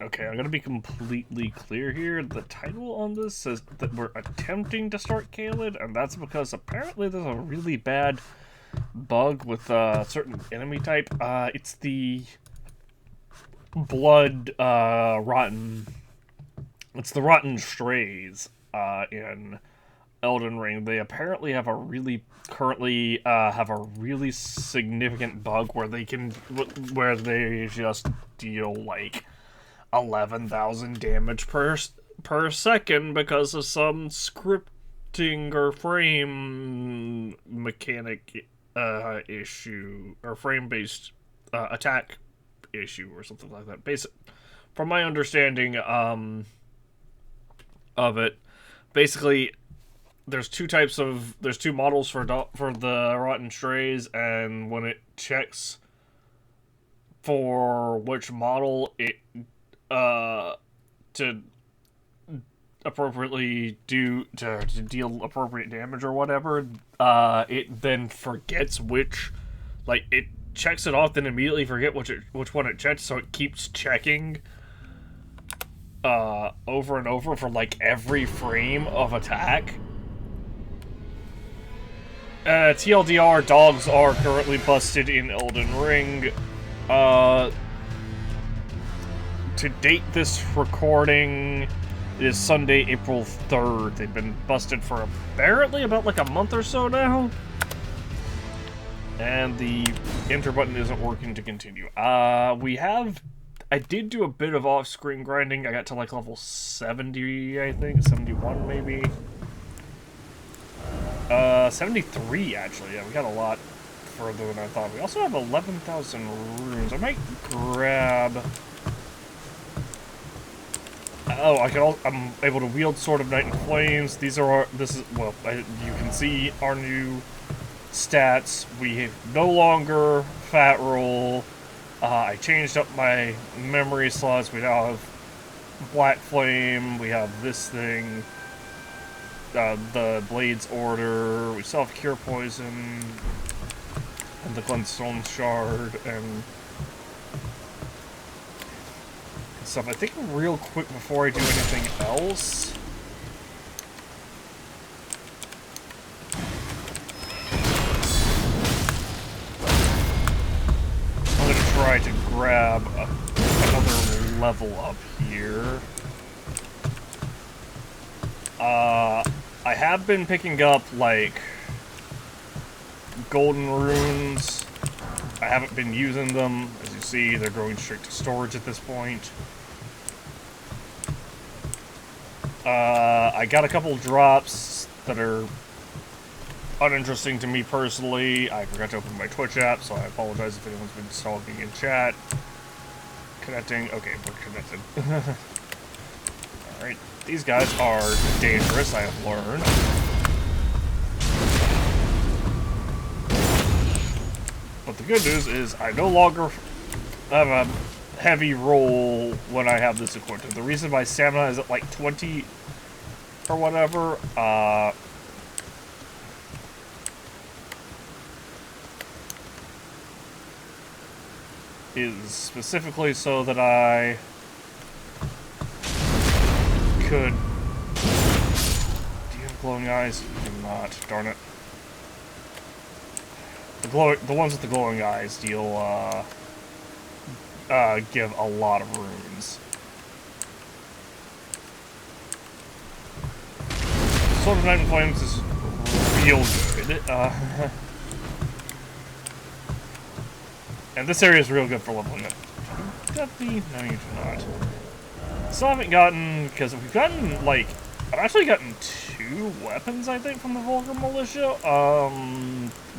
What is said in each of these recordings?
Okay, I'm gonna be completely clear here. The title on this says that we're attempting to start Caelid, and that's because apparently there's a really bad bug with a certain enemy type. It's the blood, rotten. It's the rotten strays, in Elden Ring. They apparently have a really currently have a really significant bug where they just deal like 11,000 damage per second because of some scripting or frame mechanic issue or frame based attack issue or something like that. Basic, from my understanding of it, basically there's two models for the rotten strays, and when it checks for which model it to appropriately to deal appropriate damage or whatever, it then forgets which, like, it checks it off, then immediately forget which one it checked, so it keeps checking over and over for like every frame of attack. TLDR, dogs are currently busted in Elden Ring. To date this recording is Sunday, April 3rd. They've been busted for apparently about like a month or so now. And the enter button isn't working to continue. I did do a bit of off-screen grinding. I got to like level 70, I think. 71 maybe. 73 actually. Yeah, we got a lot further than I thought. We also have 11,000 runes. I might grab... Oh, I'm able to wield Sword of Night and Flames. You can see our new stats. We no longer fat roll. I changed up my memory slots. We now have Black Flame. We have this thing. The Blade's Order. We still have Cure Poison. And the Glintstone Shard. And stuff. I think real quick before I do anything else, I'm gonna try to grab another level up here. I have been picking up like golden runes. I haven't been using them. As you see, they're going straight to storage at this point. I got a couple drops that are uninteresting to me personally. I forgot to open my Twitch app, so I apologize if anyone's been stalking in chat. Connecting. Okay, we're connected. Alright, these guys are dangerous, I have learned. But the good news is I no longer have a heavy roll when I have this equipped. The reason my stamina is at like 20 or whatever, is specifically so that I could... Do you have glowing eyes? You do not, darn it. The ones with the glowing eyes deal, give a lot of runes. Sword of Night and Flames is real good. And this area is real good for leveling up. Got the... No, you do not. Still haven't gotten... Because we've gotten, like... I've actually gotten 2 weapons, I think, from the Vulgar Militia.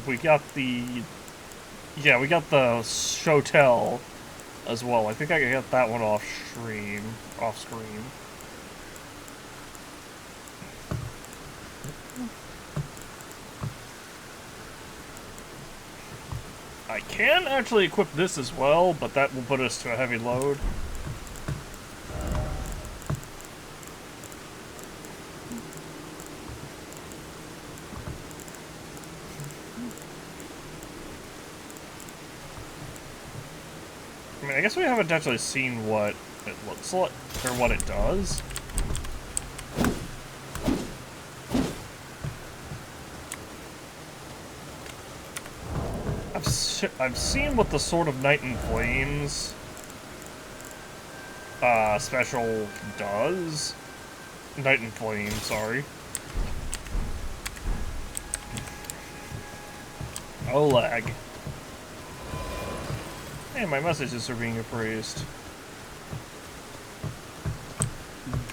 We got the... Yeah, we got the Shotel as well. I think I can get that one off screen. I can actually equip this as well, but that will put us to a heavy load. I mean, I guess we haven't actually seen what it looks like, or what it does. I've seen what the Sword of Night and Flames special does. Night and Flame, sorry. Oh, lag. Hey, my messages are being appraised.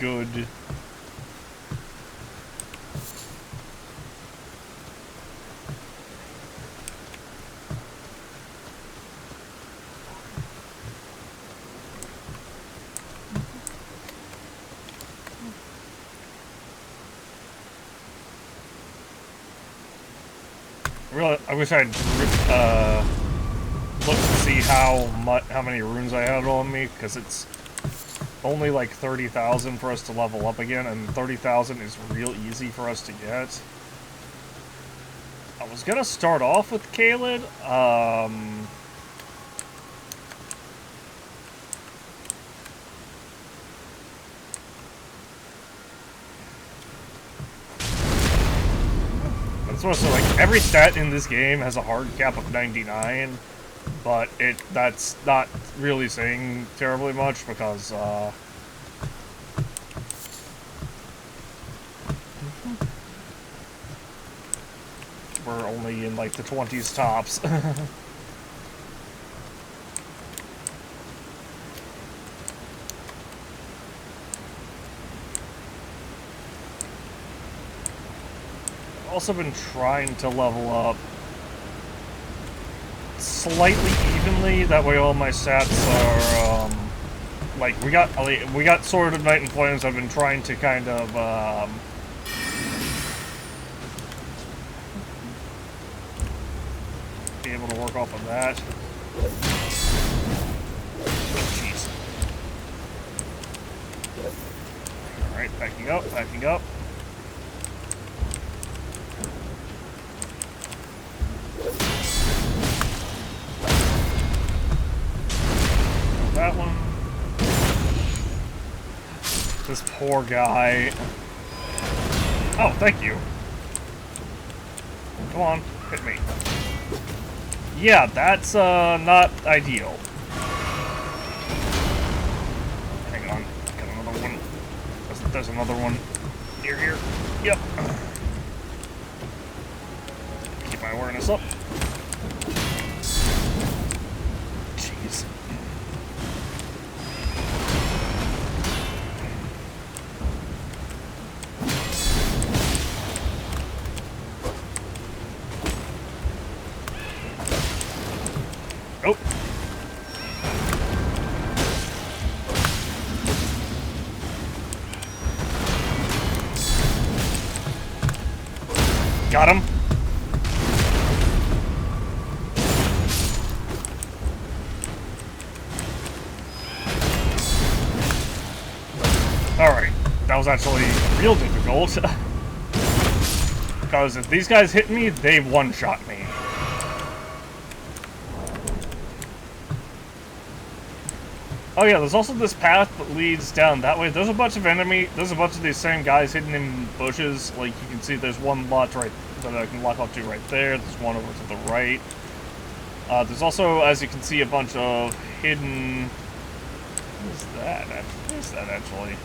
Good. Really, I wish I'd looked to see how many runes I had on me, because it's only like 30,000 for us to level up again, and 30,000 is real easy for us to get. I was gonna start off with Caelid, it's also like every stat in this game has a hard cap of 99, but that's not really saying terribly much because we're only in like the 20s tops. Also been trying to level up slightly evenly, that way all my stats are like we got Sword of Night and Flames. I've been trying to kind of be able to work off of that. Jeez. Alright, backing up, backing up. That one. This poor guy. Oh, thank you. Come on, hit me. Yeah, that's not ideal. Hang on, got another one. There's another one near here. Yep. Keep my awareness up. Jeez. Oh. Got him. Alright, that was actually real difficult. Because if these guys hit me, they one-shot me. Oh yeah, there's also this path that leads down that way. There's a bunch of these same guys hidden in bushes. Like, you can see there's one lot right that I can lock onto right there. There's one over to the right. There's also, as you can see, a bunch of hidden... What is that? What is that, actually?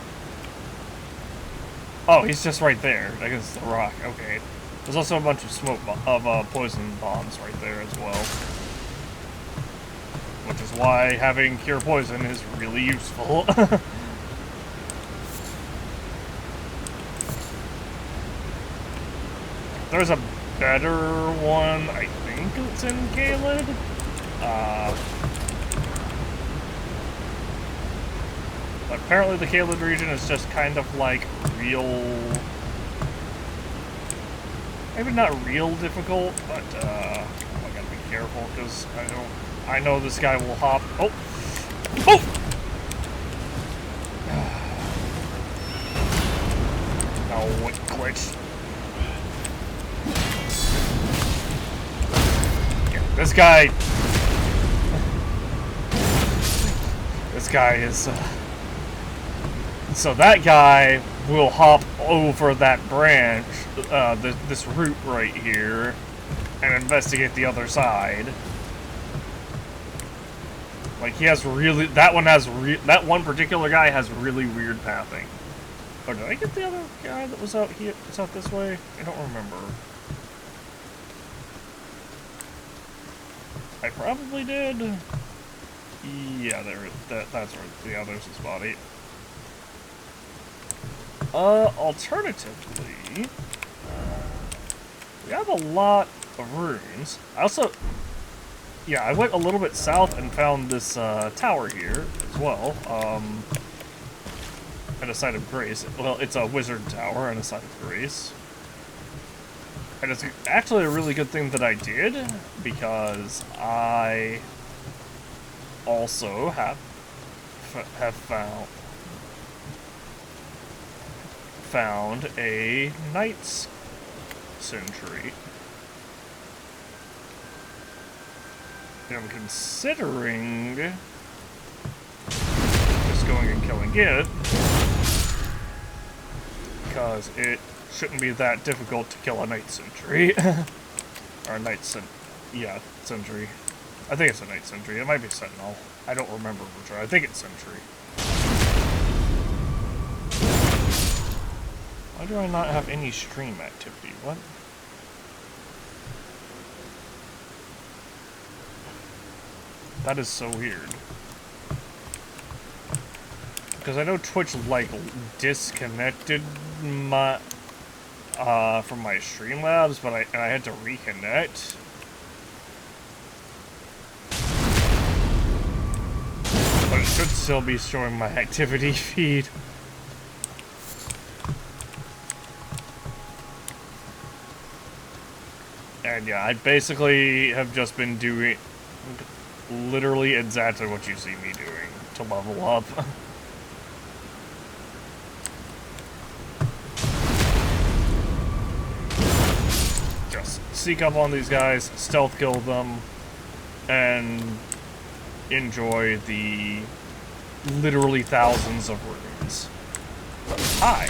Oh, he's just right there. I guess it's the rock. Okay. There's also a bunch of poison bombs right there as well. Which is why having Cure Poison is really useful. There's a better one, I think it's in Caelid. Apparently the Caelid region is just kind of like real... Maybe not real difficult, but I gotta be careful because I know this guy will hop. Oh! Oh! Oh, what glitch. Yeah, this guy... This guy is So that guy will hop over that branch, this route right here, and investigate the other side. Like, he has really... That one particular guy has really weird pathing. Oh, did I get the other guy that was out here? It's out this way? I don't remember. I probably did. Yeah, that's where... Yeah, there's his body. Alternatively... We have a lot of runes. I also... Yeah, I went a little bit south and found this, tower here as well. And a site of grace. Well, it's a wizard tower and a site of grace. And it's actually a really good thing that I did, because I also have found a knight's sentry. And I'm considering just going and killing it, because it shouldn't be that difficult to kill a night sentry. Or a night sentry. I think it's a night sentry. It might be sentinel. I don't remember which one. I think it's sentry. Why do I not have any stream activity? What? That is so weird. Because I know Twitch, like, disconnected my, from my Streamlabs, but I had to reconnect. But it should still be showing my activity feed. And yeah, I basically have just been doing literally exactly what you see me doing to level up. Just sneak up on these guys, stealth kill them, and enjoy the literally thousands of runes. Hi.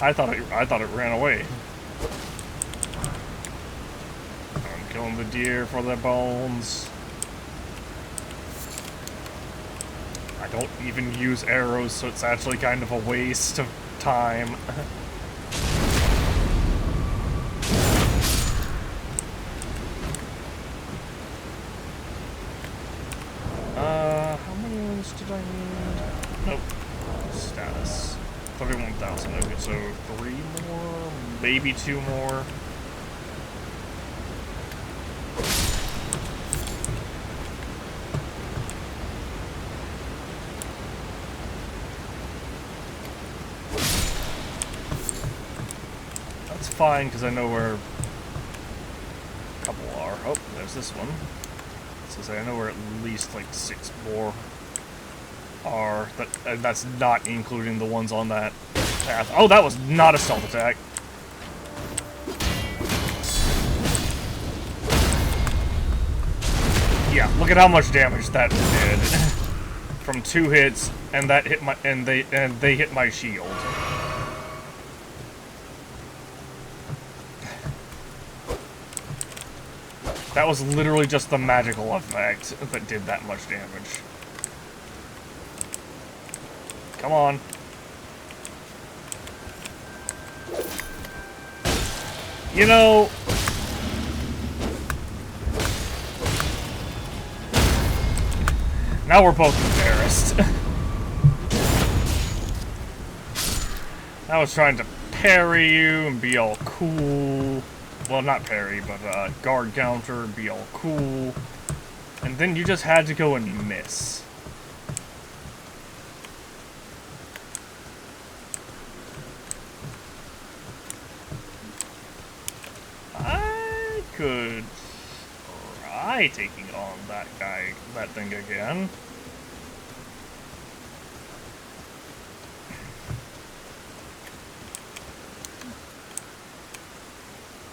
I thought it ran away. I'm killing the deer for their bones. I don't even use arrows, so it's actually kind of a waste of time. How many runes did I need? Nope. Status. 31,000. Okay, so 3 more, maybe 2 more. That's fine, because I know where a couple are. Oh, there's this one. So I know where at least like 6 more are. And that's not including the ones on that path. Oh, that was not a stealth attack. Yeah, look at how much damage that did. From 2 hits, and that hit my they hit my shield. That was literally just the magical effect that did that much damage. Come on. You know... Now we're both embarrassed. I was trying to parry you and be all cool. Well, not parry, but guard counter and be all cool. And then you just had to go and miss. I could try taking on that thing again.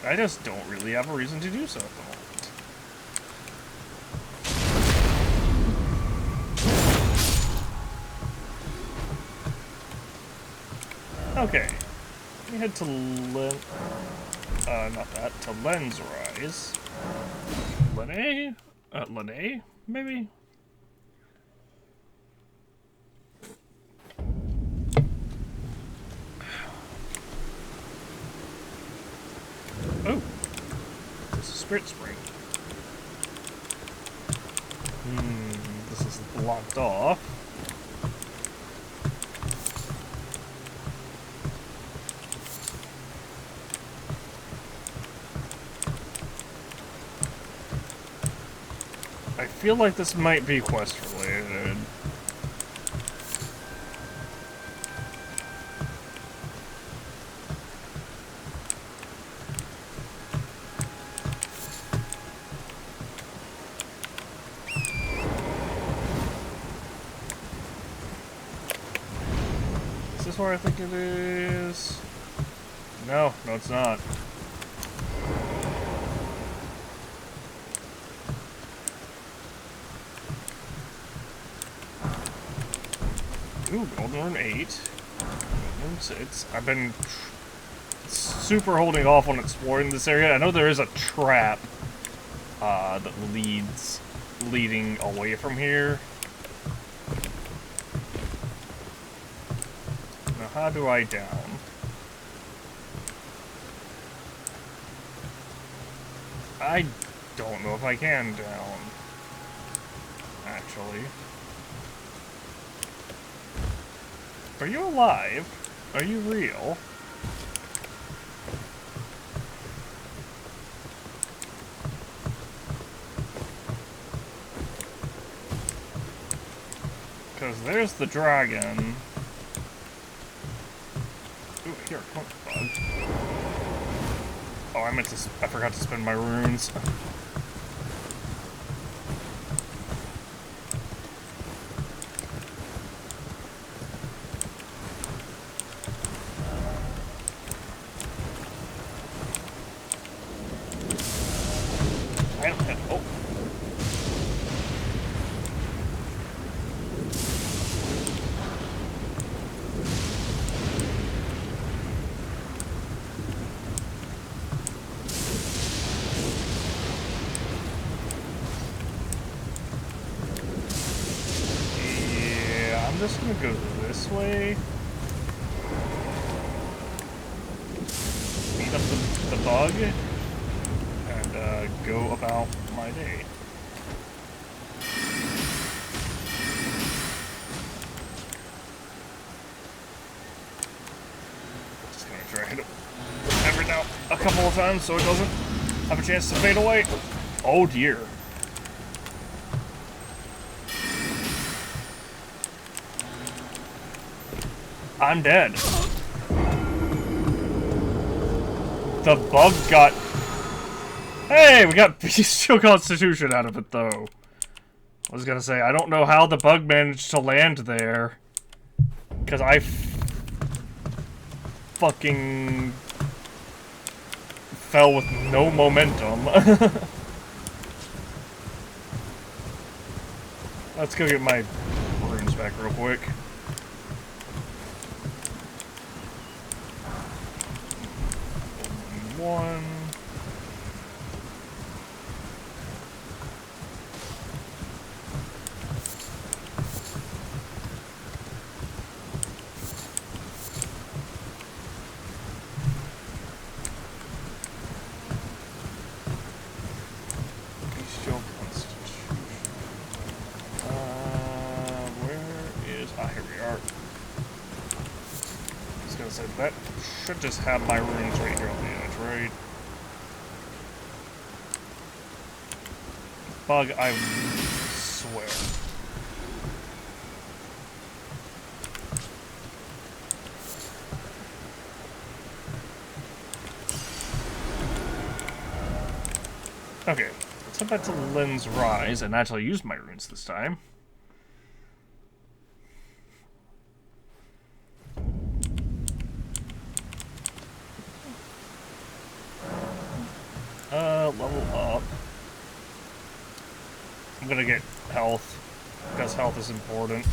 I just don't really have a reason to do so at the moment. Okay. We head to not that, to Lens Rise. Lene? Lene? Maybe? Oh! This is Spirit Spring. This is blocked off. I feel like this might be quest related. Is this where I think it is? No, it's not. Ooh, Golden Rune 8. Golden Rune 6. I've been super holding off on exploring this area. I know there is a trap that leading away from here. Now, how do I down? I don't know if I can down, actually. Are you alive? Are you real? Because there's the dragon. Ooh, here, come on, bug. Oh, I forgot to spend my runes. Oh. Yeah, I'm just gonna go this way. Beat up the bug. And go about my day. Just gonna try to hit it every now a couple of times so it doesn't have a chance to fade away. Oh dear. I'm dead. The bug got... Hey, we got Bestial Constitution out of it, though. I was gonna say, I don't know how the bug managed to land there. Because I fucking fell with no momentum. Let's go get my runes back real quick. One. Bestial Constitution. Where is... Ah, here we are. I was gonna say, that should just have my runes right here on the edge, right? Bug, I swear. Okay, let's head back to Lens Rise and actually use my runes this time. Level up. I'm gonna get health, because health is important.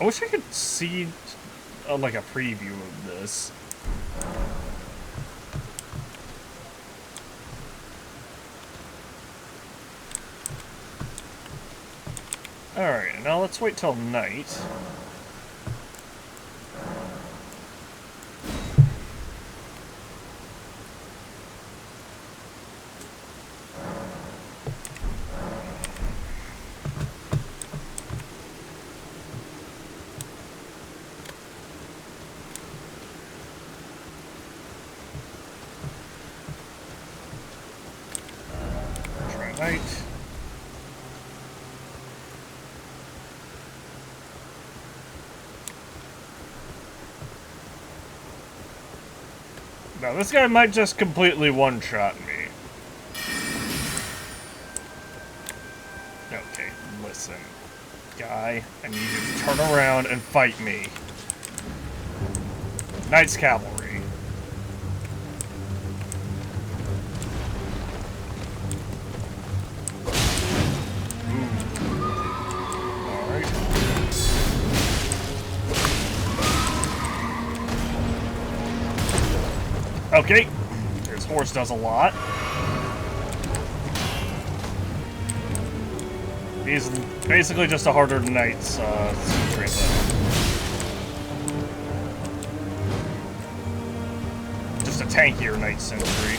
I wish I could see, like, a preview of this. Alright, now let's wait till night. Try night. Now, this guy might just completely one-shot me. Okay, listen. Guy, I need you to turn around and fight me. Knight's Cavalry. Alright. Okay, his horse does a lot. He's basically just a harder knight's translate. Just a tankier knight sentry.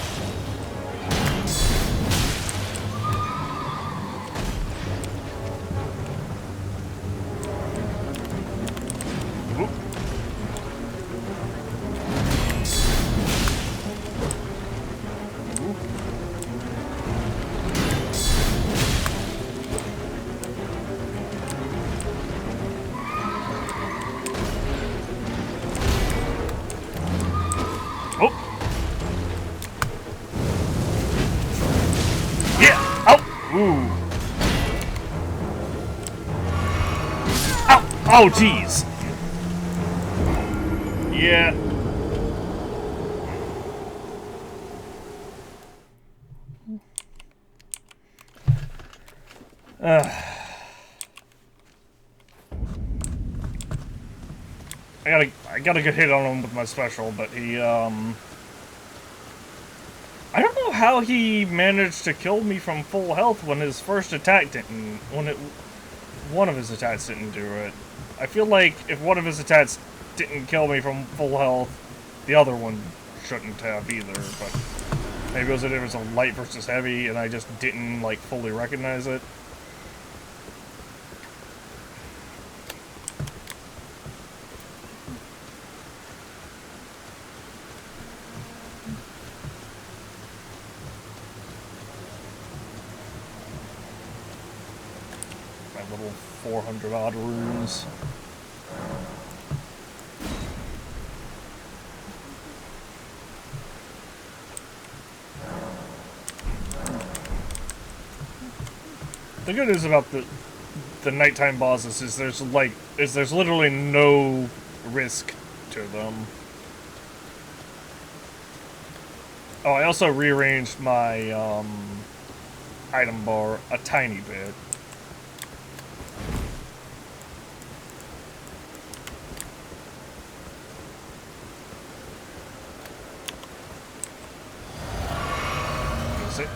Oh, jeez. Yeah. I got a good hit on him with my special, but he, I don't know how he managed to kill me from full health when his first attack didn't, one of his attacks didn't do it. I feel like if one of his attacks didn't kill me from full health, the other one shouldn't have either, but maybe it was a difference of light versus heavy, and I just didn't, like, fully recognize it. My little 400-odd runes. The good news about the nighttime bosses is there's literally no risk to them. Oh, I also rearranged my item bar a tiny bit. Is it?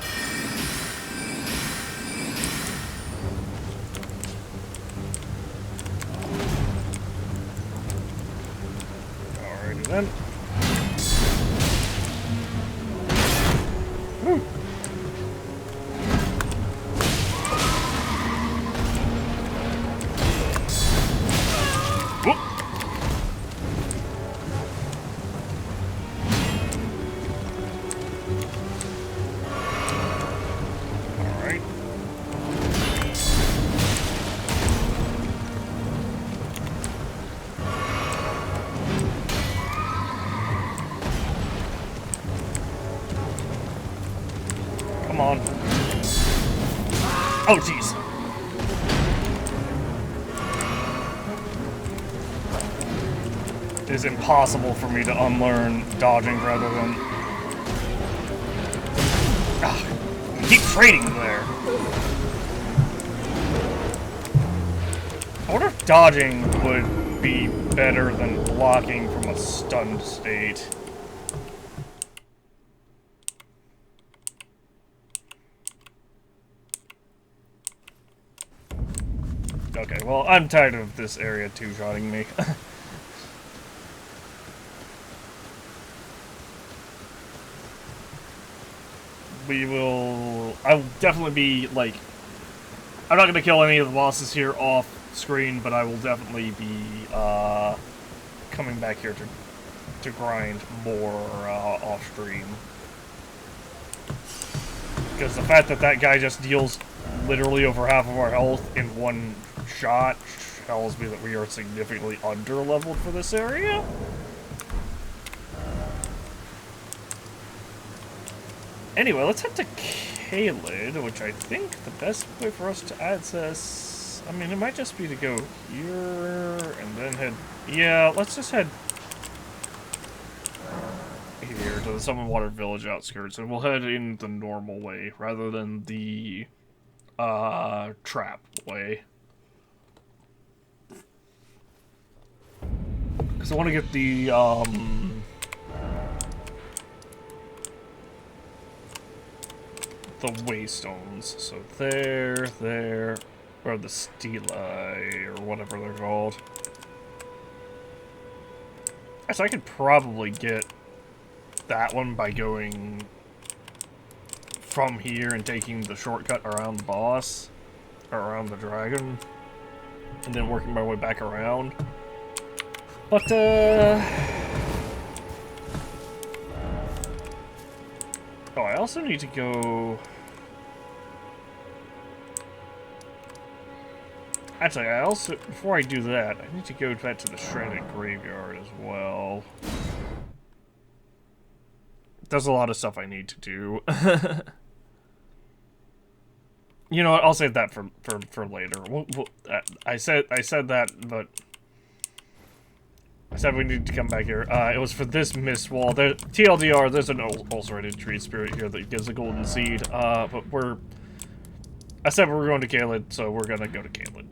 Alrighty then. Whew. Whoop. Alright. Come on. Oh, jeez. It is impossible for me to unlearn dodging rather than... Keep trading there. I wonder if dodging would be better than blocking from a stunned state. Okay, well, I'm tired of this area two-shotting me. I will definitely be, like... I'm not gonna kill any of the bosses here off screen, but I will definitely be, coming back here to grind more, off-stream. Because the fact that that guy just deals literally over half of our health in one shot tells me that we are significantly under-leveled for this area. Anyway, let's head to Caelid, which I think the best way for us to access... I mean, it might just be to go here, and then head... Yeah, let's just head here to the Summonwater Village outskirts, and we'll head in the normal way, rather than the, trap way. Because I want to get the, the Waystones. So there, or the Stelae, or whatever they're called. So I could probably get that one by going from here and taking the shortcut around the boss, or around the dragon, and then working my way back around. But, oh, I also need to go... Actually, I also, before I do that, I need to go back to the Shredded Graveyard as well. There's a lot of stuff I need to do. You know what? I'll save that for later. I said that, but I said we need to come back here. It was for this mist wall. TLDR, there's an ulcerated tree spirit here that gives a golden seed. But I said we were going to Caelid, so we're gonna go to Caelid.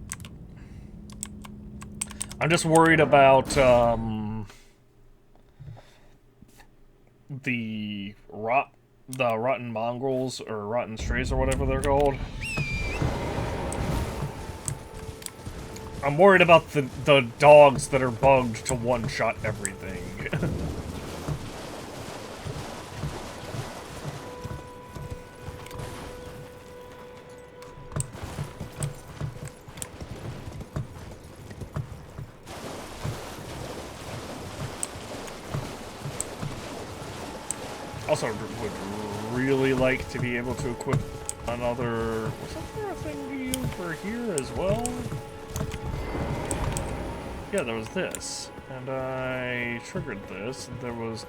I'm just worried about the rotten mongrels or rotten strays or whatever they're called. I'm worried about the dogs that are bugged to one-shot everything. Also, would really like to be able to equip another... Was there a thing to use for here as well? Yeah, there was this. And I triggered this. There was...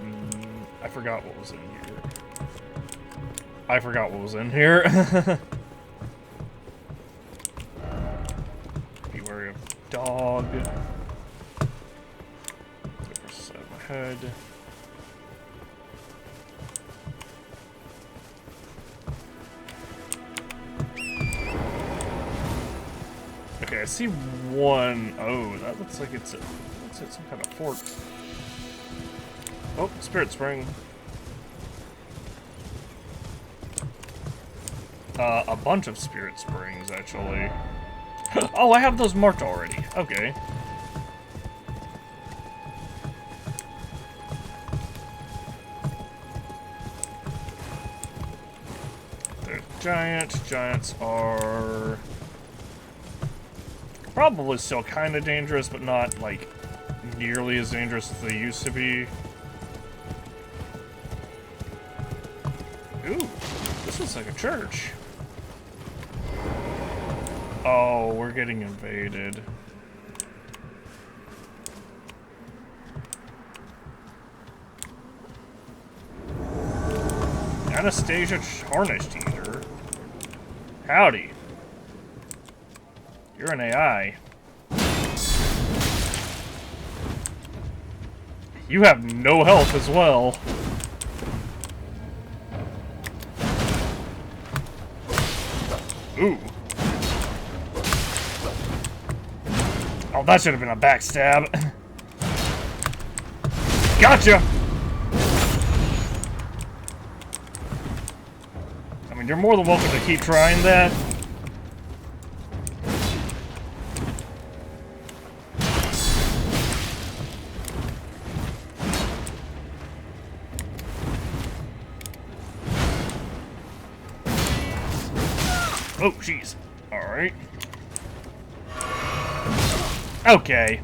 I forgot what was in here. I forgot what was in here. Be wary of dog. Set ahead. Okay, I see one. Oh, that looks like it's some kind of fort. Oh, Spirit Spring. A bunch of Spirit Springs, actually. Oh, I have those marked already. Okay. They're giant. Giants are... probably still kind of dangerous, but not, like, nearly as dangerous as they used to be. Ooh, this looks like a church. Oh, we're getting invaded. Anastasia Tarnished either. Howdy. You're an AI. You have no health as well. Ooh. that should have been a backstab. Gotcha! I mean, you're more than welcome to keep trying that. Oh, jeez. Alright. Okay.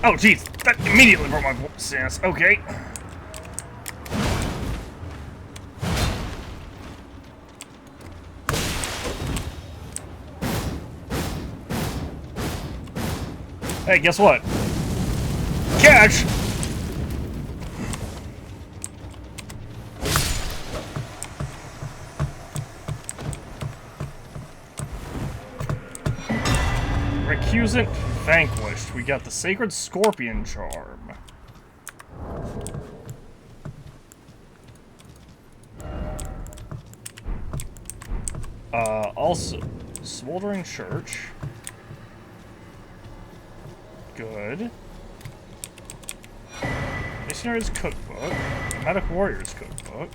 Oh, jeez. That immediately broke my stance. Okay. Hey, guess what? Catch! Recusant vanquished. We got the Sacred Scorpion Charm. Also, Smoldering Church. Good. Missionary's Cookbook. Nomadic Warrior's Cookbook.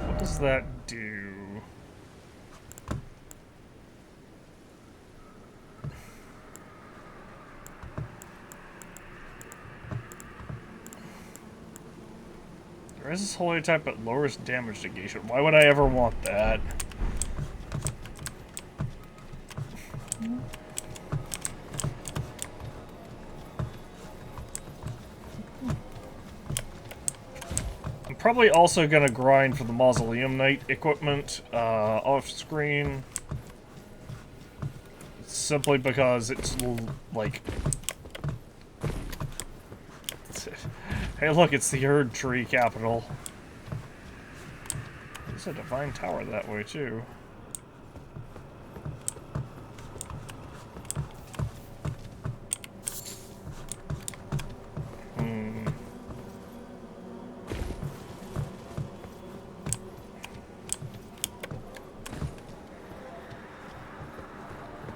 What does that do? Raises holy type but lowers damage negation. Why would I ever want that? I'm probably also gonna grind for the Mausoleum Knight equipment off screen. Simply because it's like... Hey look, it's the Erd Tree capital. There's a Divine Tower that way too.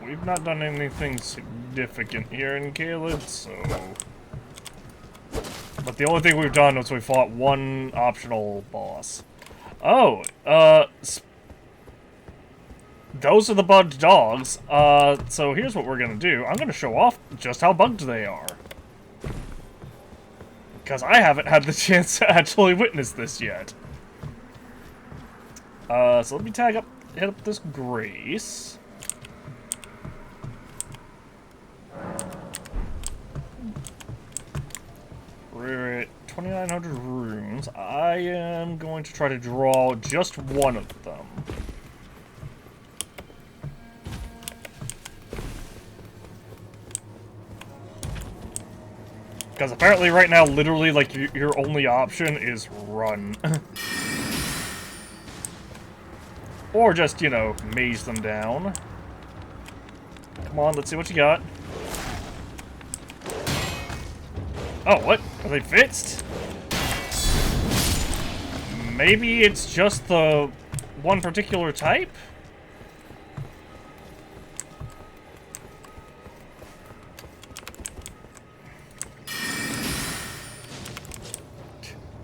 We've not done anything significant here in Caelid, so... But the only thing we've done is we fought one optional boss. Oh, those are the bugged dogs. So here's what we're gonna do. I'm gonna show off just how bugged they are. Because I haven't had the chance to actually witness this yet. So let me hit up this Grace. We're at 2,900 runes. I am going to try to draw just one of them. Because apparently right now, literally, like, your only option is run. Or just, you know, maze them down. Come on, let's see what you got. Oh, what? Are they fixed? Maybe it's just the one particular type?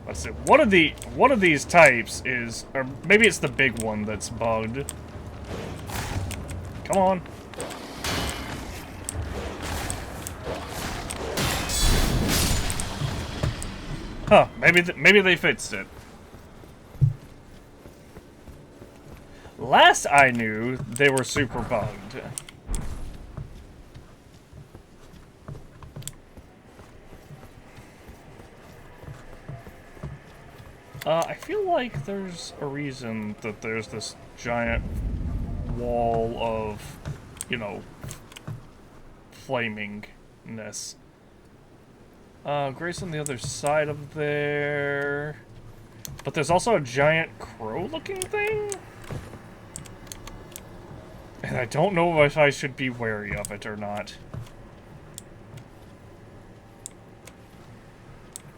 Let's see. One of these types is, or maybe it's the big one that's bugged. Come on. Huh, maybe they fixed it. Last I knew, they were super bugged. I feel like there's a reason that there's this giant wall of, you know, flamingness. Grace on the other side of there. But there's also a giant crow-looking thing? And I don't know if I should be wary of it or not.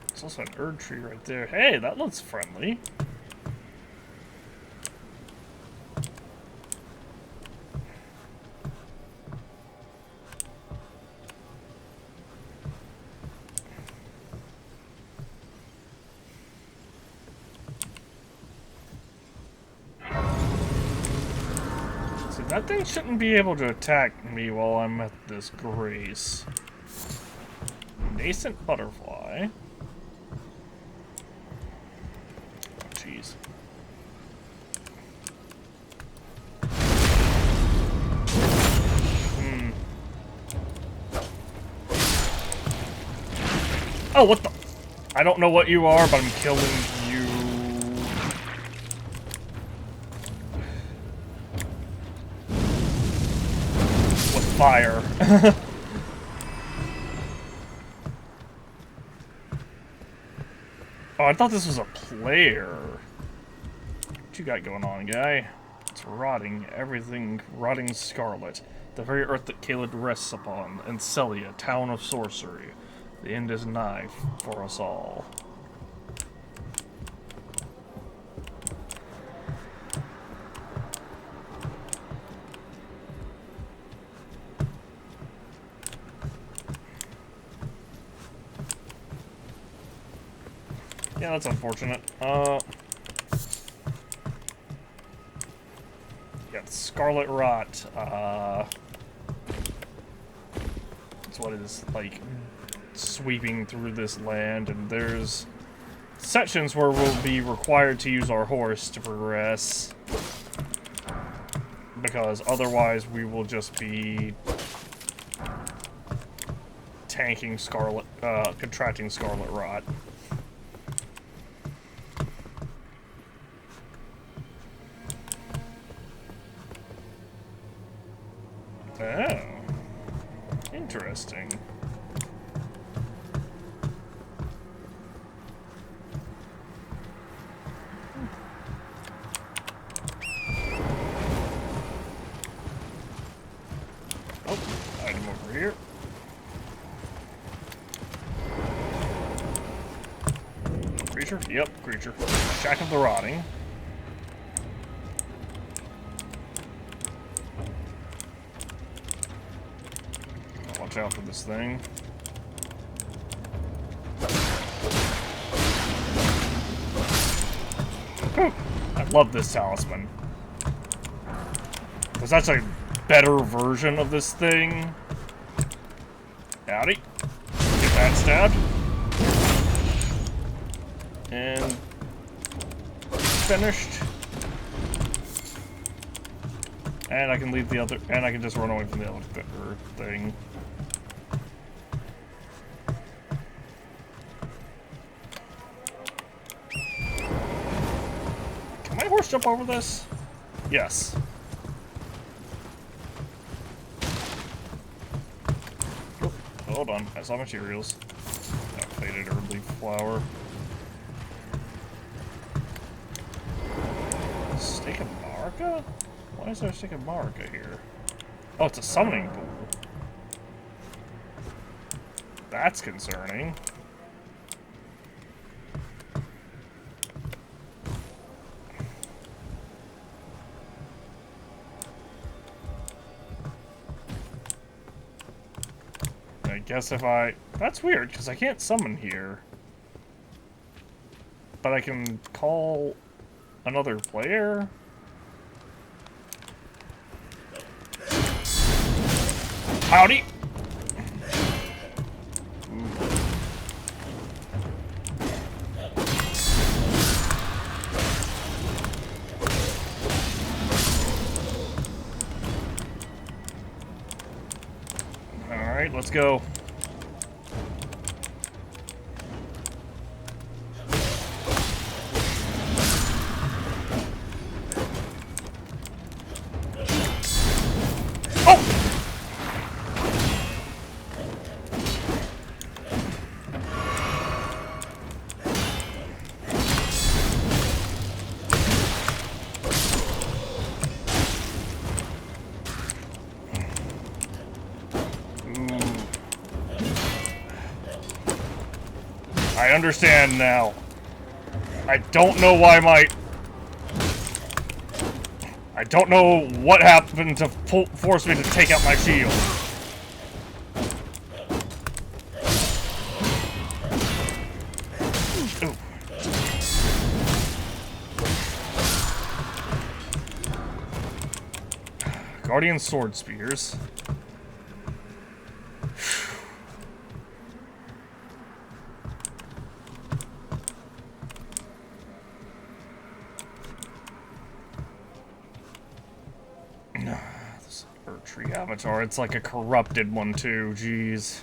There's also an Erd tree right there. Hey, that looks friendly. See, that thing shouldn't be able to attack me while I'm at this grace. Nascent butterfly. Oh, jeez. Oh, what the? I don't know what you are, but I'm killing you. With fire. Oh, I thought this was a player. What you got going on, guy? It's rotting. Everything rotting scarlet. The very earth that Caelid rests upon. And Celia, town of sorcery. The end is nigh for us all. Yeah, that's unfortunate. Yeah, Scarlet Rot. That's what it is, like, sweeping through this land, and there's sections where we'll be required to use our horse to progress. Because otherwise we will just be tanking contracting Scarlet Rot. Oh. Interesting. Oh, item over here. Creature? Yep, creature. Shack of the Rotting. Watch out for this thing. Whew. I love this talisman. There's actually a better version of this thing. Howdy. Get that stabbed. And finished. And I can leave the other, and I can just run away from the other thing. Can my horse jump over this? Yes. Oh, hold on, I saw materials. That faded early flower. Stake of Marika? Why is there a stick of Marika here? Oh, it's a summoning pool. That's concerning. I guess if I... That's weird, because I can't summon here. But I can call another player? Howdy! Alright, let's go. I understand now. I don't know why my... I don't know what happened to force me to take out my shield. Ooh. Guardian sword spears. This Tree avatar, it's like a corrupted one too, jeez.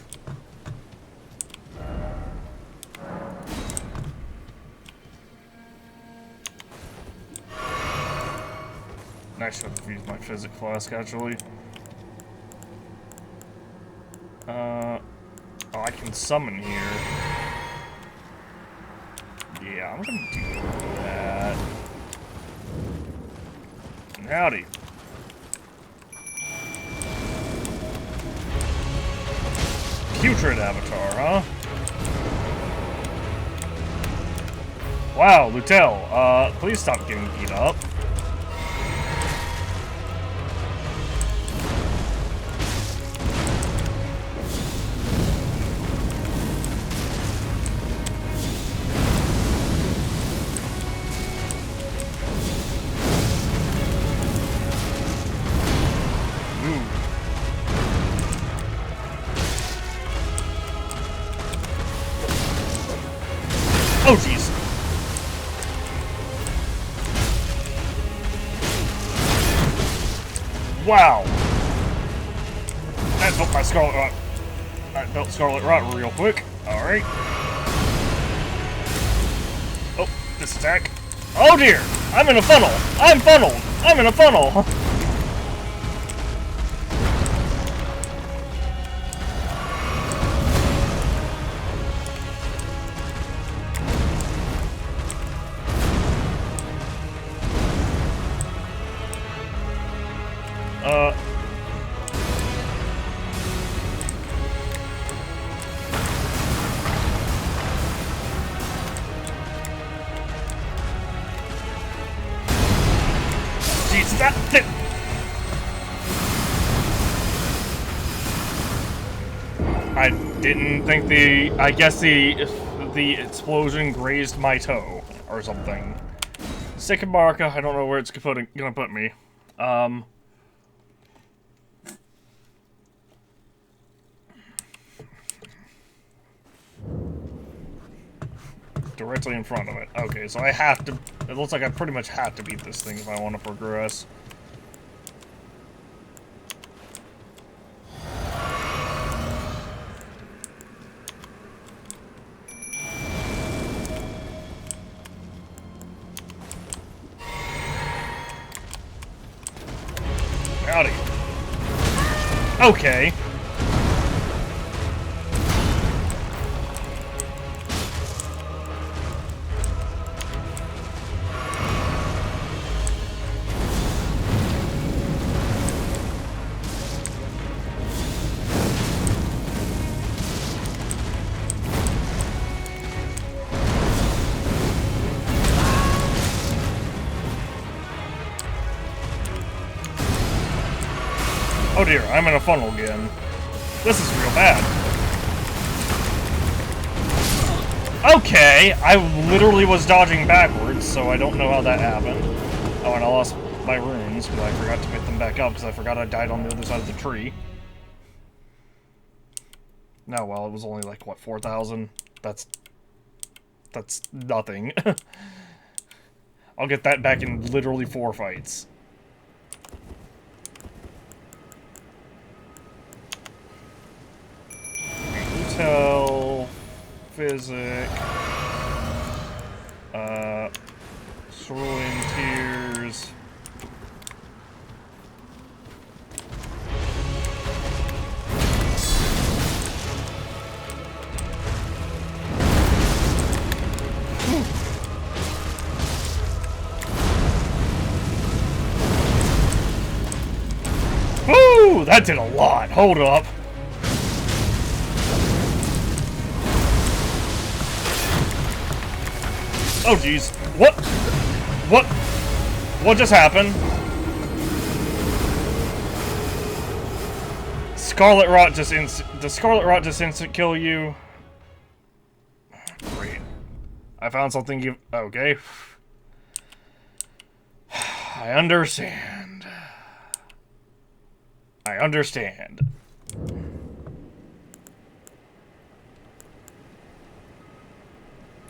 I should have used my physics flask actually. Oh, I can summon here. Yeah, I'm gonna do that. Howdy. Putrid avatar, huh? Wow, Lutel, please stop getting beat up. Oh, jeez. Wow. That built my Scarlet Rot. That built Scarlet Rot real quick. Alright. Oh, this attack. Oh dear! I'm in a funnel! I'm funneled! I'm in a funnel! Jeez, that... I didn't think the... I guess the explosion grazed my toe, or something. Second marker, I don't know where it's gonna put me. Directly in front of it. Okay, so I have to... It looks like I pretty much have to beat this thing if I want to progress. Howdy. Okay. Oh dear, I'm in a funnel again. This is real bad. Okay, I literally was dodging backwards, so I don't know how that happened. Oh, and I lost my runes, because I forgot to pick them back up, because I forgot I died on the other side of the tree. No, well, it was only like, what, 4,000? That's nothing. I'll get that back in literally 4 fights. Intel, Physic, Swirling Tears. Woo! That did a lot. Hold up. Oh, jeez. What? What? What just happened? Scarlet Rot just does Scarlet Rot just instant kill you? Great. I found something you... Okay. I understand. I understand.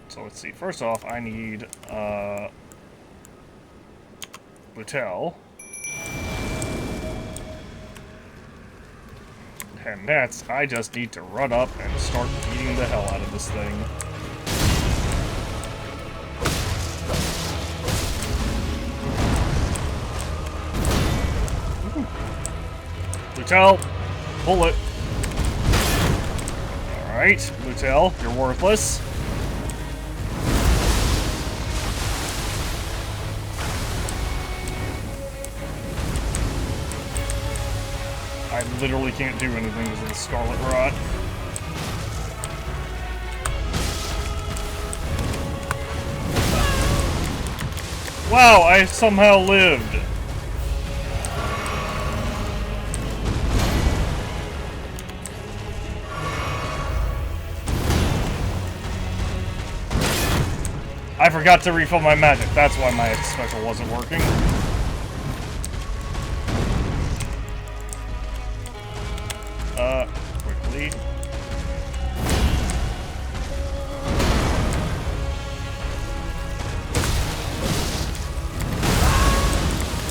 So let's see. First off, I need, Lutel. And next, I just need to run up and start beating the hell out of this thing. Lutel, pull it. Alright, Lutel, you're worthless. I literally can't do anything because of the Scarlet Rot. Wow, I somehow lived. I forgot to refill my magic. That's why my special wasn't working. Quickly.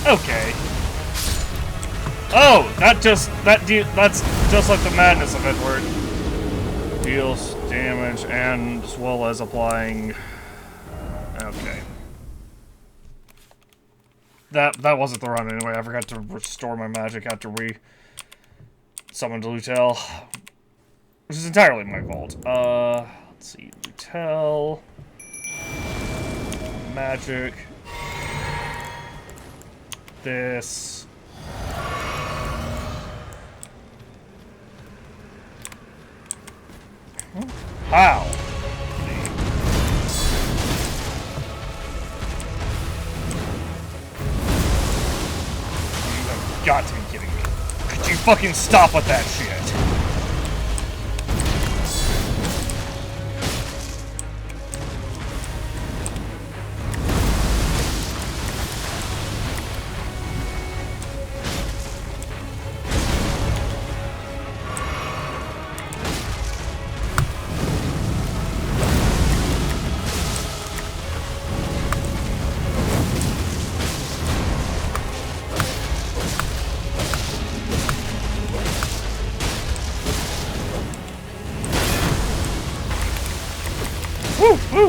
Okay. Oh, that's just like the madness event where it deals damage and as well as applying. Okay. That wasn't the run anyway. I forgot to restore my magic after we summoned Lutel, which is entirely my fault. Let's see, Lutel, magic, this. How? You have got to be kidding me. Could you fucking stop with that shit?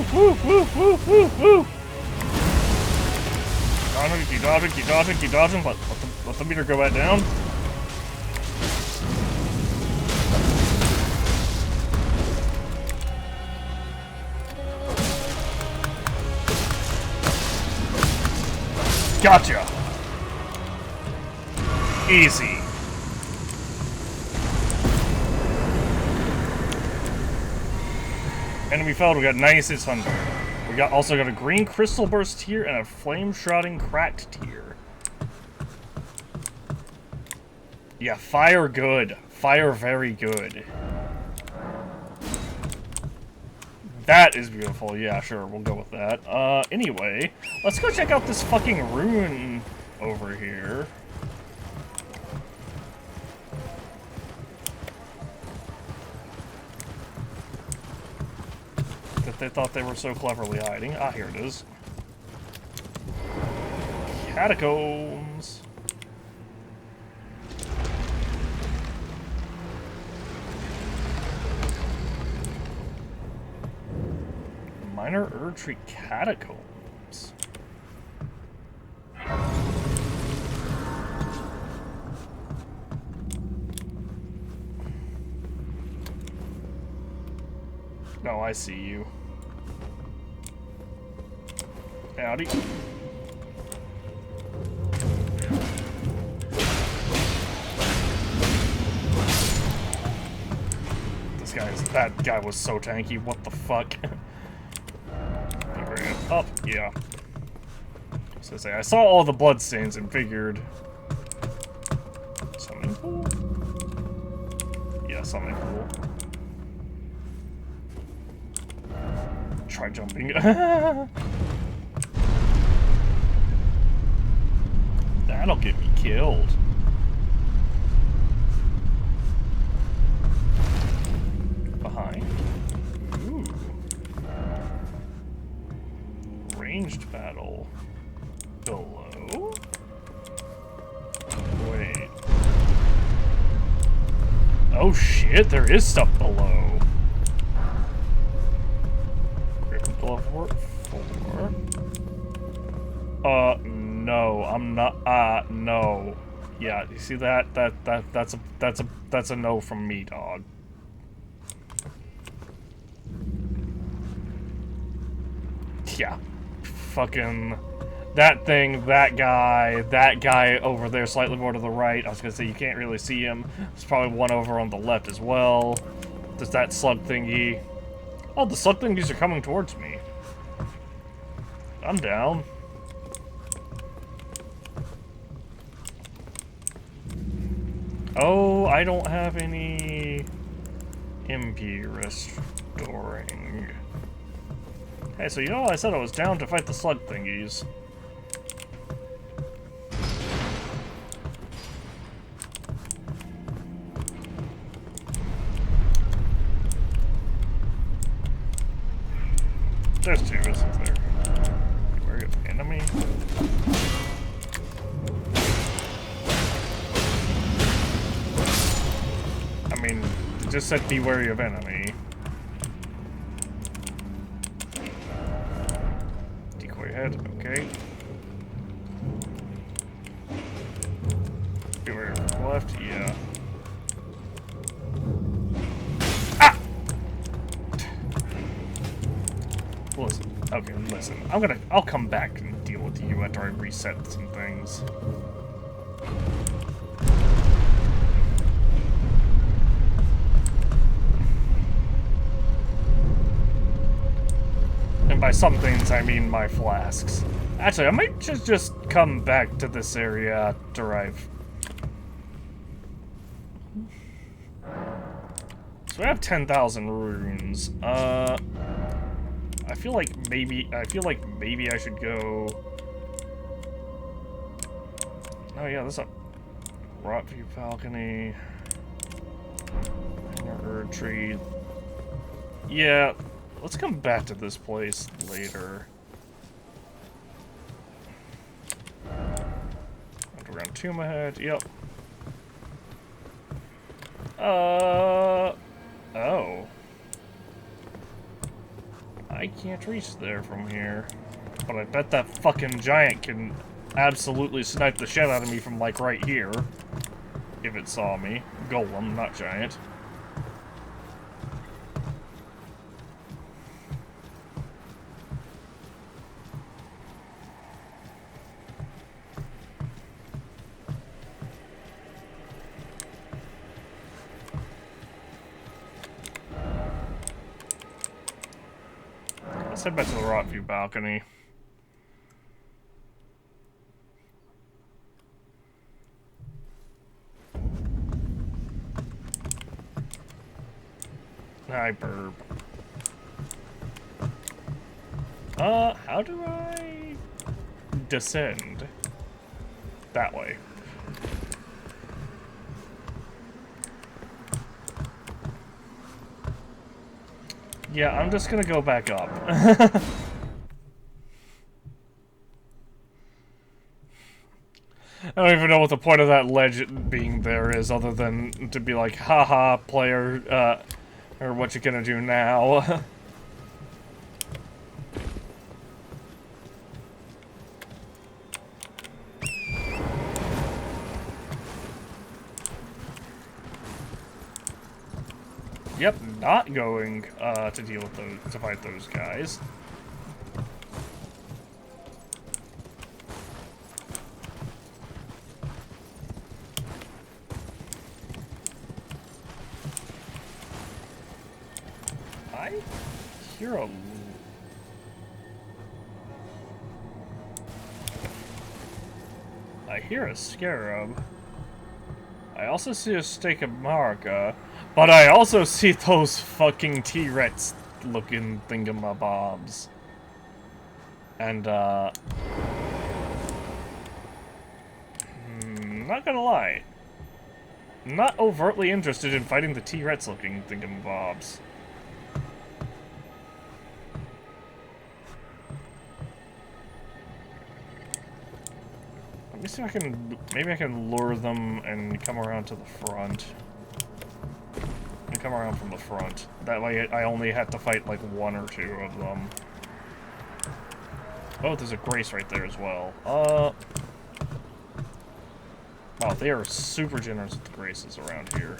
Woo! Keep dodging. Let the meter go back down. Gotcha. Easy. Enemy failed, we got 9600. We also got a green crystal burst tier and a flame shrouding cracked tier. Yeah, fire good. Fire very good. That is beautiful. Yeah, sure, we'll go with that. Anyway, let's go check out this fucking rune over here. That they thought they were so cleverly hiding. Ah, here it is. Catacombs. Minor Erdtree Catacombs. No, I see you. Howdy. That guy was so tanky. What the fuck? up? Yeah. So I saw all the bloodstains and figured... Swimming pool? Yeah, swimming pool. Try jumping. That'll get me killed. Behind. Ooh. Ranged battle. Below? Wait. Oh shit, there is stuff below. Level 4. No, I'm not. No. Yeah, you see that? That's a no from me, dog. Yeah. Fucking that thing, that guy over there slightly more to the right. I was gonna say you can't really see him. There's probably one over on the left as well. There's that slug thingy. Oh, the slug thingies are coming towards me. I'm down. Oh, I don't have any MP restoring. Hey, so you know I said I was down to fight the slug thingies. There's two, isn't there? Where are you, enemy? I mean, it just said be wary of enemy. Decoy head, okay. Be wary of the left, yeah. Ah! Listen, okay, listen. I'll come back and deal with you after I reset some things. And by some things, I mean my flasks. Actually, I might just come back to this area after I've... So I have 10,000 runes. I feel like maybe I should go... Oh yeah, there's a Rot View Balcony. Erd Tree. Yeah, let's come back to this place later. Underground Tomb ahead, yep. Oh. I can't reach there from here. But I bet that fucking giant can absolutely snipe the shit out of me from, like, right here. If it saw me. Golem, not giant. Let's head back to the Rot View Balcony. Hi, burb. How do I descend? That way. Yeah, I'm just gonna go back up. I don't even know what the point of that ledge being there is, other than to be like, haha, player, or what you gonna do now? Yep, not going, to deal with those, to fight those guys. I hear a... hear a scarab. I also see a stake of Marika, but I also see those fucking T-Rex looking thingamabobs. And, not gonna lie. I'm not overtly interested in fighting the T-Rex looking thingamabobs. Let me see if I can, maybe I can lure them and come around to the front. And come around from the front. That way I only have to fight like one or two of them. Oh, there's a Grace right there as well. Wow, they are super generous with the Graces around here.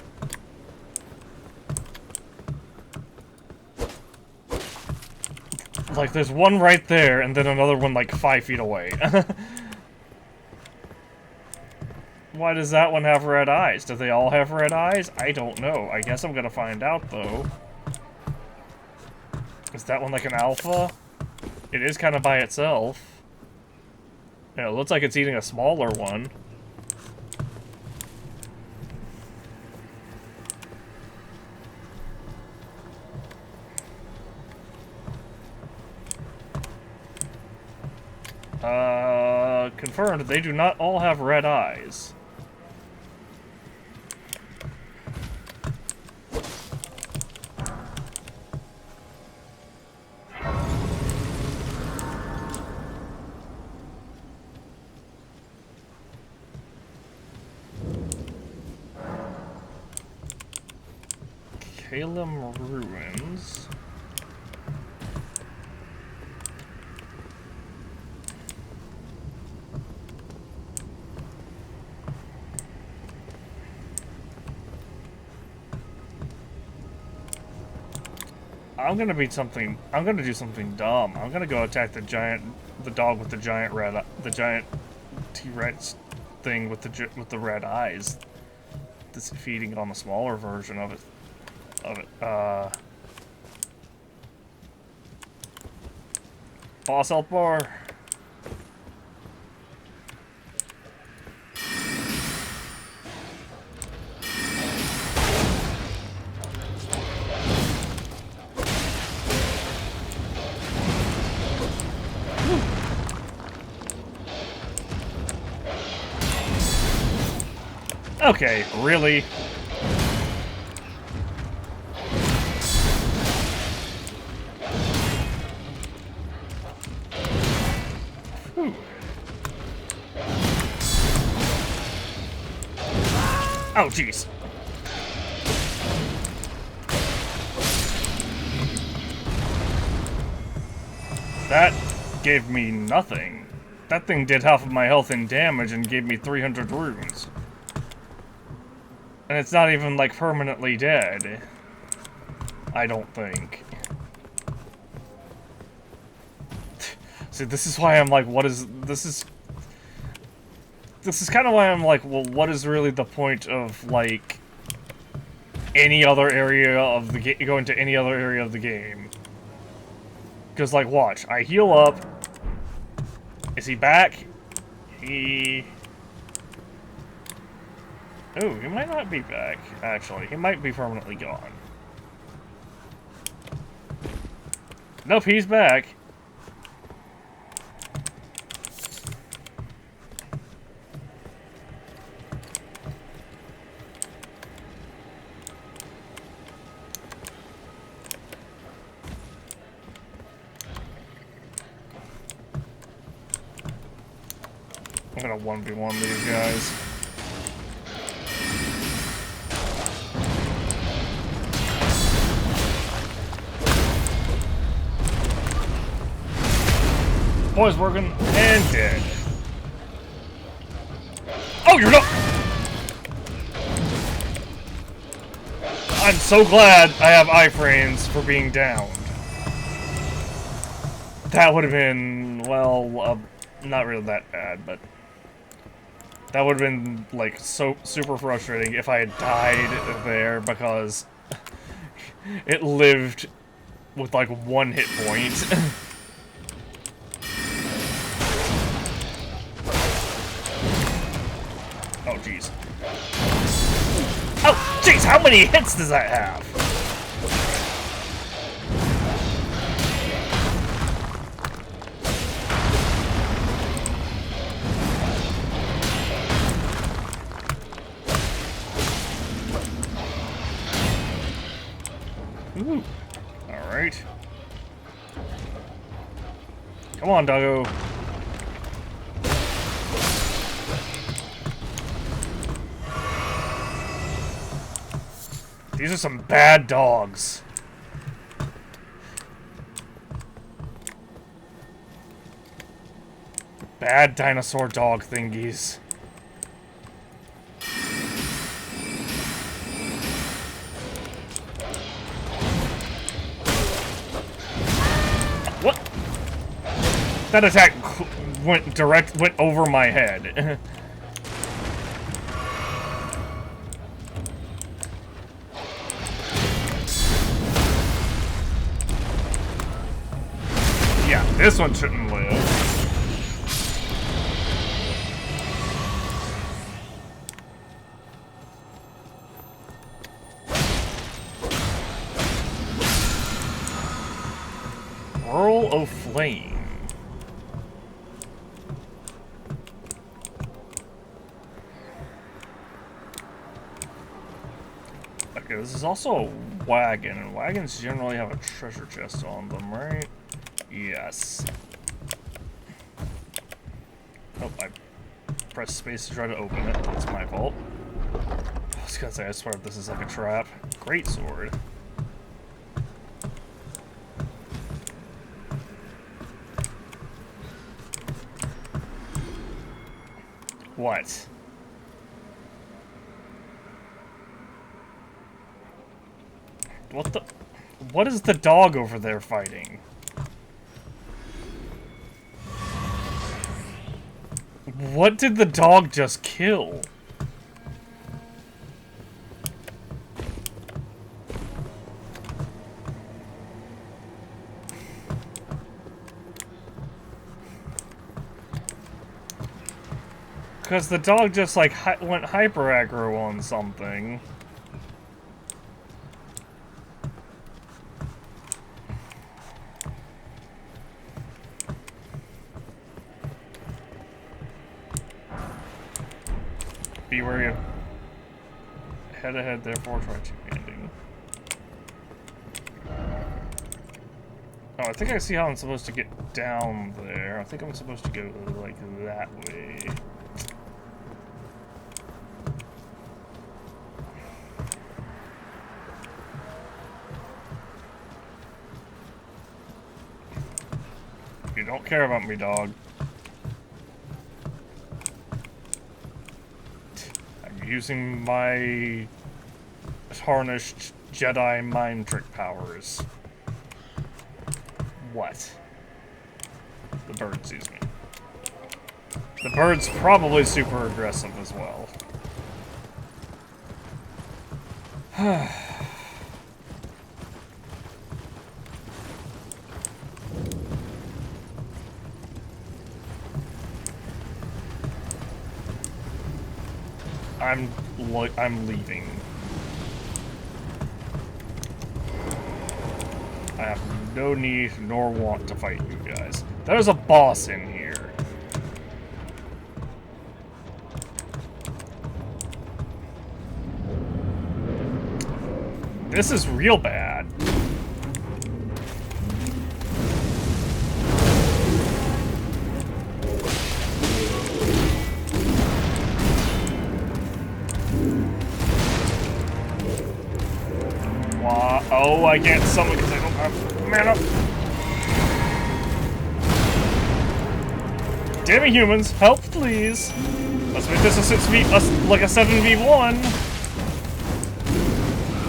Like, there's one right there, and then another one like 5 feet away. Why does that one have red eyes? Do they all have red eyes? I don't know. I guess I'm gonna find out, though. Is that one like an alpha? It is kind of by itself. Yeah, it looks like it's eating a smaller one. Confirmed, they do not all have red eyes. Caelid Ruins. I'm gonna do something dumb. I'm gonna go attack the dog with the giant T-Rex thing with the red eyes. That's feeding on the smaller version of it. Boss health bar. Okay, really? Whew. Oh, jeez. That gave me nothing. That thing did half of my health and damage and gave me 300 runes. And it's not even, like, permanently dead. I don't think. See, this is why I'm like, this is kind of why I'm like, well, what is really the point of, like, any other area of the game, going to any other area of the game? Because, like, watch, I heal up. Is he back? Oh, he might not be back, actually. He might be permanently gone. Nope, he's back. I'm gonna 1v1 these guys. Boy's working and dead. Oh, you're not. I'm so glad I have iframes for being downed. That would have been, well, not really that bad, but that would have been, like, so super frustrating if I had died there because it lived with, like, 1 hit point. jeez. Oh, jeez, how many hits does that have? Ooh. Alright. Come on, doggo. These are some bad dogs. Bad dinosaur dog thingies. What? That attack went over my head. Yeah, this one shouldn't live. Whirl of Flame. Okay, this is also a wagon, and wagons generally have a treasure chest on them, right? Yes. Oh, I pressed space to try to open it. That's my fault. I was gonna say, I swear this is like a trap. Great sword. What? What the? What is the dog over there fighting? What did the dog just kill? Because the dog just, like, went hyper aggro on something. Be wary of head ahead, therefore try two-handing. Oh, I think I see how I'm supposed to get down there. I think I'm supposed to go, like, that way. You don't care about me, dog. I'm using my Tarnished Jedi mind trick powers. What? The bird sees me. The bird's probably super aggressive as well. I'm leaving. I have no need nor want to fight you guys. There's a boss in here. This is real bad. Oh, I can't summon because I don't have mana. Damn it, humans, help, please. Let's make this a 6v, like a 7v1.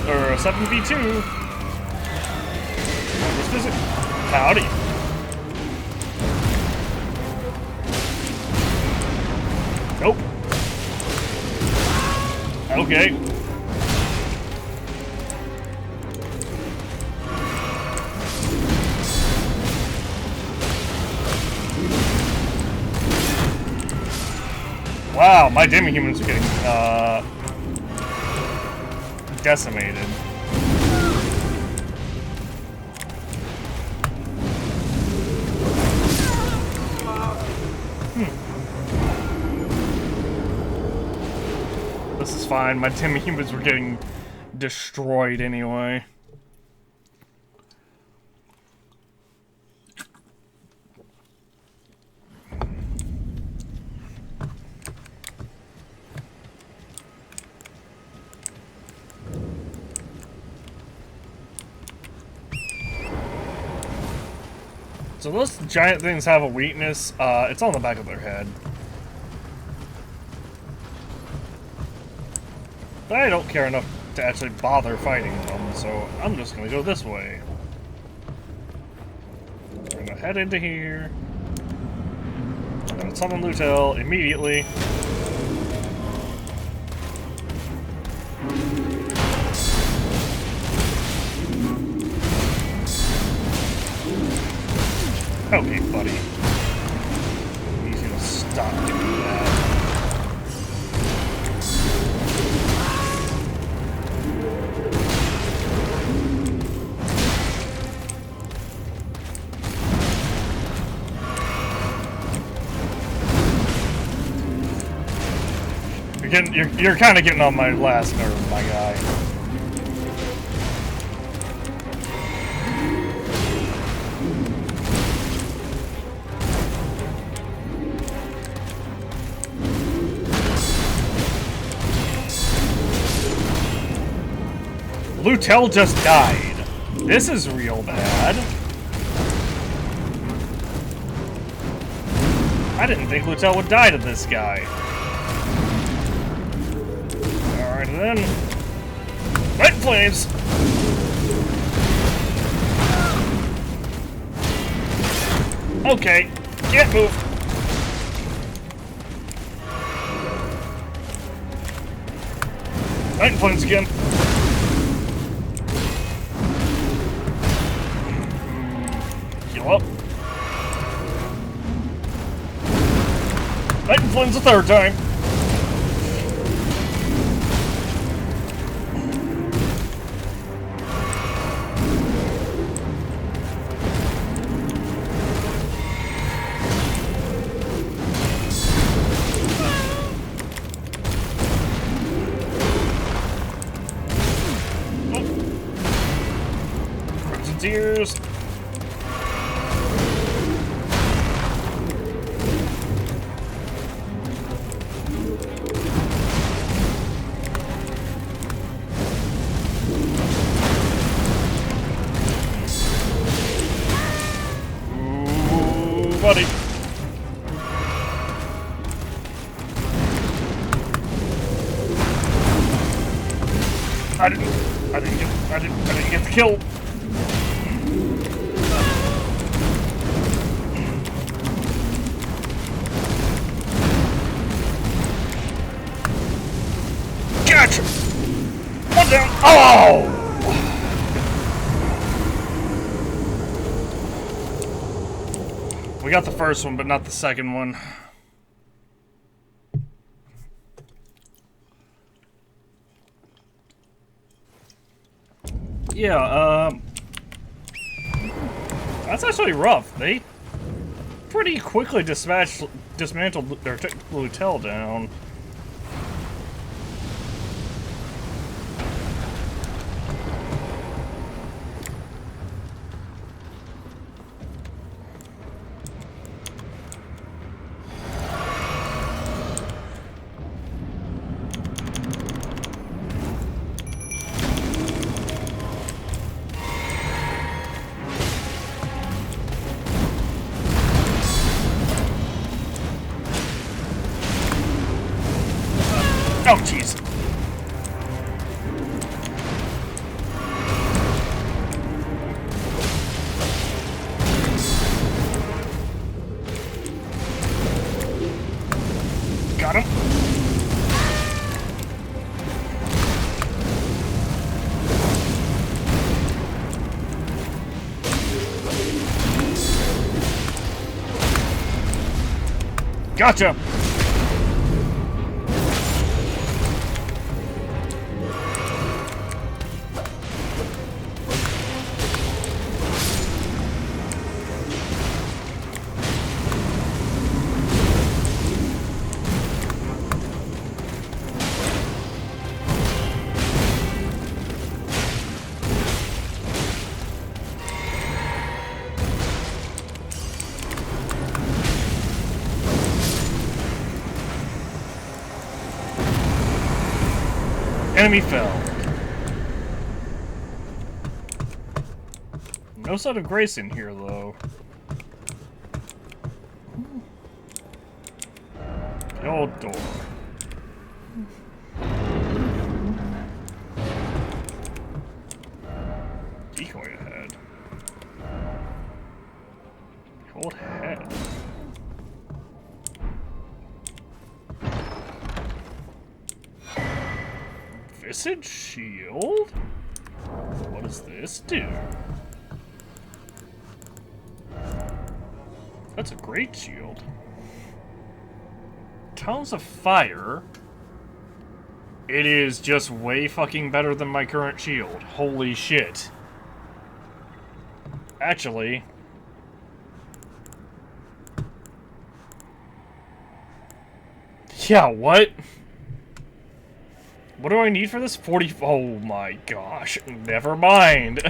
Or a 7v2. Let's visit. Howdy. Nope. Okay. Wow, my demi-humans are getting, decimated. This is fine. My demi-humans were getting destroyed anyway. So those giant things have a weakness. It's on the back of their head. But I don't care enough to actually bother fighting them, so I'm just gonna go this way. I'm gonna head into here. I'm gonna summon Lutel immediately. Okay, buddy. He's gonna stop doing that. You're kind of getting on my last nerve, my guy. Lutel just died. This is real bad. I didn't think Lutel would die to this guy. Alright then. Red flames! Okay, can't move. Night flames again. Up. Night flames a third time. Crimson Tears. Buddy. I didn't get the kill. Gotcha. One down. Oh. We got the first one, but not the second one. Yeah, that's actually rough. They pretty quickly dismantled their Lutel down. Oh, jeez. Got him. Gotcha. Enemy fell. No sign of grace in here, though. The old door. Decoy ahead. Hold head. Visage shield? What does this do? That's a great shield. Tongues of fire. It is just way fucking better than my current shield. Holy shit. Actually, yeah, what? What do I need for this? 40. Oh my gosh. Never mind.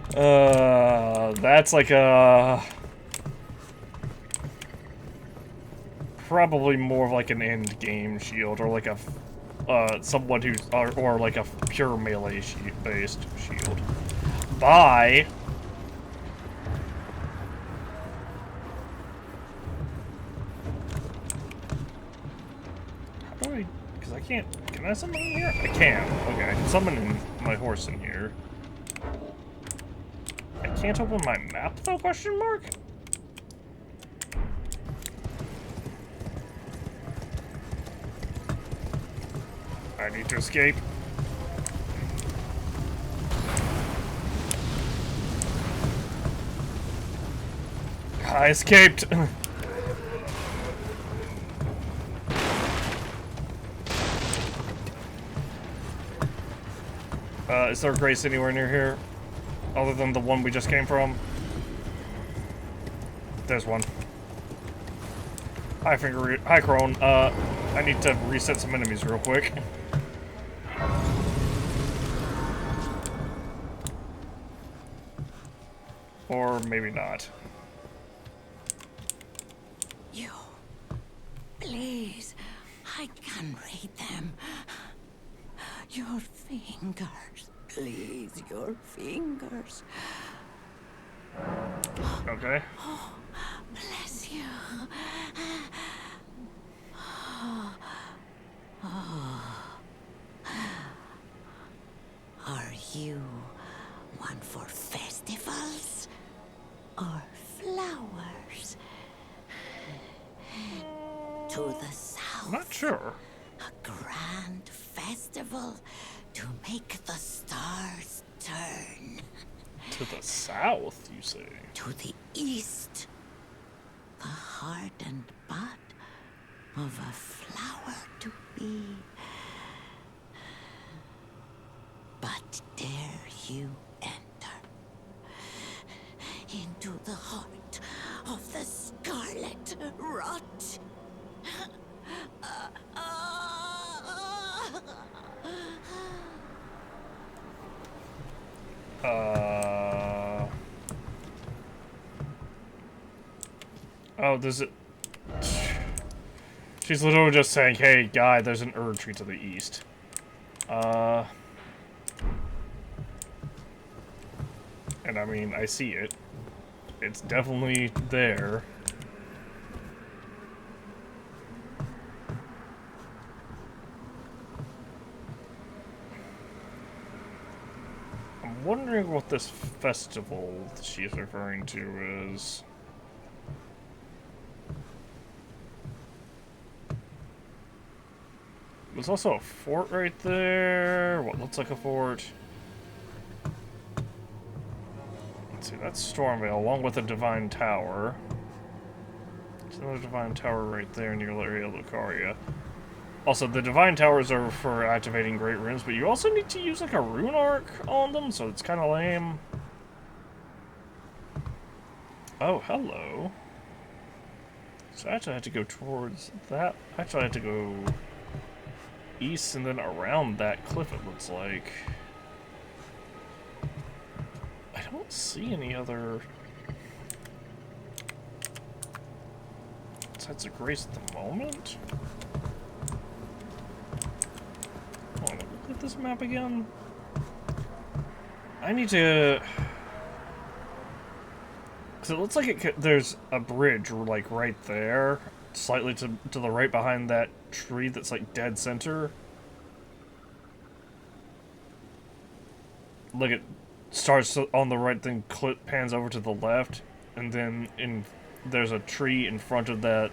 That's like a. Probably more of like an end game shield, or like a. Someone who's. Or like a pure melee based shield. Bye! How do I. Because I can't. Can I summon in here? I can. Okay, I can summon my horse in here. I can't open my map though? Question mark? I need to escape. I escaped. Is there grace anywhere near here? Other than the one we just came from? There's one. Hi, Hi, Crone. I need to reset some enemies real quick. Or maybe not. You. Please. I can read them. Your fingers. Please, your fingers. Okay. Oh, bless you. Are you one for festivals or flowers? To the south. I'm not sure. A grand festival to make the stars turn. To the south, you say? To the east. The heart and bud of a flower to be. But dare you enter into the heart of the scarlet rot? Oh, there's a... She's literally just saying, hey, guy, there's an Erd tree to the east. And I mean, I see it. It's definitely there. I'm wondering what this festival she's referring to is. There's also a fort right there. What looks like a fort. Let's see, that's Stormvale, along with a Divine Tower. There's another Divine Tower right there near Area Lucaria. Also, the Divine Towers are for activating Great Runes, but you also need to use like a Rune Arc on them, so it's kind of lame. Oh, hello. So I actually have to go towards that. Actually, I have to go east and then around that cliff, it looks like. I don't see any other sites of grace at the moment. Oh, at this map again? I need to... Because it looks like there's a bridge, like, right there. Slightly to the right behind that tree that's, like, dead center. Look, it starts on the right, then pans over to the left. And then there's a tree in front of that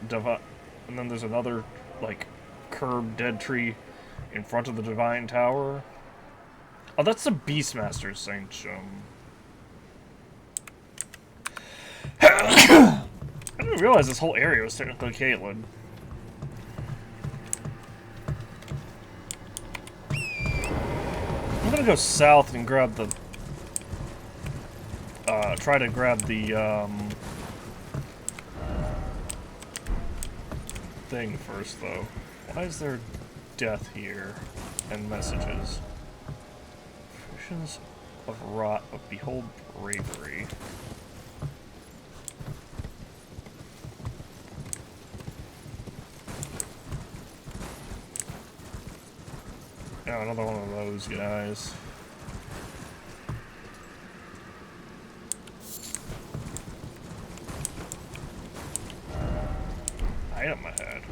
and then there's another, like, curved dead tree in front of the Divine Tower. Oh, that's the Beastmaster's Sanctum. I didn't realize this whole area was technically Caelid. I'm gonna go south and grab the... try to grab the, thing first, though. Why is there death here? And messages. Visions of rot, but behold bravery. Oh, another one of those guys. Item ahead.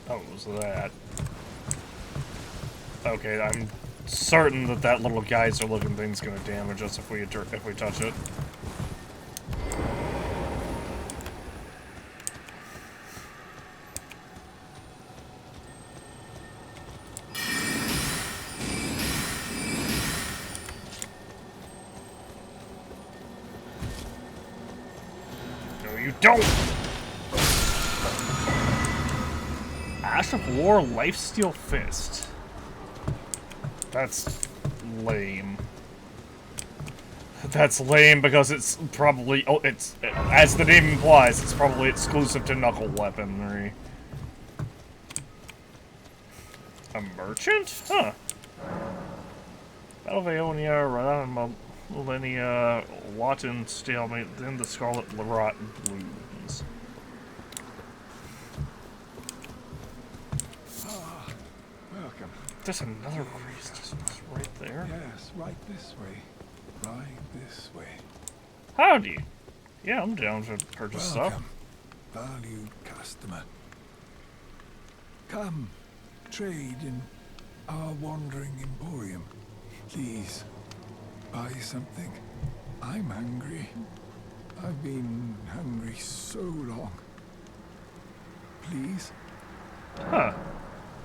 Oh, what was that? Okay, I'm certain that that little geyser-looking thing's gonna damage us if we touch it. No, you don't! Ash of War Lifesteal Fist. That's lame. That's lame because it's probably... Oh, it's... As the name implies, it's probably exclusive to knuckle weaponry. A merchant? Huh. Battle of Aeonia, Radon Millennia, Watton Stalemate, then the Scarlet Rot Blooms. Welcome. There's another priest right there. Yes, right this way. Right this way. Howdy. Yeah, I'm down to purchase stuff. Welcome, valued customer. Come, trade in our wandering emporium. Please, buy something. I'm hungry. I've been hungry so long. Please? Huh.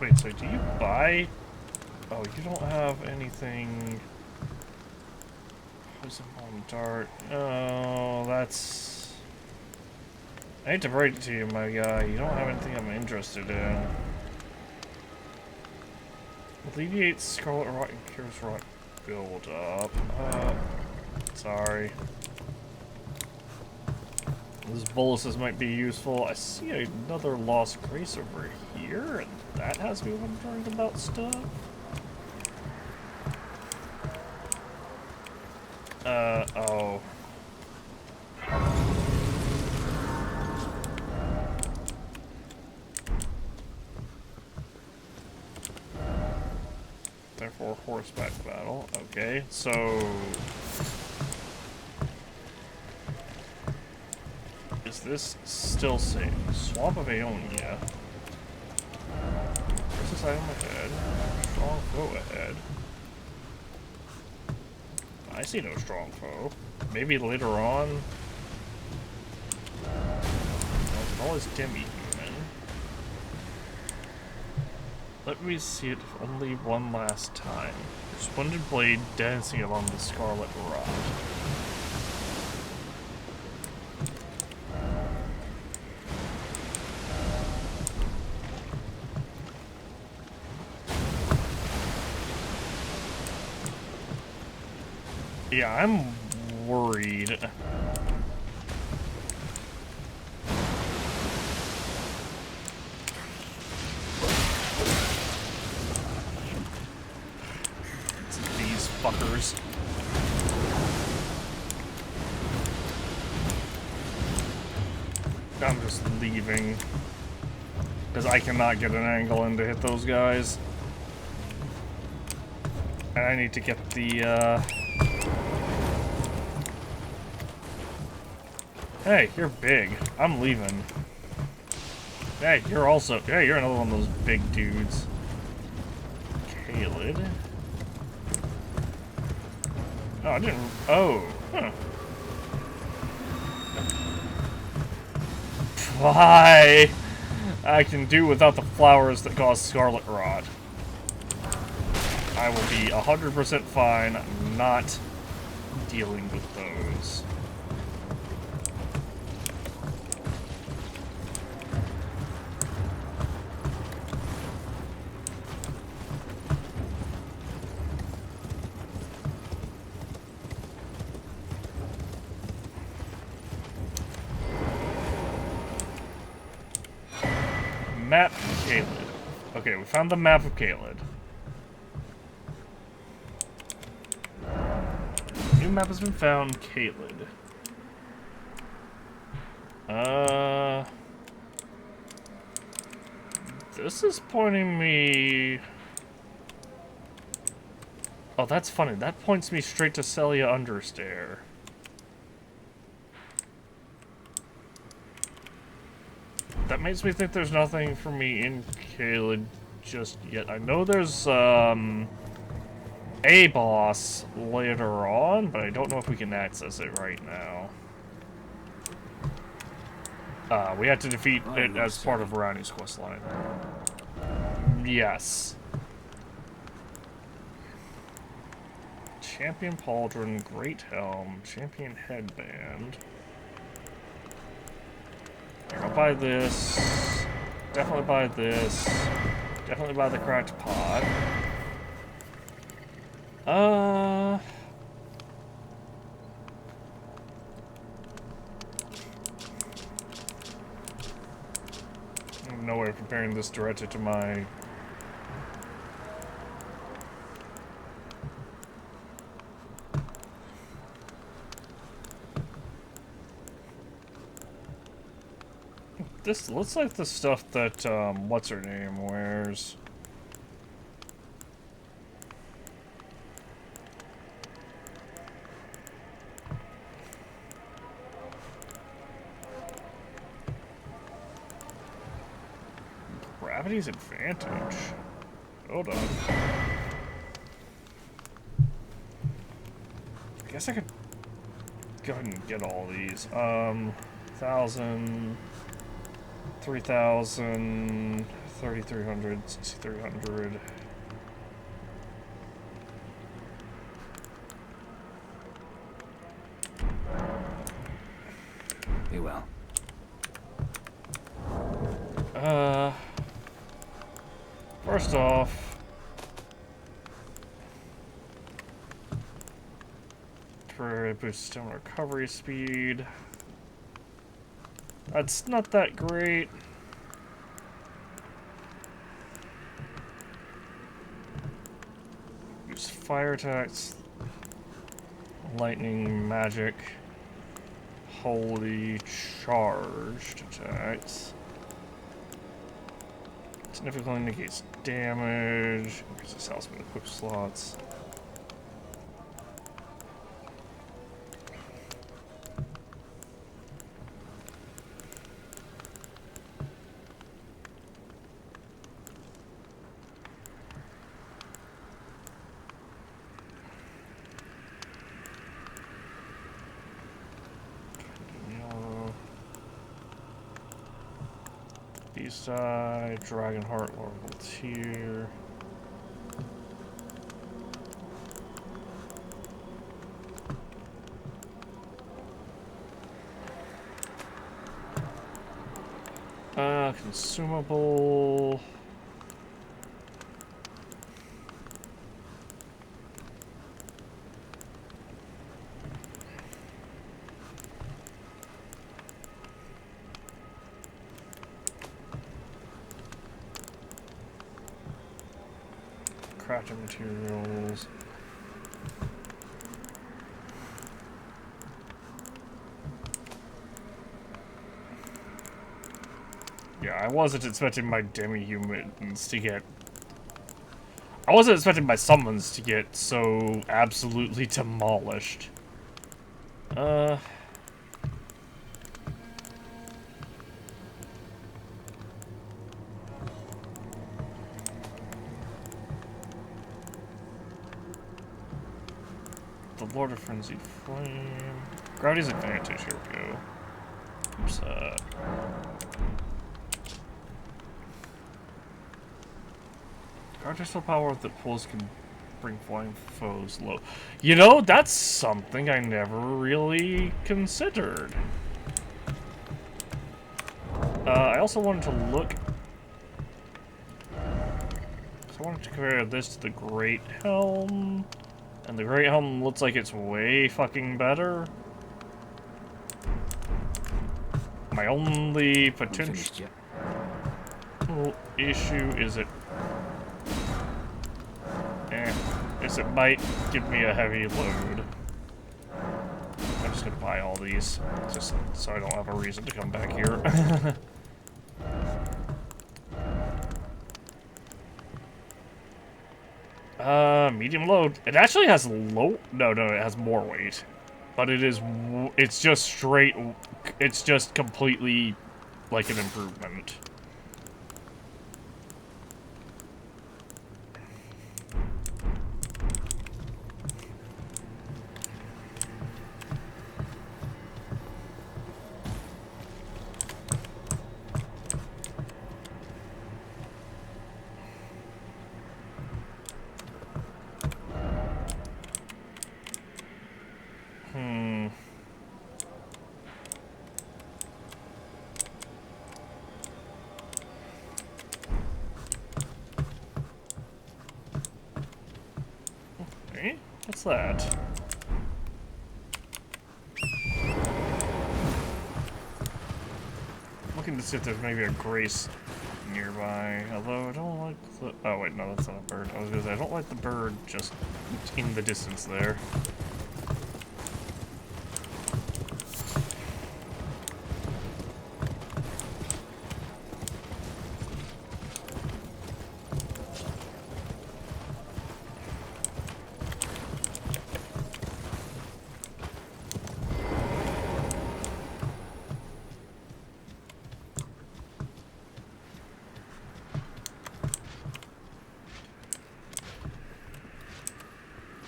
Wait, so do you buy... Oh, you don't have anything... Poison Dart. Oh, that's... I hate to break it to you, my guy. You don't have anything I'm interested in. Alleviates Scarlet Rot and cures rot build up. Sorry. Those boluses might be useful. I see another Lost Grace over here, and that has me wondering about stuff. Oh. Therefore, horseback battle. Okay, so... Is this still safe? Swamp of Aeonia. Where's this item ahead? Strong foe ahead. I see no strong foe. Maybe later on. I can always demi-human. Let me see it only one last time. Splendid blade dancing along the scarlet rod. Yeah, I'm worried. I'm just leaving. Because I cannot get an angle in to hit those guys. And I need to get the, Hey, you're big. I'm leaving. Hey, you're also... Hey, you're another one of those big dudes. Caelid? Oh, I didn't... Oh. Huh. Why? I can do without the flowers that cause scarlet rot. I will be 100% fine not dealing with those. Map Caelid. Okay, we found the map of Caelid. New map has been found, Caelid. This is pointing me... Oh, that's funny. That points me straight to Celia Understair. That makes me think there's nothing for me in Caelid just yet. I know there's, a boss later on, but I don't know if we can access it right now. We have to defeat it as part of Rani's questline. Yes. Champion Pauldron, Great Helm, Champion Headband. I'll buy this. Definitely buy this. Definitely buy the cracked pot. No way of comparing this directly to my... This looks like the stuff that, what's-her-name wears. Gravity's advantage. Hold on. I guess I could go ahead and get all these. 1,000, 3,000, 3,300, 6,300. Be well. First off, for boost stamina recovery speed. That's not that great. Use fire attacks, lightning, magic, holy, charged attacks. Significantly negates damage. Increases health with equip slots. Side, Dragonheart, Oracle Tier. Consumable. Crafting materials. Yeah, I wasn't expecting my demi-humans to get... I wasn't expecting my summons to get so absolutely demolished. The Lord of Frenzied Flame... Gravity's Advantage, here we go. Oops, Artificial power that pulls can bring flying foes low. You know, that's something I never really considered. I also wanted to look... So I wanted to compare this to the Great Helm. And the Great Helm looks like it's way fucking better. My only potential issue is it might give me a heavy load. I'm just gonna buy all these, just so I don't have a reason to come back here. Medium load. It actually has low... No, it has more weight. But it's just straight... It's just completely, like, an improvement. What's that? Looking to see if there's maybe a grace nearby. Although I don't like the... Oh wait, no, that's not a bird. I was gonna say, I don't like the bird just in the distance there.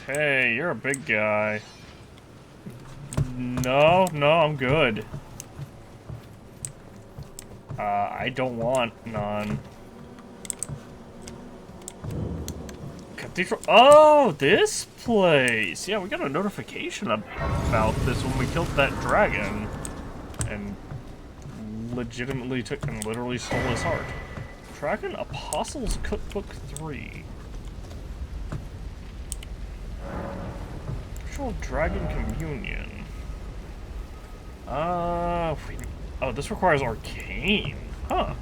Hey, you're a big guy. No, I'm good. I don't want none. Cathedral. Oh, this place. Yeah, we got a notification about this when we killed that dragon. And legitimately took and literally stole his heart. Dragon Apostles Cookbook 3. Dragon Communion. Oh, this requires Arcane. Huh.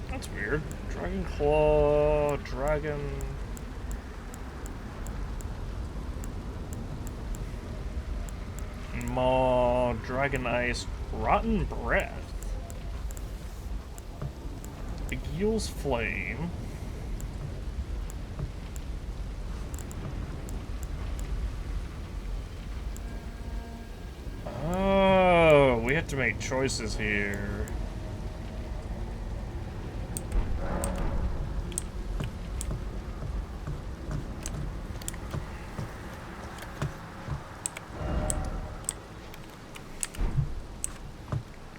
That's weird. Dragon Claw, Dragon... Maw, Dragon Ice, Rotten Breath. Aguil's Flame. Oh, we have to make choices here.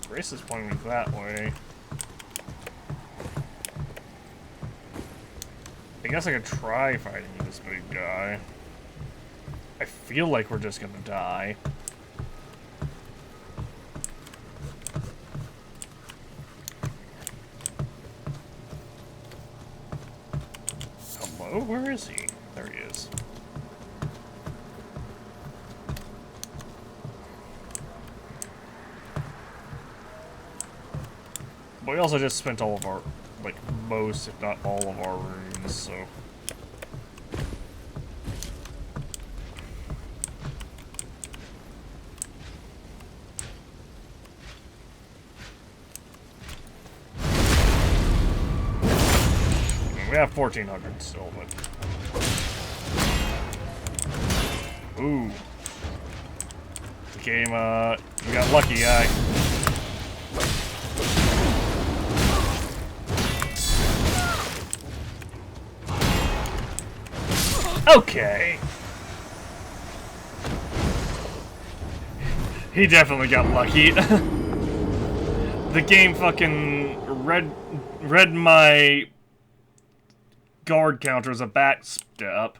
Grace is pointing me that way. I guess I could try fighting this big guy. I feel like we're just gonna die. Hello? Where is he? There he is. But we also just spent all of our, like, most, if not all of our runes, so... We have 1,400 still, but... Ooh. The game, we got lucky, guy. Okay. He definitely got lucky. The game fucking read my guard counter as a back step.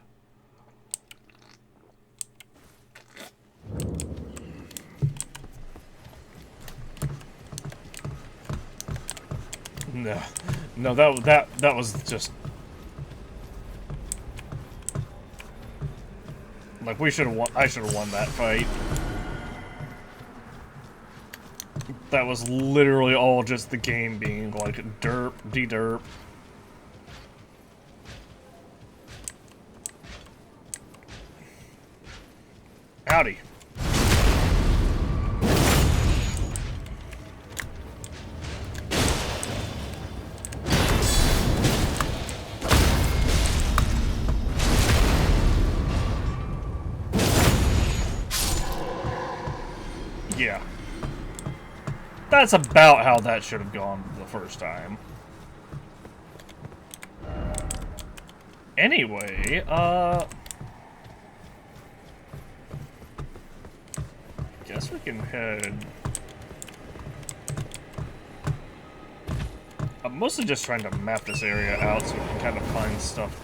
No, that was just like we should have won. I should have won that fight. That was literally all just the game being like derp, de-derp. Howdy. Yeah. That's about how that should have gone the first time. Anyway, guess we can head... I'm mostly just trying to map this area out so we can kind of find stuff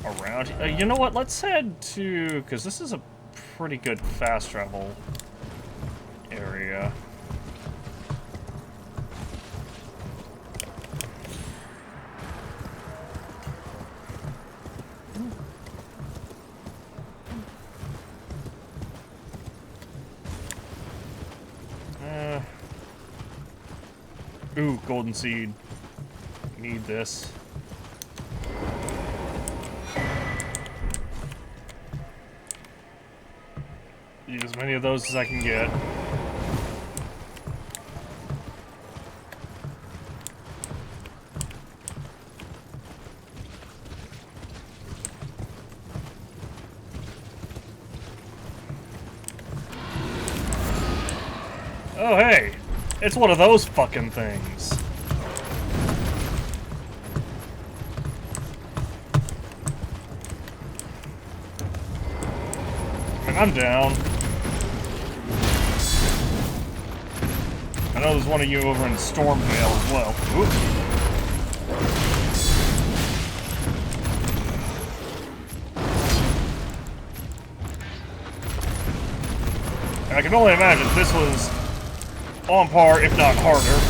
around. You know what? Let's head to... because this is a pretty good fast travel area. Ooh, golden seed. Need this. Use as many of those as I can get. Oh, hey! It's one of those fucking things. I mean, I'm down. I know there's one of you over in Stormvale as well. Oop. I can only imagine this was on par, if not harder.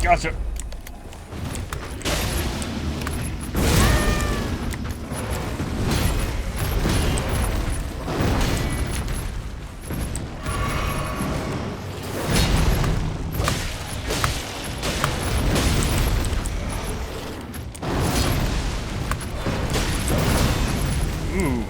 Gotcha. Ooh.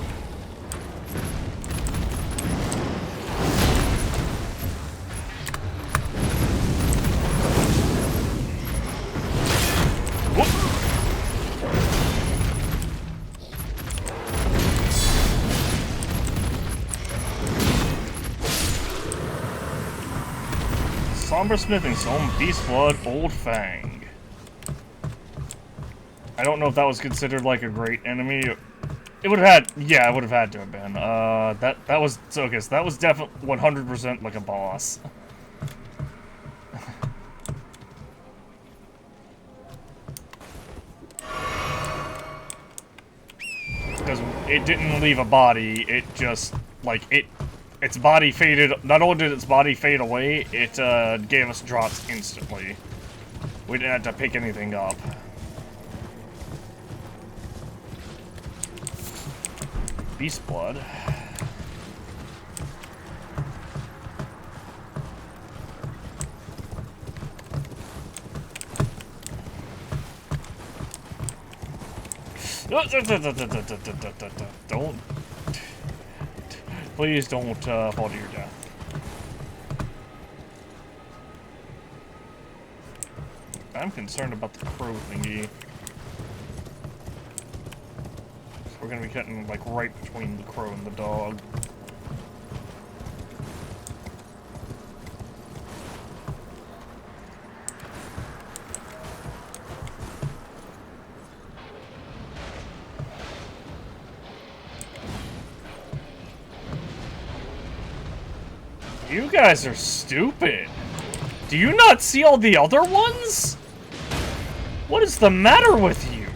Somber Smithing Stone, Beast Blood, Old Fang. I don't know if that was considered like a great enemy. It would have had, yeah, it would have had to have been. That was okay. So that was definitely 100% like a boss. Because it didn't leave a body. It just like its body faded. Not only did its body fade away, it gave us drops instantly. We didn't have to pick anything up. Beast blood. Don't. Please don't fall to your death. I'm concerned about the crow thingy. So we're gonna be cutting like right between the crow and the dog. You guys are stupid. Do you not see all the other ones? What is the matter with you?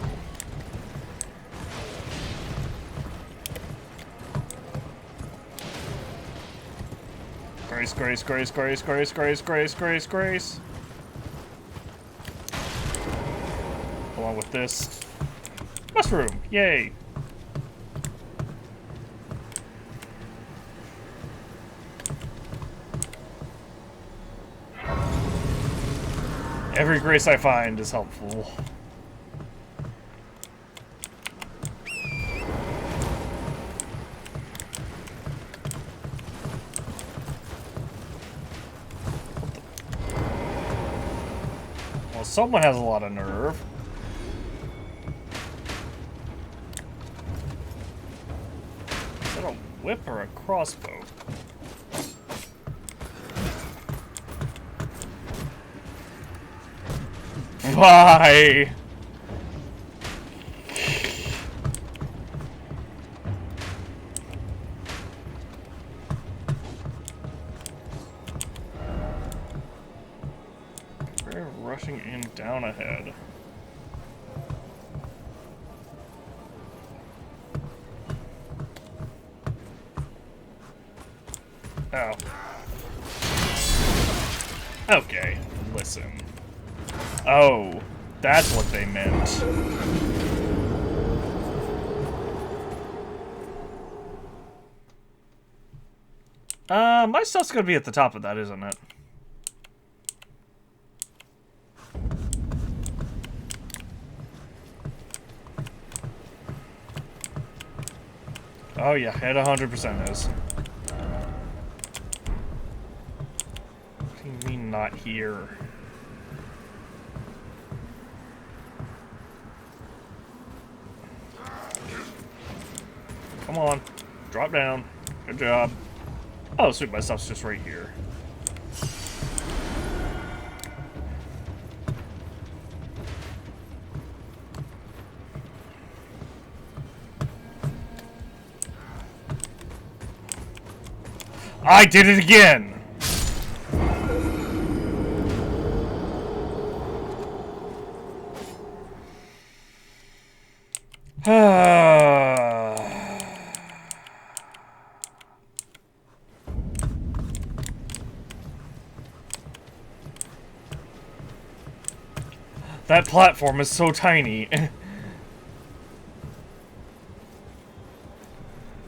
Grace, grace, grace, grace, grace, grace, grace, grace, grace. Along with this. Mushroom, yay. Every grace I find is helpful. Well, someone has a lot of nerve. Is that a whip or a crossbow? Why? We're rushing in down ahead. Oh. Okay, listen. Oh, that's what they meant. My stuff's gonna be at the top of that, isn't it? Oh yeah, it 100% is. What do you mean not here? Come on. Drop down. Good job. Oh, sweet, my stuff's just right here. I did it again! That platform is so tiny. I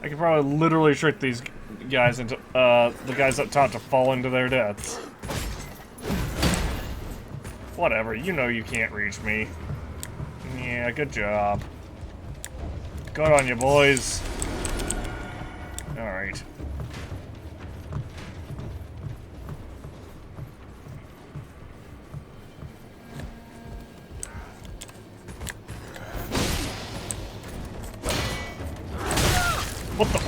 could probably literally trick these guys into, the guys up top to fall into their deaths. Whatever, you know you can't reach me. Yeah, good job. Good on you, boys. Alright. What the?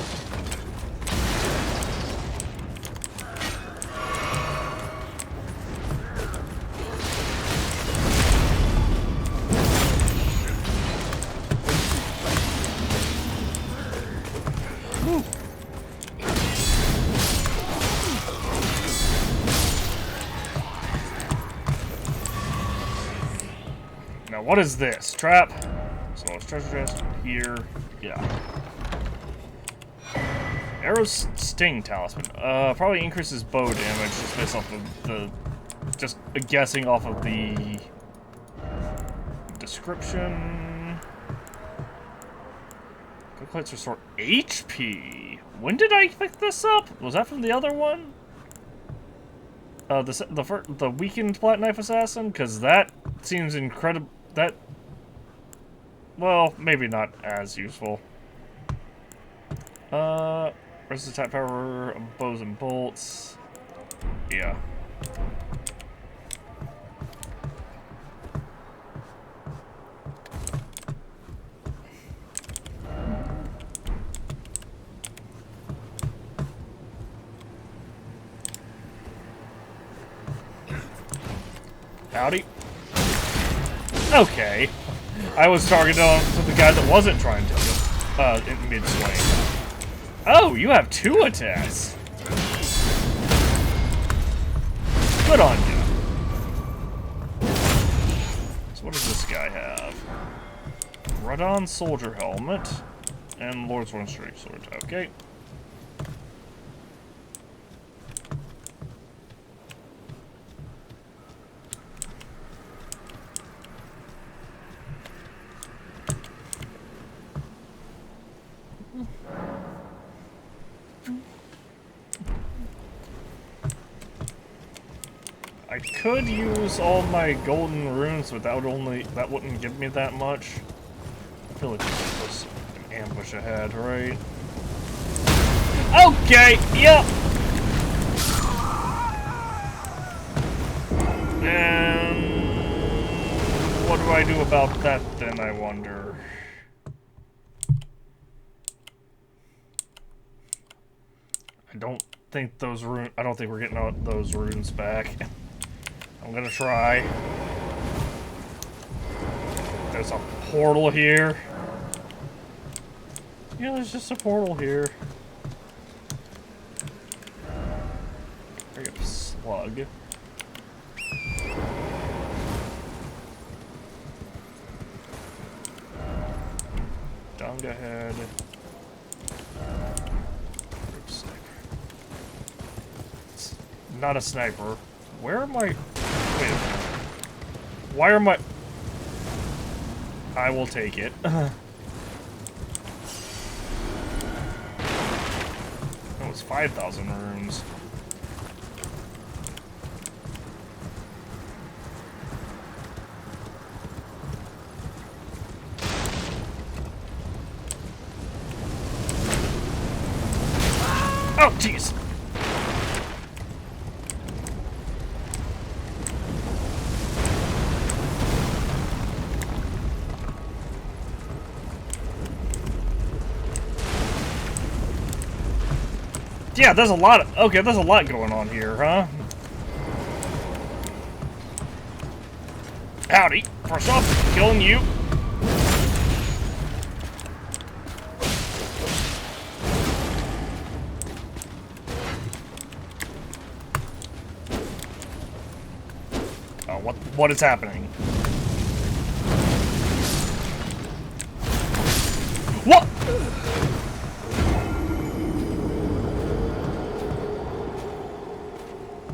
Now what is this? Trap? So it's treasure chest here. Yeah. Arrow's Sting Talisman. Probably increases bow damage just based off of the... Just guessing off of the... description... Quick lights restore HP. When did I pick this up? Was that from the other one? The weakened Flat Knife Assassin? Because that seems incredible. That, well, maybe not as useful. Resist attack power of bows and bolts. Yeah. Howdy. Okay. I was targeted on to the guy that wasn't trying to in mid-swing. Oh, you have 2 attacks. Good on you. So what does this guy have? Radon Soldier Helmet and Lord's One Straight Sword. Okay. I could use all my golden runes, but that wouldn't give me that much. I feel like there's an ambush ahead, right? Okay, yep. And what do I do about that then, I wonder? I don't think we're getting all those runes back. I'm gonna try. There's a portal here. Yeah, there's just a portal here. I got a slug. Dunga head. It's not a sniper. Where am I? Wait a minute. Why are my... I will take it. That was 5,000 runes. Oh, jeez! Yeah, there's a lot of... Okay, there's a lot going on here, huh? Howdy. First off, killing you. Oh, what is happening? What?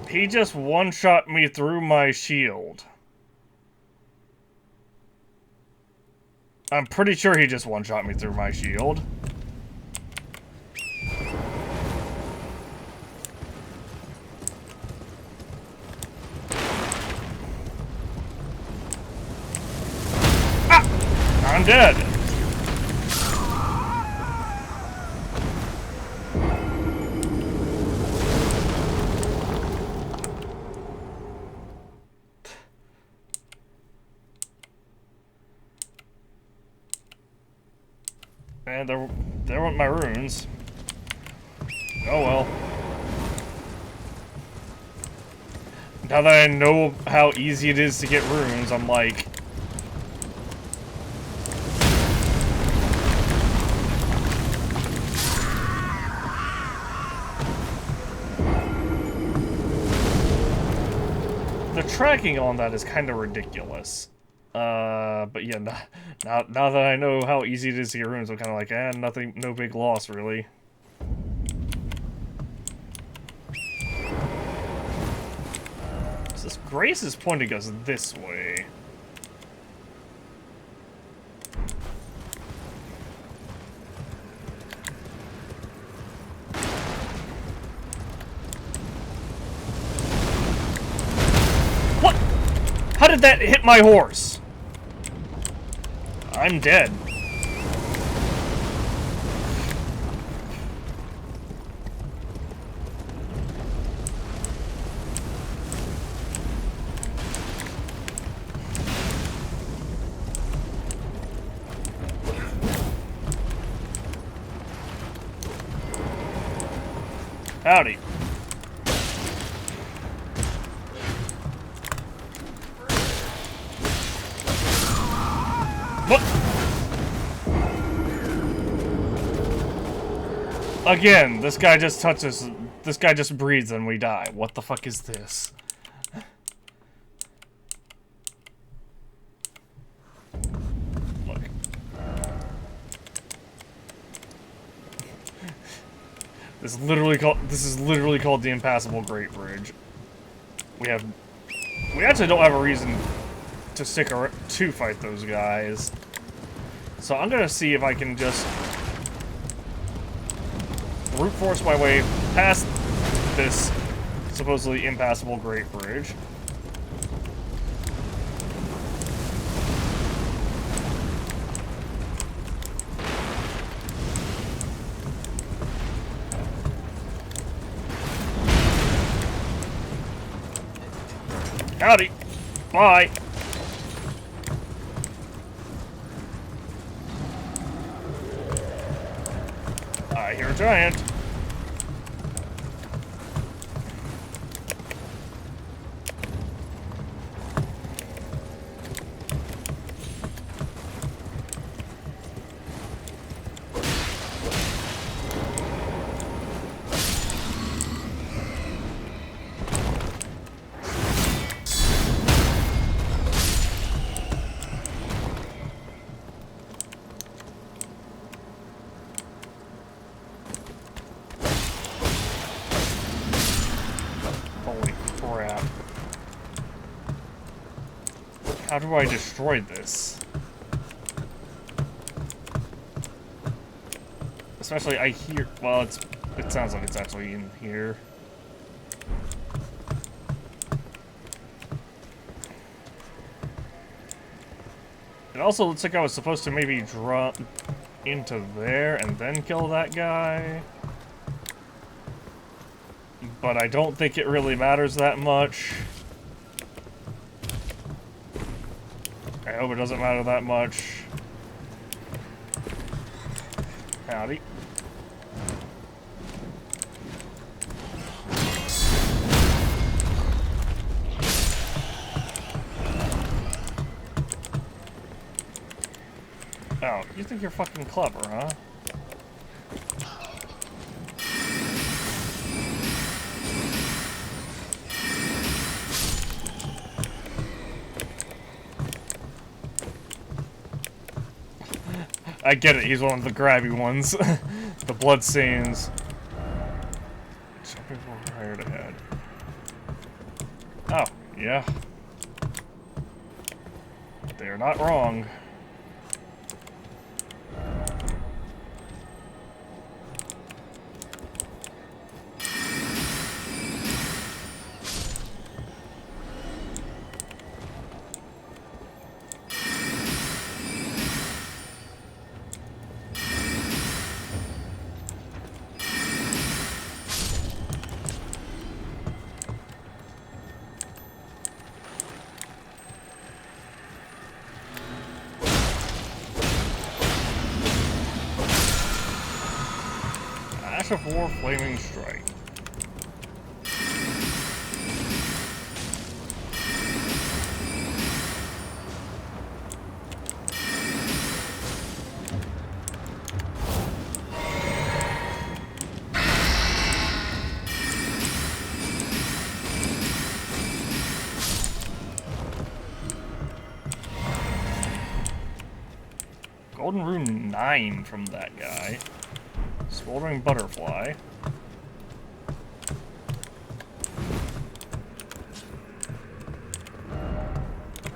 He just one-shot me through my shield. I'm pretty sure he just one-shot me through my shield. Ah! I'm dead. And there went my runes. Oh well. Now that I know how easy it is to get runes, I'm like... The tracking on that is kind of ridiculous. But yeah, now that I know how easy it is to get runes, I'm kind of like, nothing, no big loss, really. So this Grace is pointing us this way. did that hit my horse? I'm dead. Howdy. What? Again, this guy just touches... This guy just breathes and we die. What the fuck is this? Look. This is literally called the Impassable Great Bridge. We actually don't have a reason to stick around to fight those guys. So I'm gonna see if I can just brute force my way past this supposedly impassable Great Bridge. Howdy. Bye. I hear a giant. Holy crap. How do I destroy this? Especially I hear... Well, it sounds like it's actually in here. It also looks like I was supposed to maybe drop into there and then kill that guy. But I don't think it really matters that much. I hope it doesn't matter that much. Howdy. Oh, you think you're fucking clever, huh? I get it, he's one of the grabby ones. The bloodstains. Some people are hired ahead. Oh, yeah. They're not wrong. Ash of War Flaming Strike. Golden Rune 9 from that guy. Smoldering Butterfly.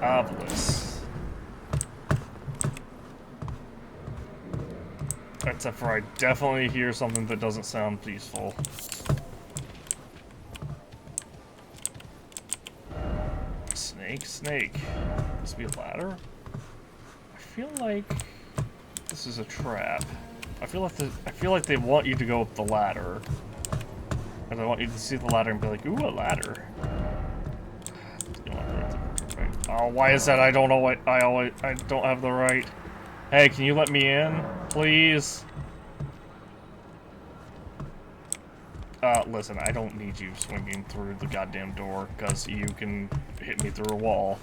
Obelisk. Except for I definitely hear something that doesn't sound peaceful. Snake, snake. This be a ladder? I feel like this is a trap. I feel like they want you to go up the ladder. And I want you to see the ladder and be like, ooh, a ladder. Oh, why is that? I don't know what I don't have the right. Hey, can you let me in, please? Listen, I don't need you swinging through the goddamn door, because you can hit me through a wall.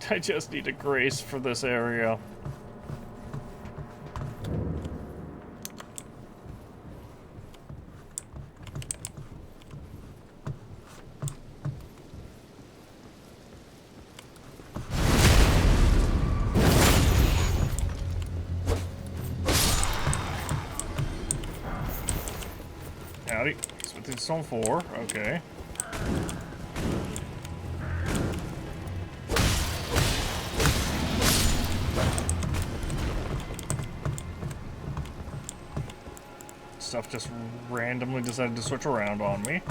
I just need a grace for this area. Howdy. Smithing Stone 4. Okay. Stuff just randomly decided to switch around on me.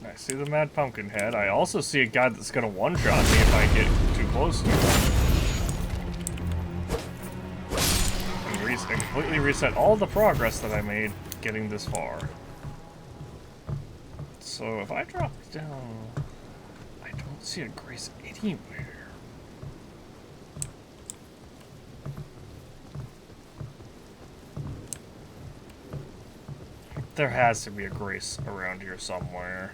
I see the Mad Pumpkin Head. I also see a guy that's gonna one-shot me if I get too close to him. And completely reset all the progress that I made getting this far. So if I drop down, I don't see a grace anywhere. There has to be a grace around here somewhere.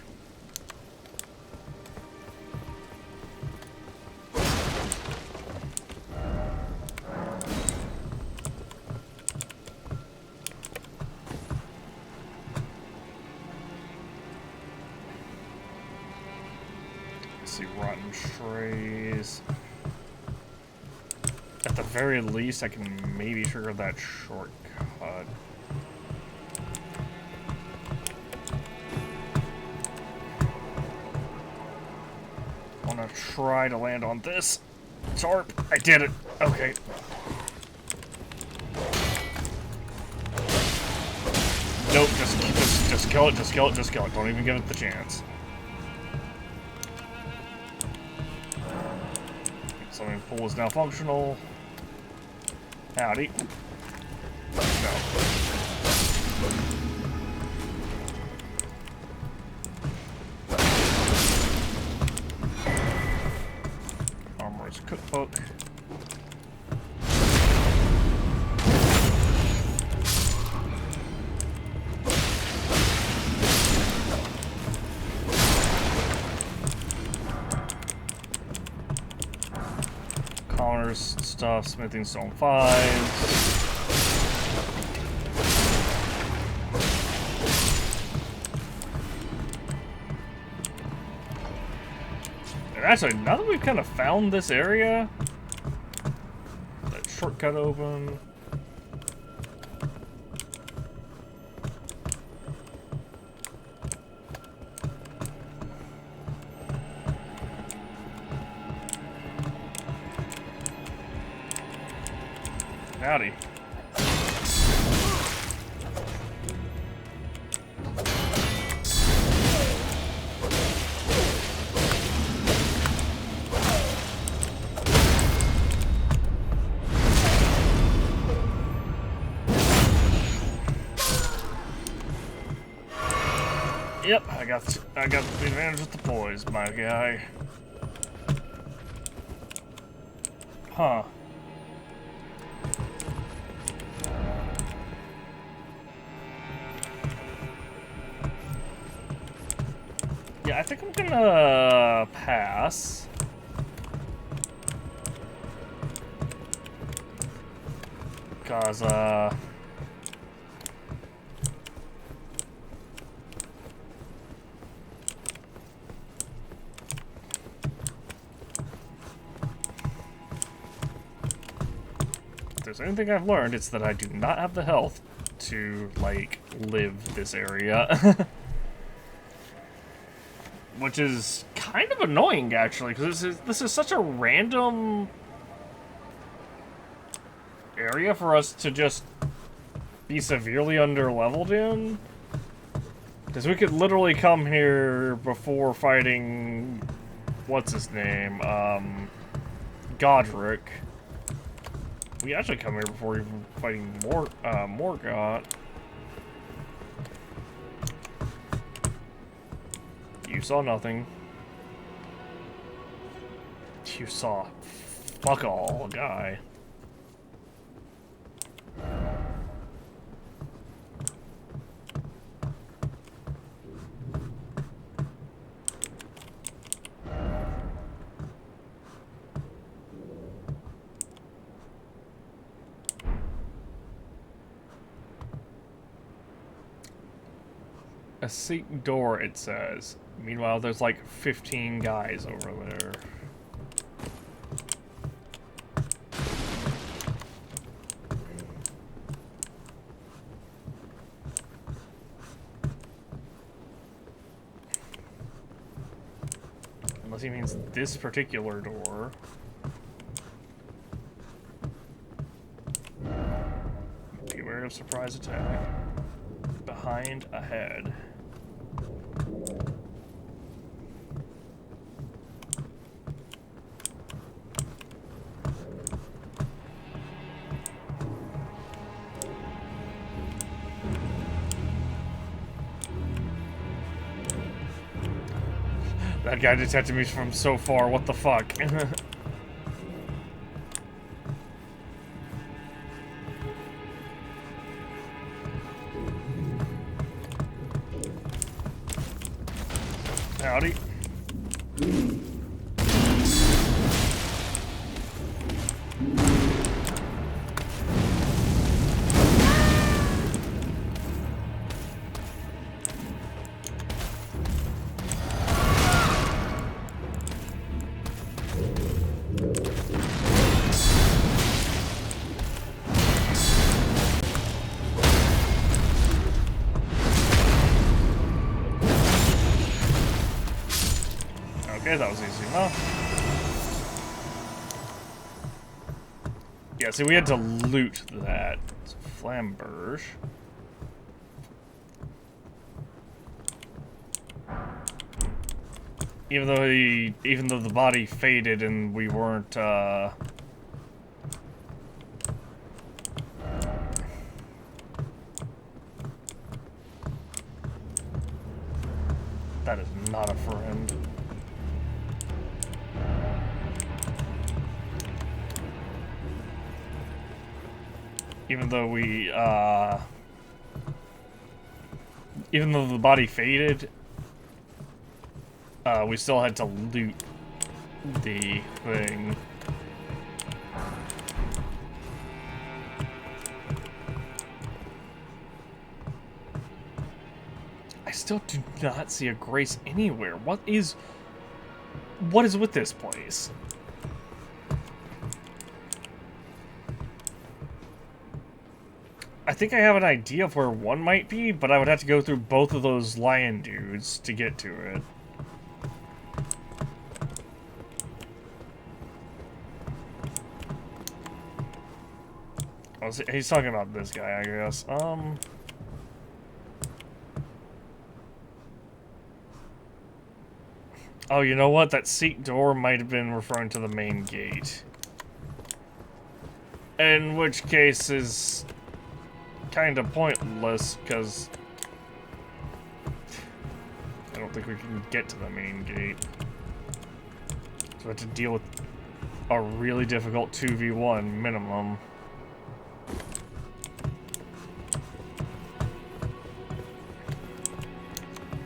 See rotten trays. At the very least, I can maybe trigger that shortcut. I want to try to land on this tarp. I did it. Okay. Nope. Just kill it. Just kill it. Just kill it. Don't even give it the chance. Swimming pool is now functional. Howdy. No. Armor's cookbook. Commoners stuff, smithing stone 5. Actually, now that we've kind of found this area, that shortcut open. Howdy. Yep, I got the advantage with the poise, my guy. Huh. Yeah, I think I'm gonna pass. Cause, there's anything I've learned, it's that I do not have the health to, like, live this area. Which is kind of annoying, actually, because this is such a random area for us to just be severely under-leveled in. Because we could literally come here before fighting... what's his name? Godric. We actually come here before even fighting Morgott. You saw nothing. You saw fuck all, guy. A seat door, it says. Meanwhile, there's like 15 guys over there. Unless he means this particular door. Beware of surprise attack. Behind, ahead. That guy detected me from so far, what the fuck? Howdy. Okay, that was easy enough. Yeah, see, we had to loot that. It's Flamberge. Even though the body faded and we weren't, that is not a friend. Even though even though the body faded, we still had to loot the thing. I still do not see a grace anywhere. What is with this place? I think I have an idea of where one might be, but I would have to go through both of those lion dudes to get to it. Oh, he's talking about this guy, I guess. Oh, you know what? That seat door might have been referring to the main gate. In which case is kind of pointless, because I don't think we can get to the main gate. So we have to deal with a really difficult 2v1 minimum.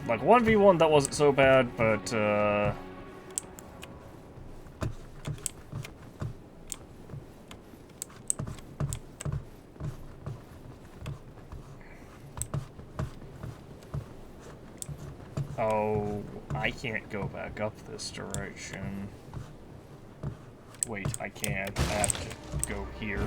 Like 1v1 that wasn't so bad, but oh, I can't go back up this direction. Wait, I can. I have to go here.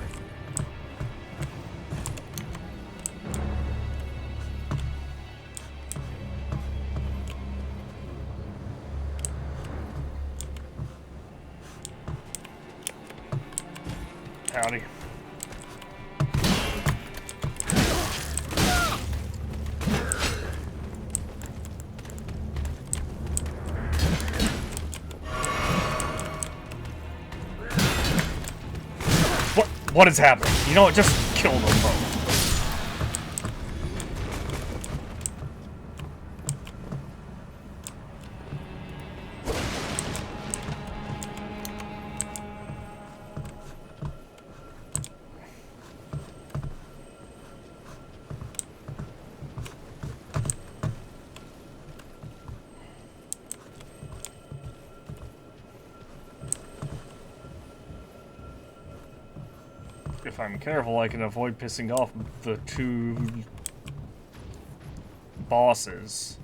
Howdy. What is happening? You know what? Just kill them both. If I'm careful, I can avoid pissing off the two bosses.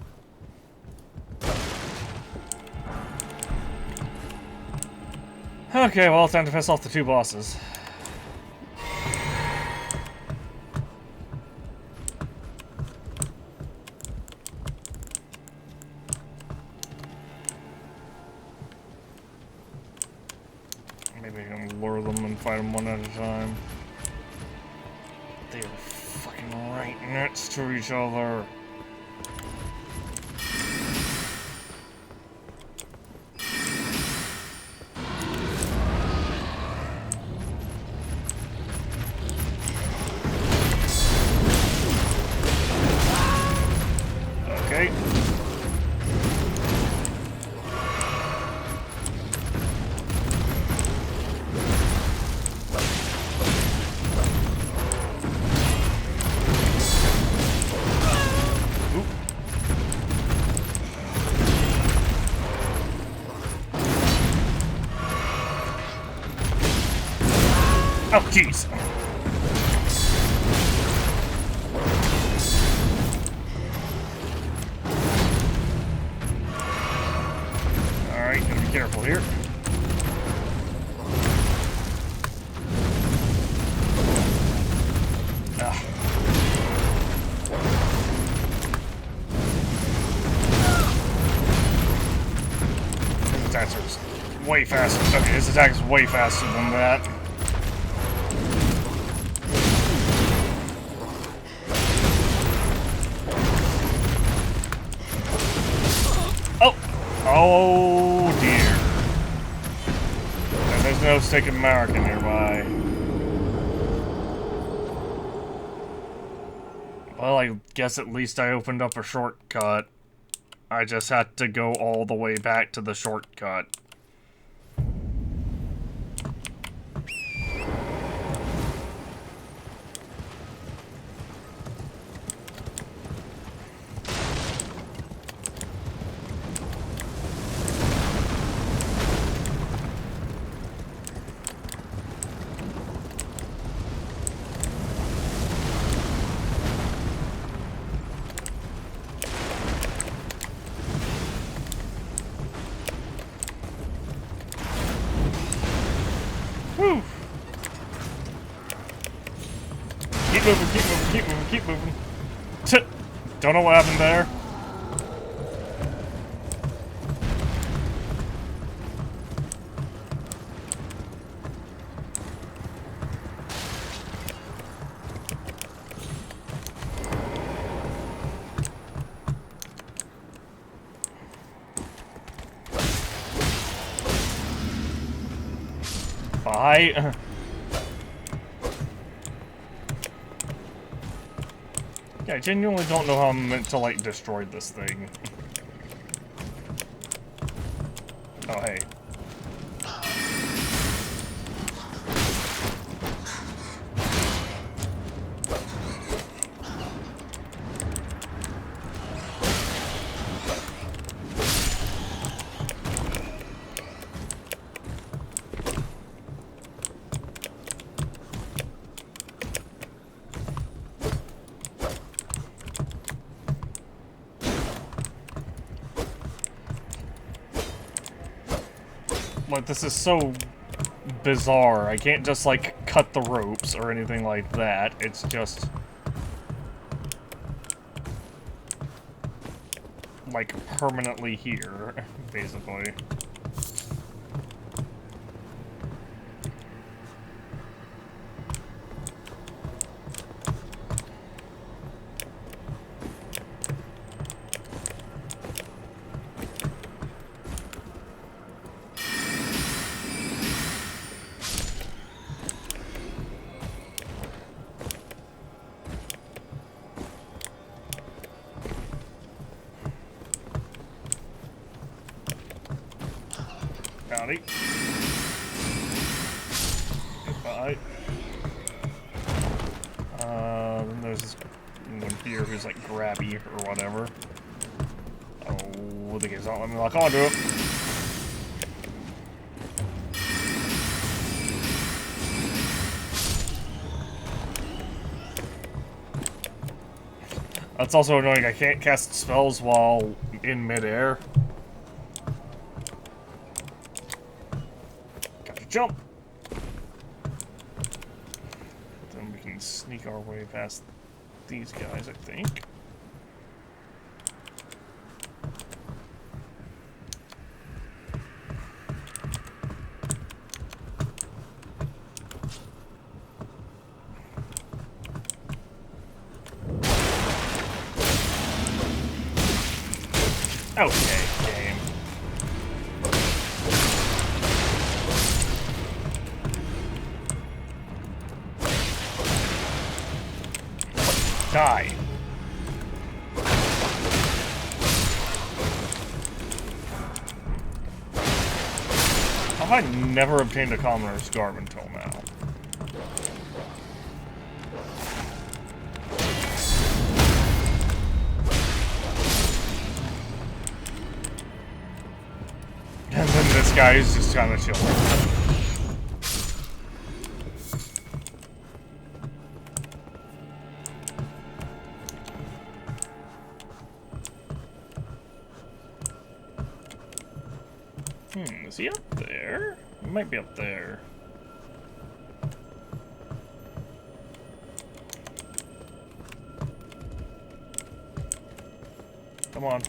Okay, well, time to piss off the two bosses. Maybe I can lure them and fight them one at a time. They are fucking right next to each other. Okay. Oh, jeez. Alright, gotta be careful here. His attacks are way faster. Okay, his attack is way faster than that. Oh dear. And there's no stick American nearby. Well, I guess at least I opened up a shortcut. I just had to go all the way back to the shortcut. Whew. Keep moving, keep moving, keep moving, keep moving. Don't know what happened there. Bye. Yeah, I genuinely don't know how I'm meant to, like, destroy this thing. Oh, hey. Like, this is so bizarre. I can't just, like, cut the ropes or anything like that. It's just... like, permanently here, basically. Howdy. Goodbye. Then there's this one here who's like grabby or whatever. Oh, the game's not letting me lock onto it. That's also annoying. I can't cast spells while in midair. Gotta jump. Then we can sneak our way past these guys, I think. Okay, game. Die. How have I never obtained a commoner's garb until now? And then this guy is just kind of chilling. Is he up there? He might be up there. Come on.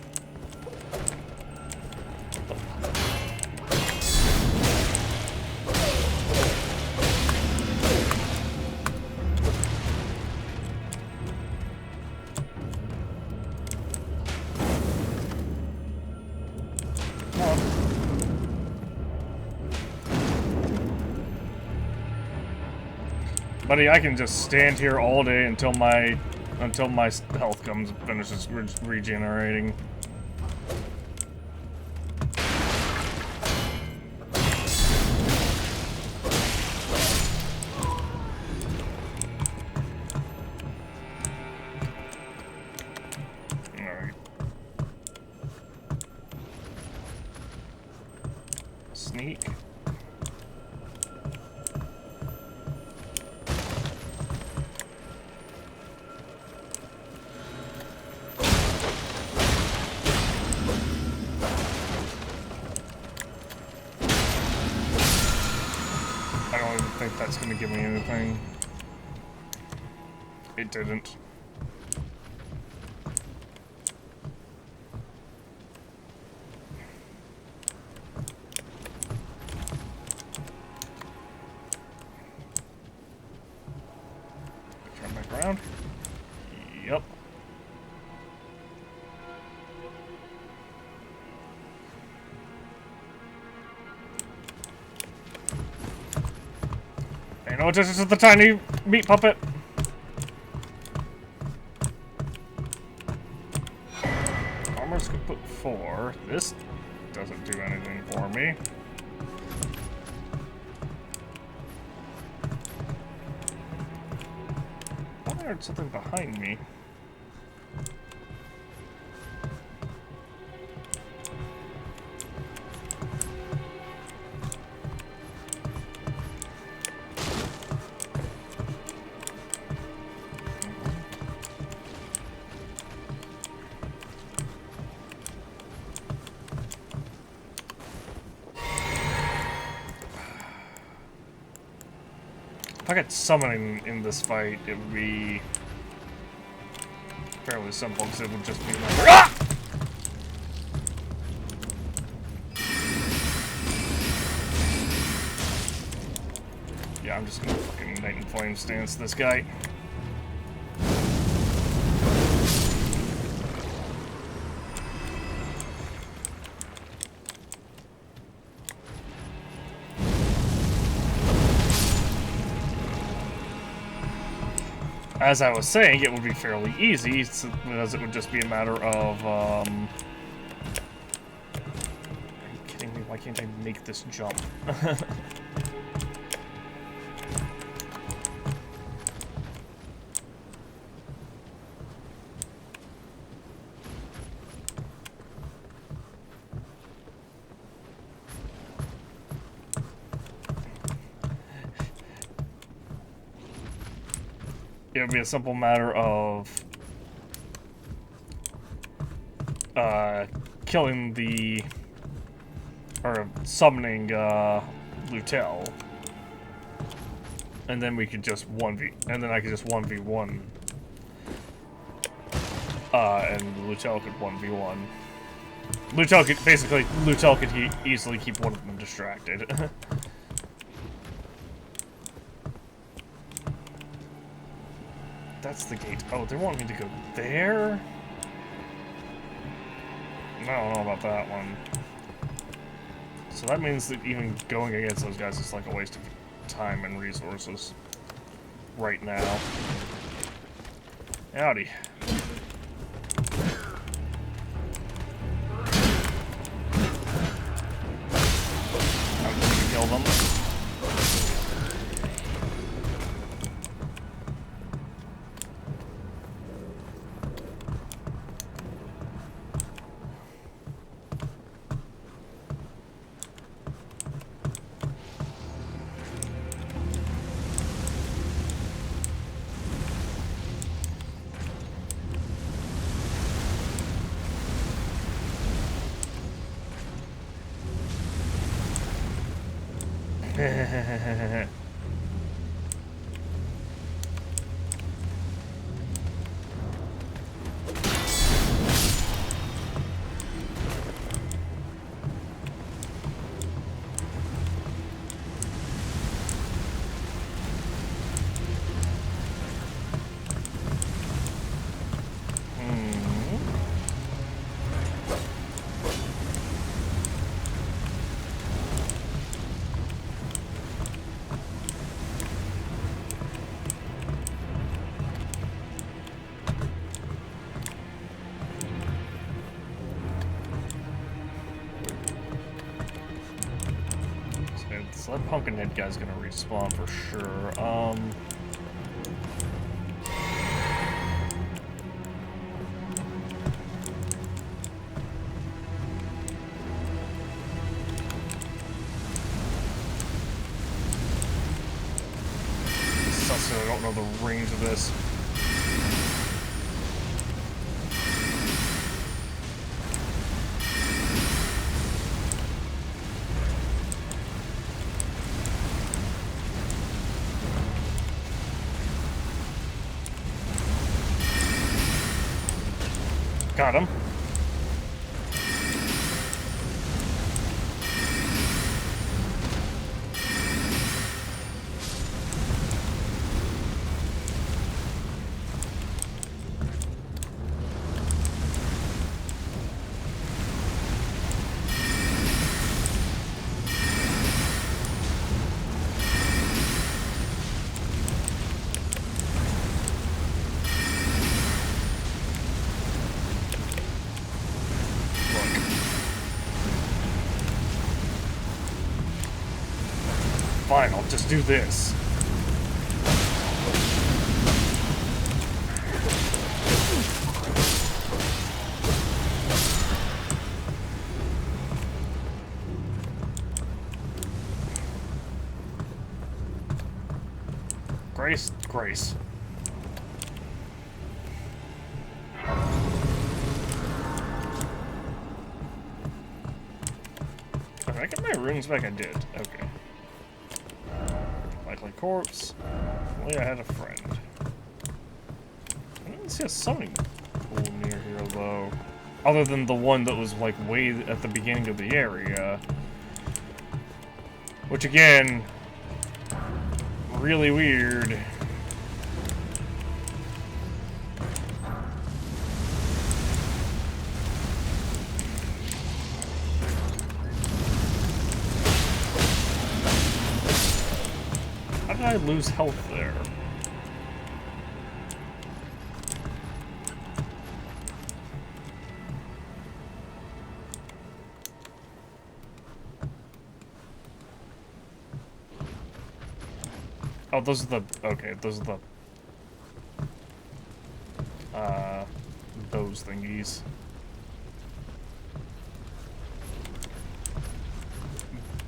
Buddy, I can just stand here all day until my health finishes regenerating. Alright. Sneak. I think that's gonna give me anything. It didn't. Turn back around. Yep. Pay no attention to the tiny meat puppet. Armor's put 4. This doesn't do anything for me. I thought I heard something behind me. If I got summoning in this fight, it would be fairly simple, because it would just be like, ah! Yeah, I'm just gonna fucking Night and Flame stance this guy. As I was saying, it would be fairly easy, as it would just be a matter of, are you kidding me? why can't I make this jump? It would be a simple matter of killing the, or summoning Lutel, and then we could just and then I could just 1v1, and Lutel could 1v1. Lutel could easily keep one of them distracted. That's the gate. Oh, they want me to go there? I don't know about that one. So that means that even going against those guys is like a waste of time and resources right now. Howdy. I'm going to kill them. So that Pumpkinhead guy's gonna respawn for sure. Sucks that I don't know the range of this. Got him. Fine, I'll just do this. Grace, Grace. Did I get my runes back? I did. Okay. Likely corpse. Only I had a friend. I didn't see a summoning pool near here though. Other than the one that was like way at the beginning of the area. Which again, really weird. How did I lose health there? Oh, those are the... Okay, those are the... Those thingies.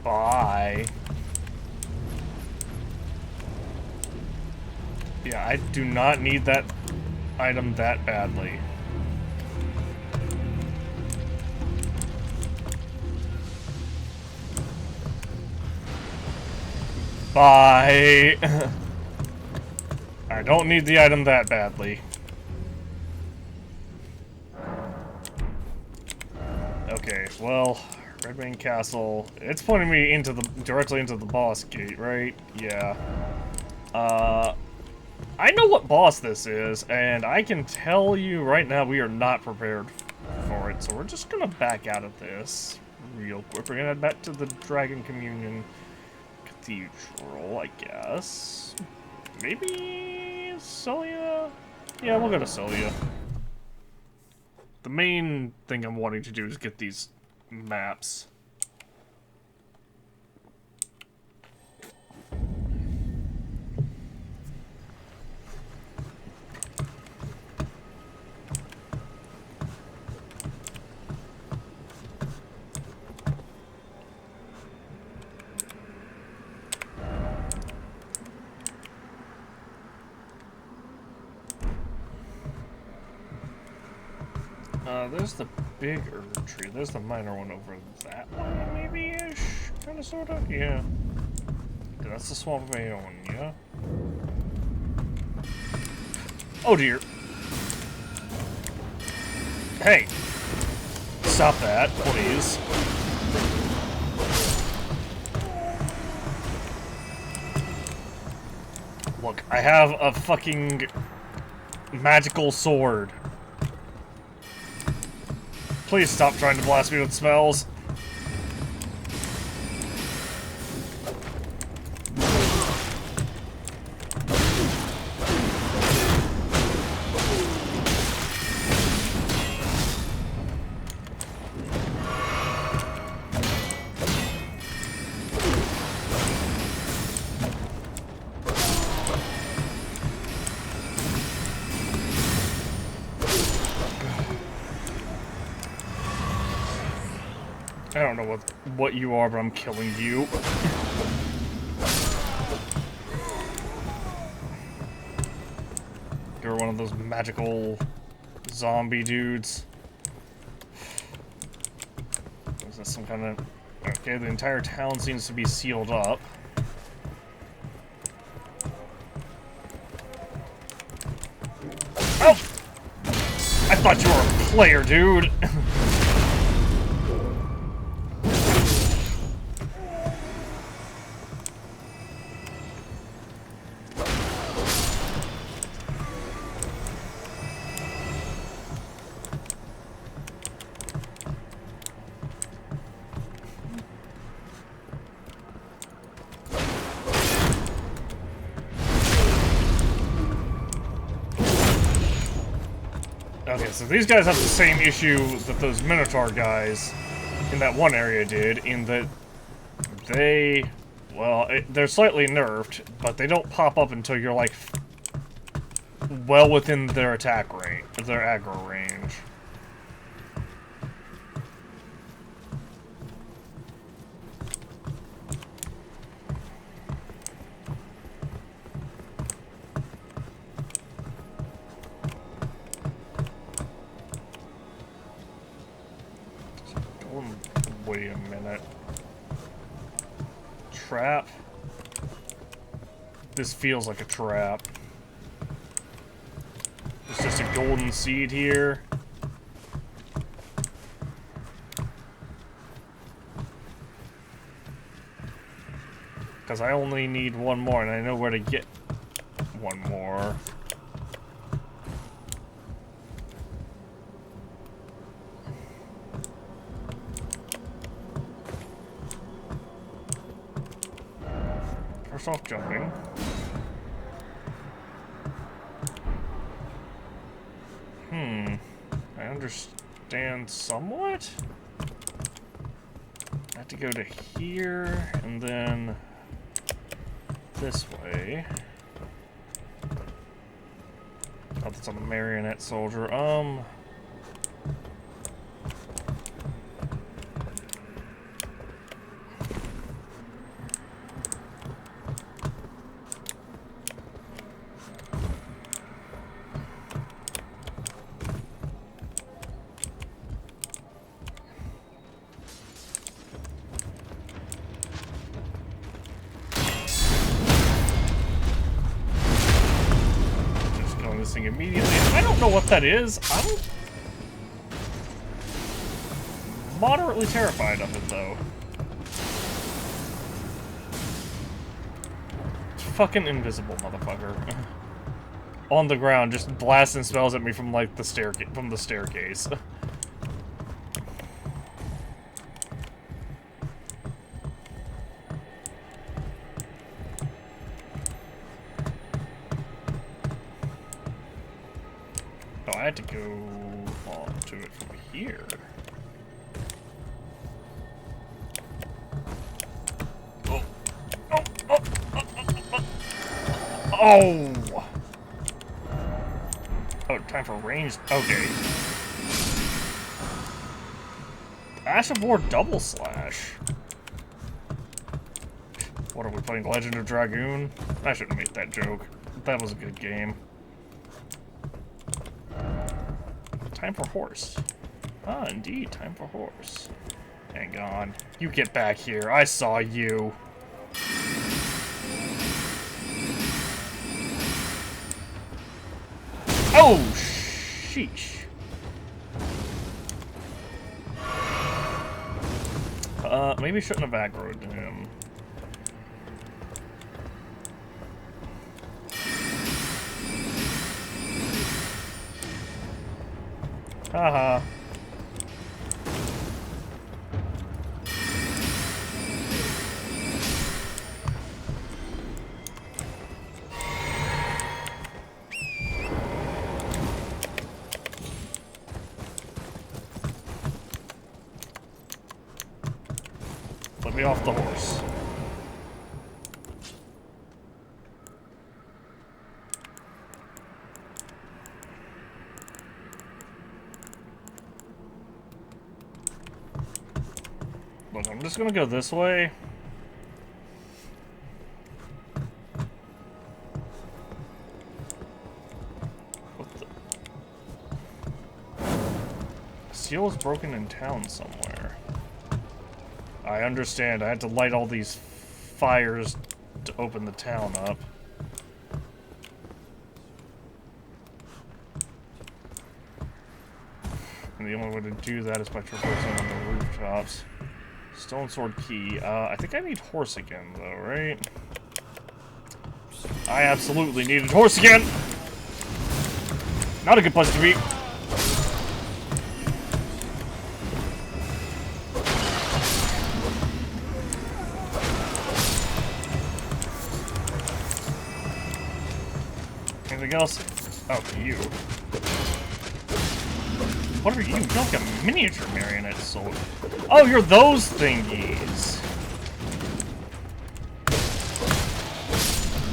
Bye. Yeah, I do not need that item that badly. Bye. I don't need the item that badly. Okay, well, Redwing Castle. It's pointing me into the directly into the boss gate, right? Yeah. I know what boss this is, and I can tell you right now we are not prepared for it, so we're just gonna back out of this real quick. We're gonna head back to the Dragon Communion Cathedral, I guess. Maybe Celia? Yeah, we'll go to Celia. The main thing I'm wanting to do is get these maps. There's the big herb tree. There's the minor one over that way, maybe-ish? Kinda, sorta? Yeah. Okay, that's the Swamp Mayo one, yeah? Oh dear. Hey! Stop that, please. Look, I have a fucking magical sword. Please stop trying to blast me with spells. I don't know what you are, but I'm killing you. You're one of those magical zombie dudes. Is this some kind of... Okay, the entire town seems to be sealed up. Oh! I thought you were a player, dude! Okay, so these guys have the same issue that those Minotaur guys in that one area did, in that they, well, they're slightly nerfed, but they don't pop up until you're, like, well within their attack range, their aggro range. Wait a minute. Trap? This feels like a trap. There's just a golden seed here. Because I only need one more, and I know where to get one more. First off, jumping. I understand somewhat. I have to go to here, and then this way. Oh, that's on the marionette soldier. This thing immediately. I don't know what that is. I'm moderately terrified of it, though. It's fucking invisible, motherfucker. On the ground, just blasting spells at me from like the staircase. Oh, I had to go on to it from here. Oh. Oh. Oh. Oh. Oh. Oh, time for ranged. Okay. Ash of War double slash. What are we playing? Legend of Dragoon? I shouldn't make that joke. That was a good game. Time for horse. Ah, indeed, time for horse. Hang on. You get back here. I saw you. Oh, sheesh. Maybe shouldn't have aggroed him. Haha. Let me off the horse. Look, I'm just gonna go this way. What the? Seal is broken in town somewhere. I understand. I had to light all these fires to open the town up. And the only way to do that is by traversing on the rooftops. Stone sword key. I think I need horse again, though, right? I absolutely needed horse again! Not a good place to be. Anything else? Oh, you. What are you? You're like a miniature marionette sword. Oh, you're those thingies.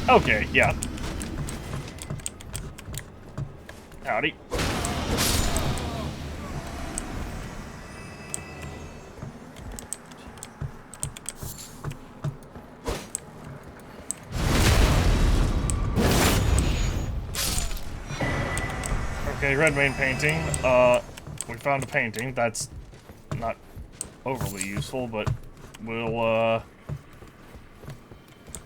Okay, yeah. Howdy. Okay, red main painting. We found a painting. That's not overly useful, but we'll,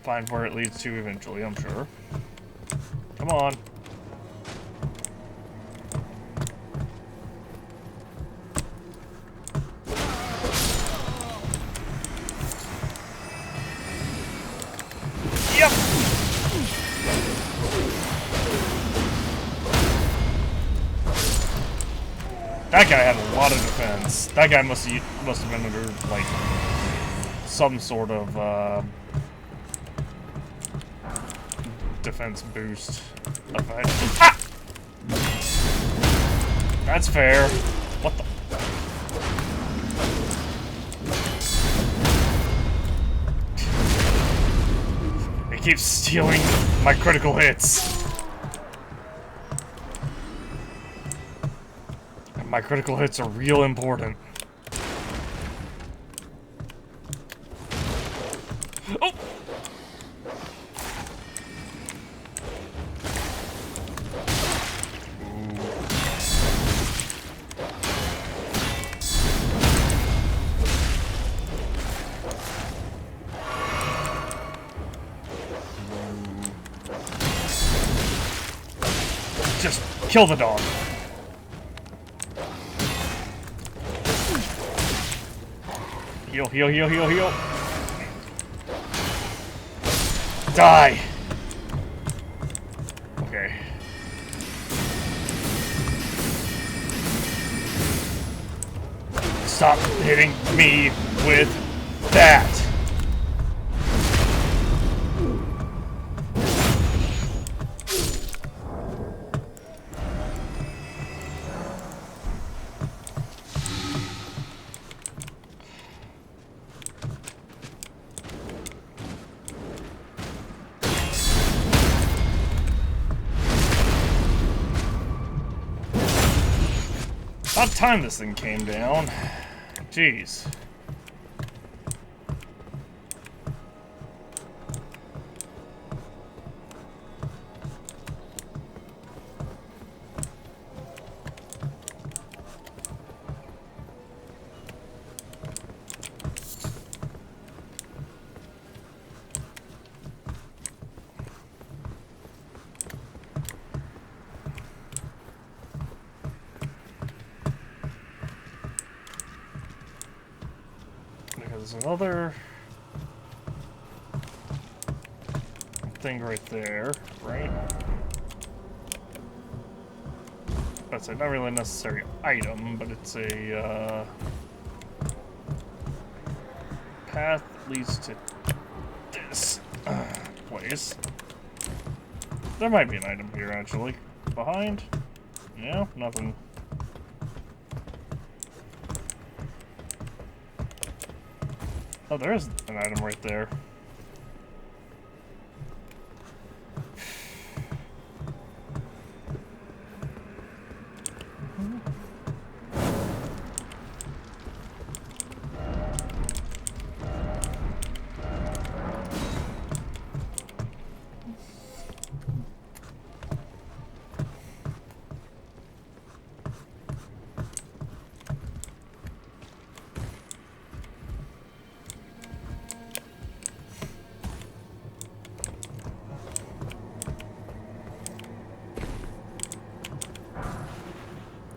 find where it leads to eventually, I'm sure. Come on. Yep! That guy had a lot of defense. That guy must have been under, like, some sort of, defense boost. Ah! That's fair. What the? keeps stealing my critical hits. And my critical hits are real important. Oh! Just kill the dog. Heal, heal, heal, heal, heal. Die. Okay. Stop hitting me with that. About time this thing came down. Jeez. There's another thing right there, right? That's not really a necessary item, but it's a path that leads to this place. There might be an item here, actually. Behind? Yeah, nothing. Oh, there is an item right there.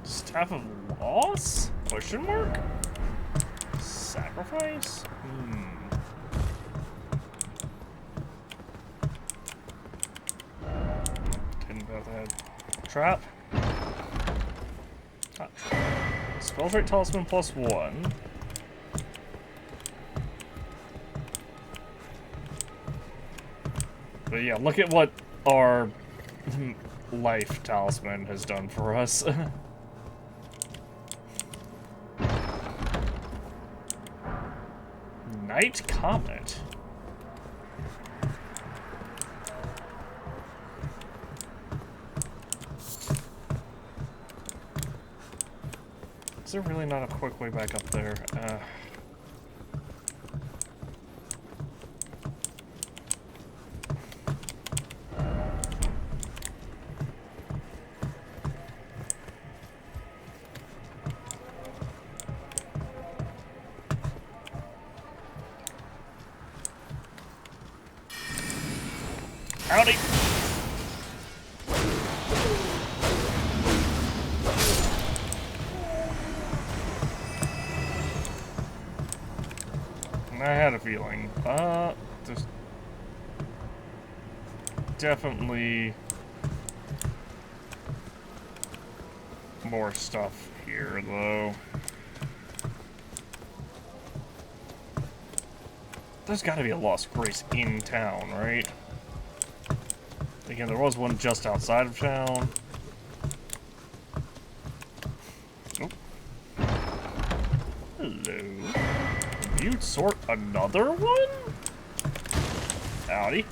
Staff of Loss? Question mark? Sacrifice? Didn't know that. Trap? Ah. Spells rate talisman +1. But yeah, look at what our life talisman has done for us. Night Comet. Is there really not a quick way back up there? Howdy! I had a feeling. There's definitely more stuff here, though. There's gotta be a Lost Grace in town, right? Again, there was one just outside of town. Oh. Hello. You sort another one? Howdy.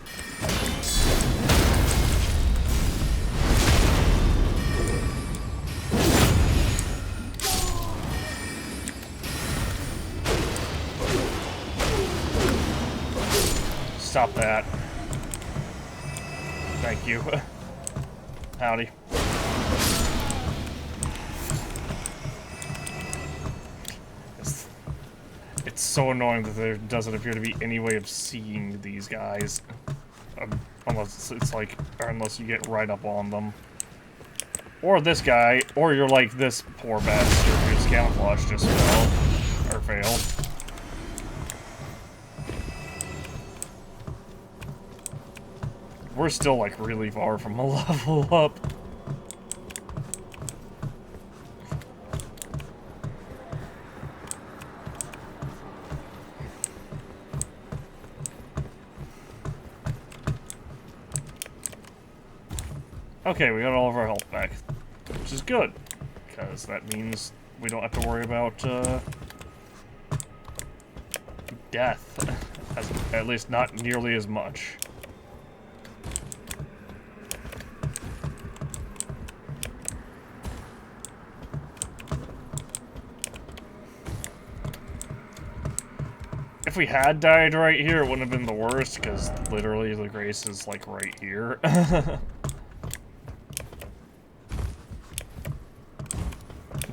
Stop that. Thank you. Howdy. It's so annoying that there doesn't appear to be any way of seeing these guys. Unless it's like, or unless you get right up on them. Or this guy, or you're like this poor bastard whose camouflage just fell. Or failed. We're still like really far from a level up. Okay, we got all of our health back, which is good, because that means we don't have to worry about death, at least not nearly as much. If we had died right here, it wouldn't have been the worst, because literally the grace is like right here.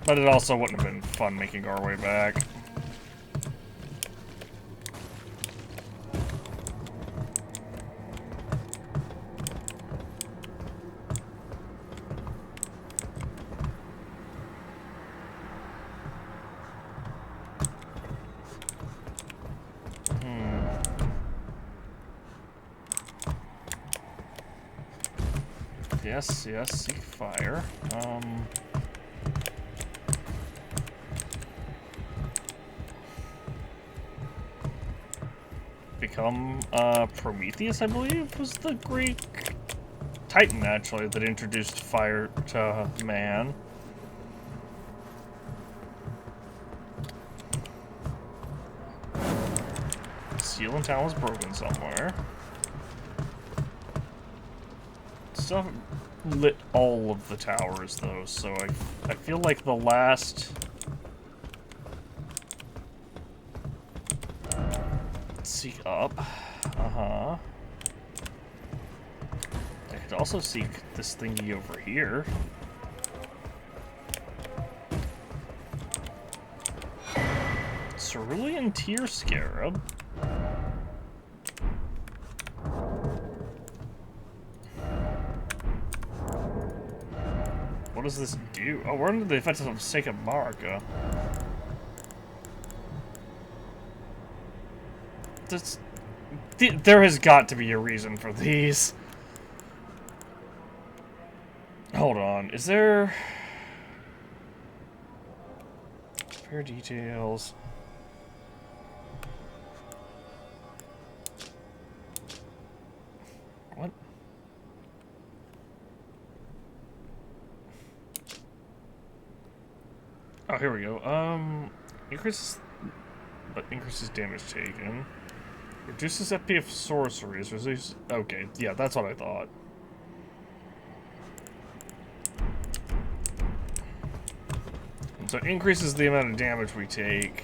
But it also wouldn't have been fun making our way back. Yes, yes, seek fire. Become, Prometheus, I believe, was the Greek Titan, actually, that introduced fire to man. Sealant Town was broken somewhere. Still haven't lit all of the towers, though, so I feel like the last... Seek up. Uh-huh. I could also seek this thingy over here. Cerulean Tear Scarab. What does this do? Oh, we're under the effects of Sacred Marika. There has got to be a reason for these. Hold on, is there... Fair details. What? Oh, here we go. Increases damage taken. Reduces FP of sorceries. Okay, yeah, that's what I thought. And so it increases the amount of damage we take.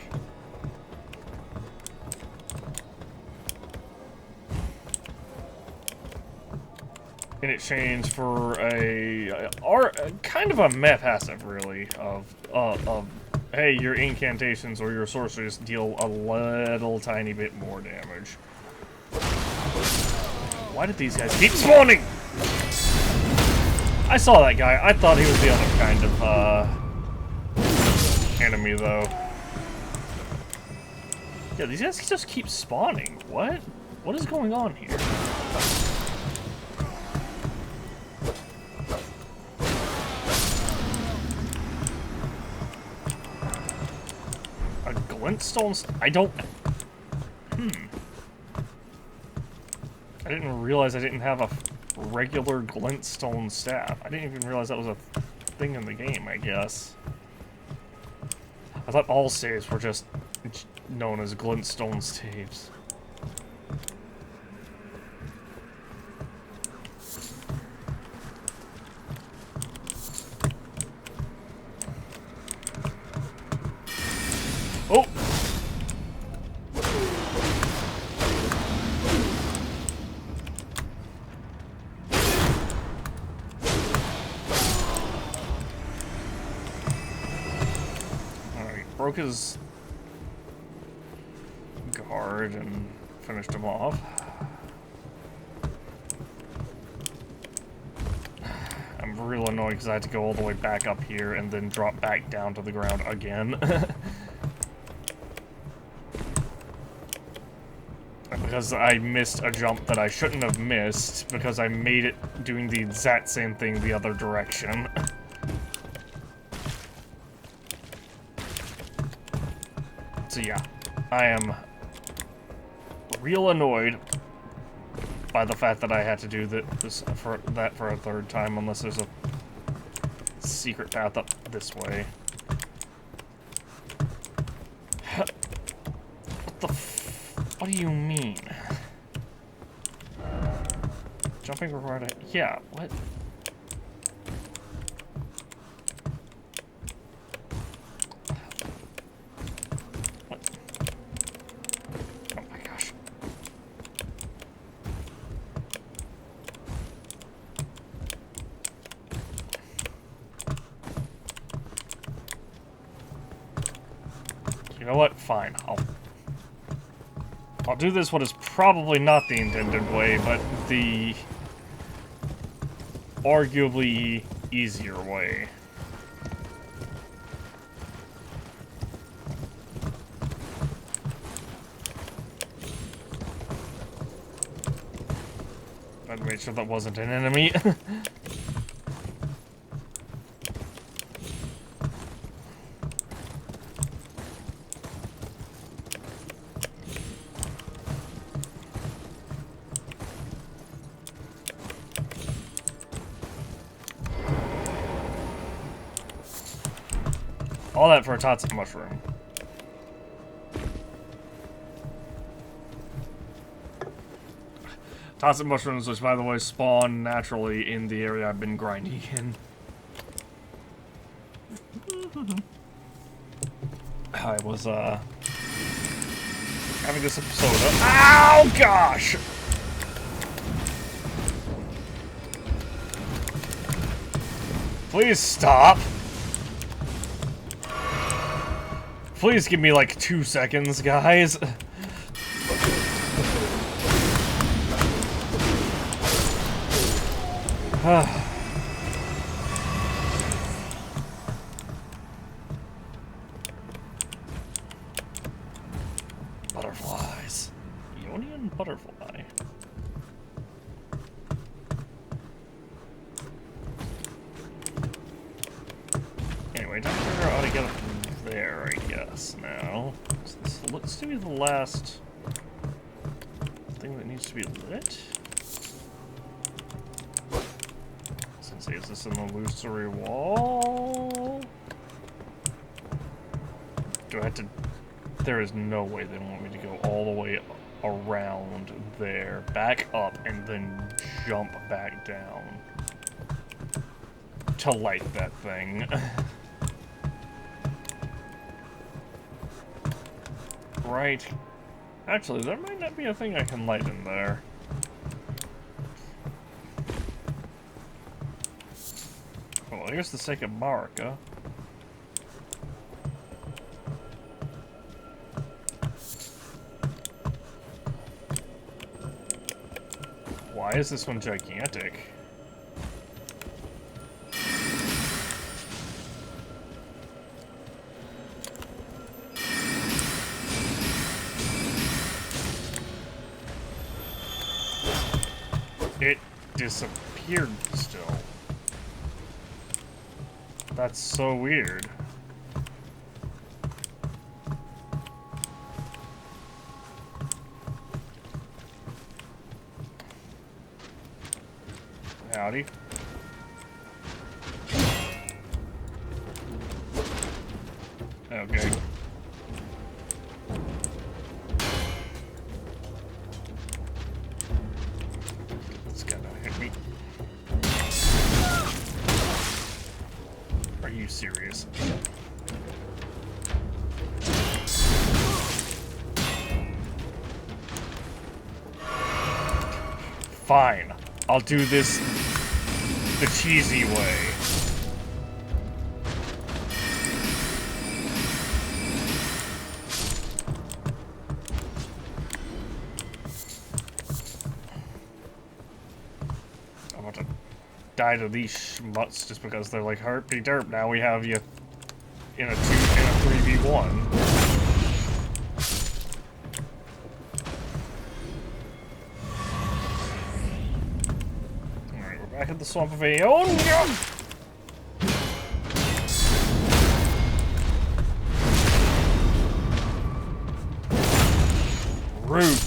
In exchange for kind of a meh passive, really, of hey, your incantations or your sorceries deal a little tiny bit more damage. Why did these guys keep spawning? I saw that guy. I thought he was the other kind of enemy, though. Yeah, these guys just keep spawning. What? What is going on here? Glintstone. I don't. I didn't realize I didn't have a regular glintstone staff. I didn't even realize that was a thing in the game, I guess. I thought all saves were just known as glintstone saves. broke his guard and finished him off. I'm real annoyed because I had to go all the way back up here and then drop back down to the ground again. Because I missed a jump that I shouldn't have missed because I made it doing the exact same thing the other direction. So yeah, I am real annoyed by the fact that I had to do this for a third time, unless there's a secret path up this way. What the what do you mean? Jumping required? Yeah, what? What? Oh my gosh. You know what? Fine. I'll do this what is probably not the intended way, but the arguably easier way. I'd make sure that wasn't an enemy. All that for a Toxic Mushroom. Toxic Mushrooms, which by the way spawn naturally in the area I've been grinding in. I was, having this episode of— OW GOSH! Please stop! Please give me like 2 seconds, guys. Butterflies. Ionian butterfly. Anyway, time to figure out how to get up there, I guess, now. So this looks to be the last thing that needs to be lit. Let's see, is this an illusory wall? Do I have to— there is no way they want me to go all the way around there, back up, and then jump back down to light that thing. Right. Actually, there might not be a thing I can light in there. Well, here's the second Marika. Why is this one gigantic? It disappeared still. That's so weird. Howdy. Okay. It's gonna hit me. Are you serious? Fine. I'll do this the cheesy way. die to these schmutz just because they're like, herpy derp, now we have you in a 3v1. Alright, we're back at the Swamp of Aeon. Rude.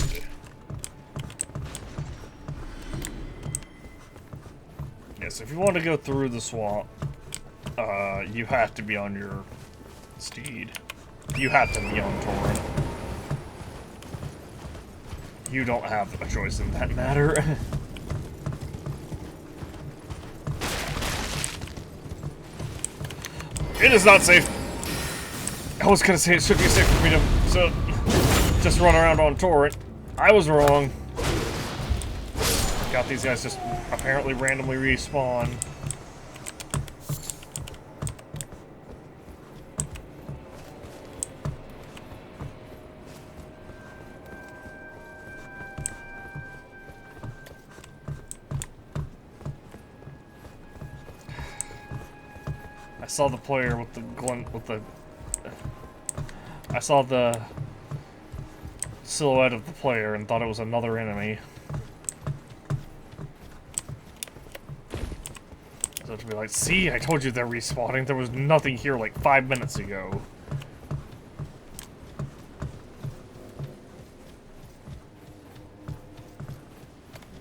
Yes, if you want to go through the swamp, you have to be on your steed. You have to be on Torrent. You don't have a choice in that matter. It is not safe. I was gonna say it should be safe for me to just run around on Torrent. I was wrong. Got these guys just apparently randomly respawn. I saw the player with the I saw the silhouette of the player and thought it was another enemy. So to be like, see, I told you they're respawning. There was nothing here like 5 minutes ago.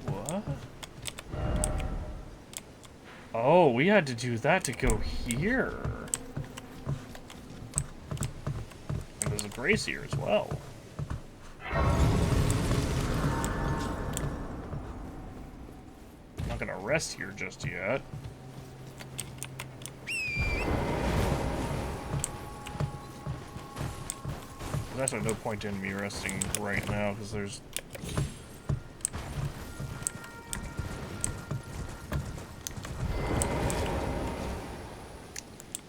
What? Oh, we had to do that to go here. And there's a Grace here as well. Not gonna rest here just yet. There's actually no point in me resting right now because there's.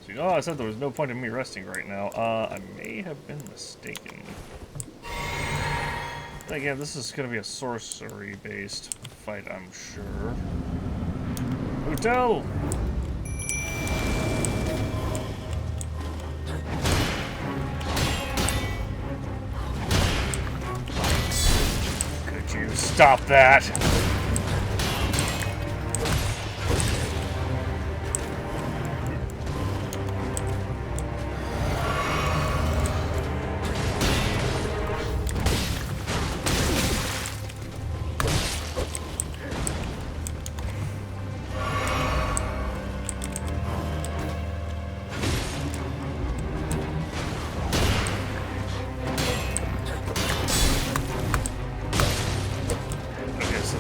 So, oh, I said there was no point in me resting right now. I may have been mistaken. Again, this is going to be a sorcery-based fight, I'm sure. Hotel! Could you stop that?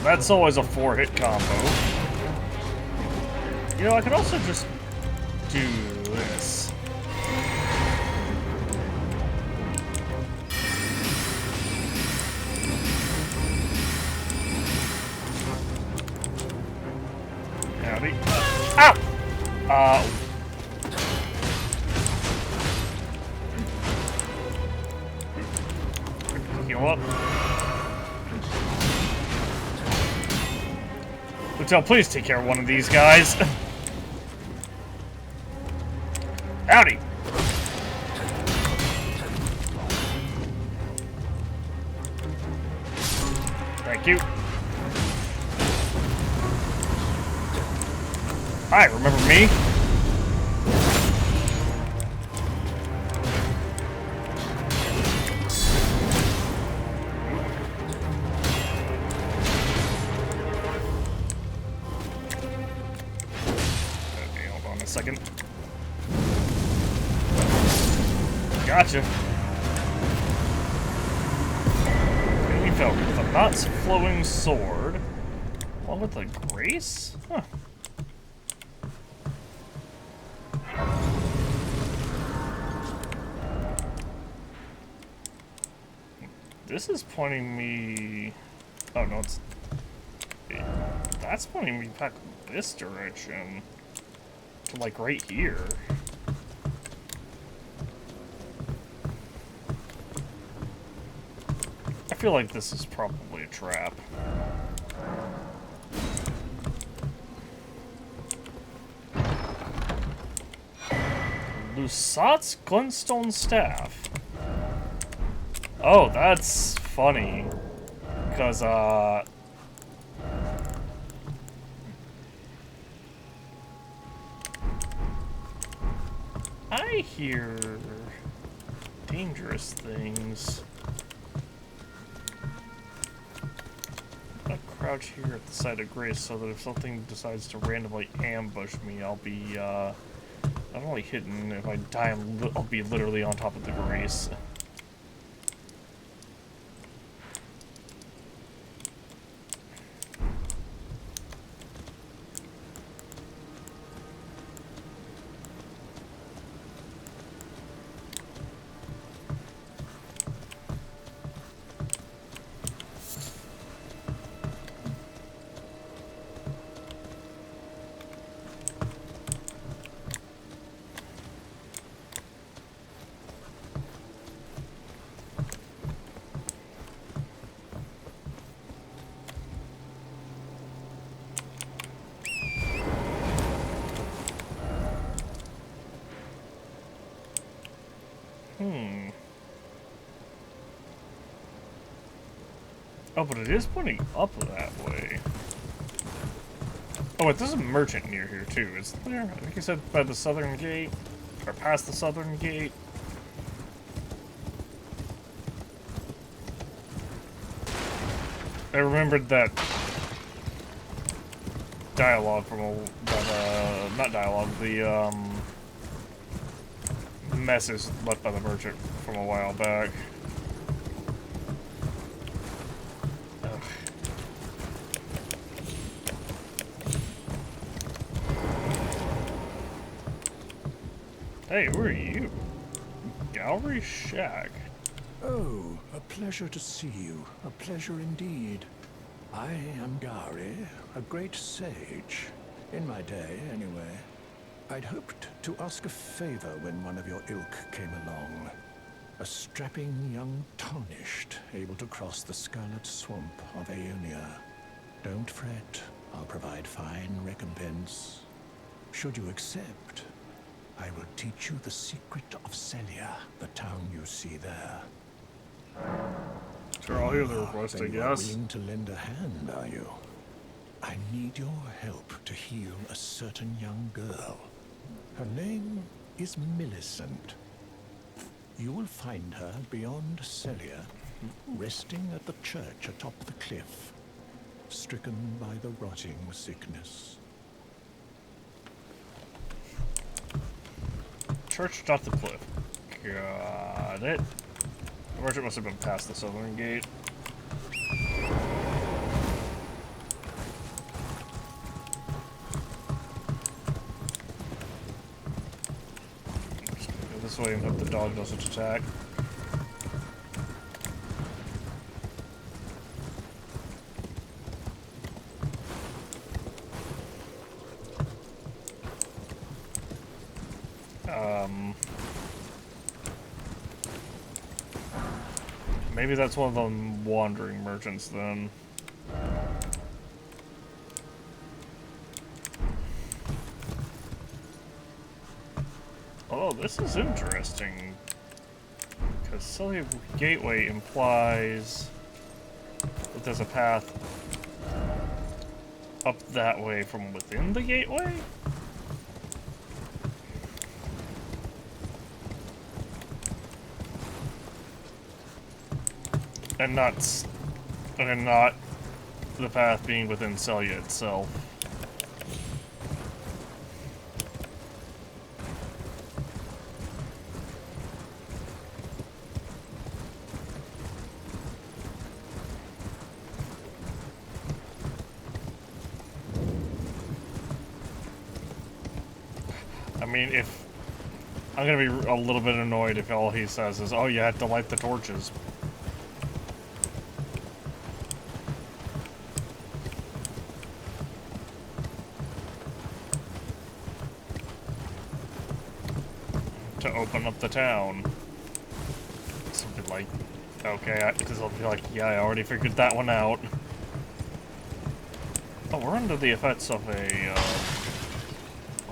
That's always a 4-hit combo. You know, I could also just do this. Howdy. Ow! Heal up. Hotel, please take care of one of these guys. Howdy. Thank you. Hi, remember me? Second. Gotcha. Enemy fell with a knots flowing sword. Along with a grace? Huh. This is pointing me. Oh no, it's. That's pointing me back this direction. To like right here. I feel like this is probably a trap. Lusat's Glintstone Staff. Oh, that's funny. Because, I hear dangerous things. I'll crouch here at the site of grace so that if something decides to randomly ambush me, I'll be, not only hidden, if I die, I'll be literally on top of the grace. Oh, but it is pointing up that way. Oh, wait, there's a merchant near here, too, isn't there? I think you said by the southern gate, or past the southern gate. I remembered that dialogue from not dialogue, the, message left by the merchant from a while back. Ugh. Hey, who are you? Gallery Shack. Oh, a pleasure to see you. A pleasure indeed. I am Gary, a great sage. In my day, anyway. I'd hoped to ask a favor when one of your ilk came along. A strapping young Tarnished, able to cross the scarlet swamp of Aeonia. Don't fret, I'll provide fine recompense. Should you accept, I will teach you the secret of Celia, the town you see there. Sure, I'll hear the request, I Then you are guess. willing to lend a hand, are you? I need your help to heal a certain young girl. Her name is Millicent. You will find her beyond Celia, resting at the church atop the cliff, stricken by the rotting sickness. Church atop the cliff. Got it. The merchant must have been past the southern gate. Just gonna go this way and hope the dog doesn't attack. Maybe that's one of them wandering merchants then. Oh, this is interesting. Because Celia Gateway implies that there's a path up that way from within the gateway? And not the path being within Celia itself. I mean, if I'm gonna be a little bit annoyed if all he says is, "Oh, you had to light the torches." To open up the town. Something like, okay, because I'll be like, yeah, I already figured that one out. Oh, we're under the effects of a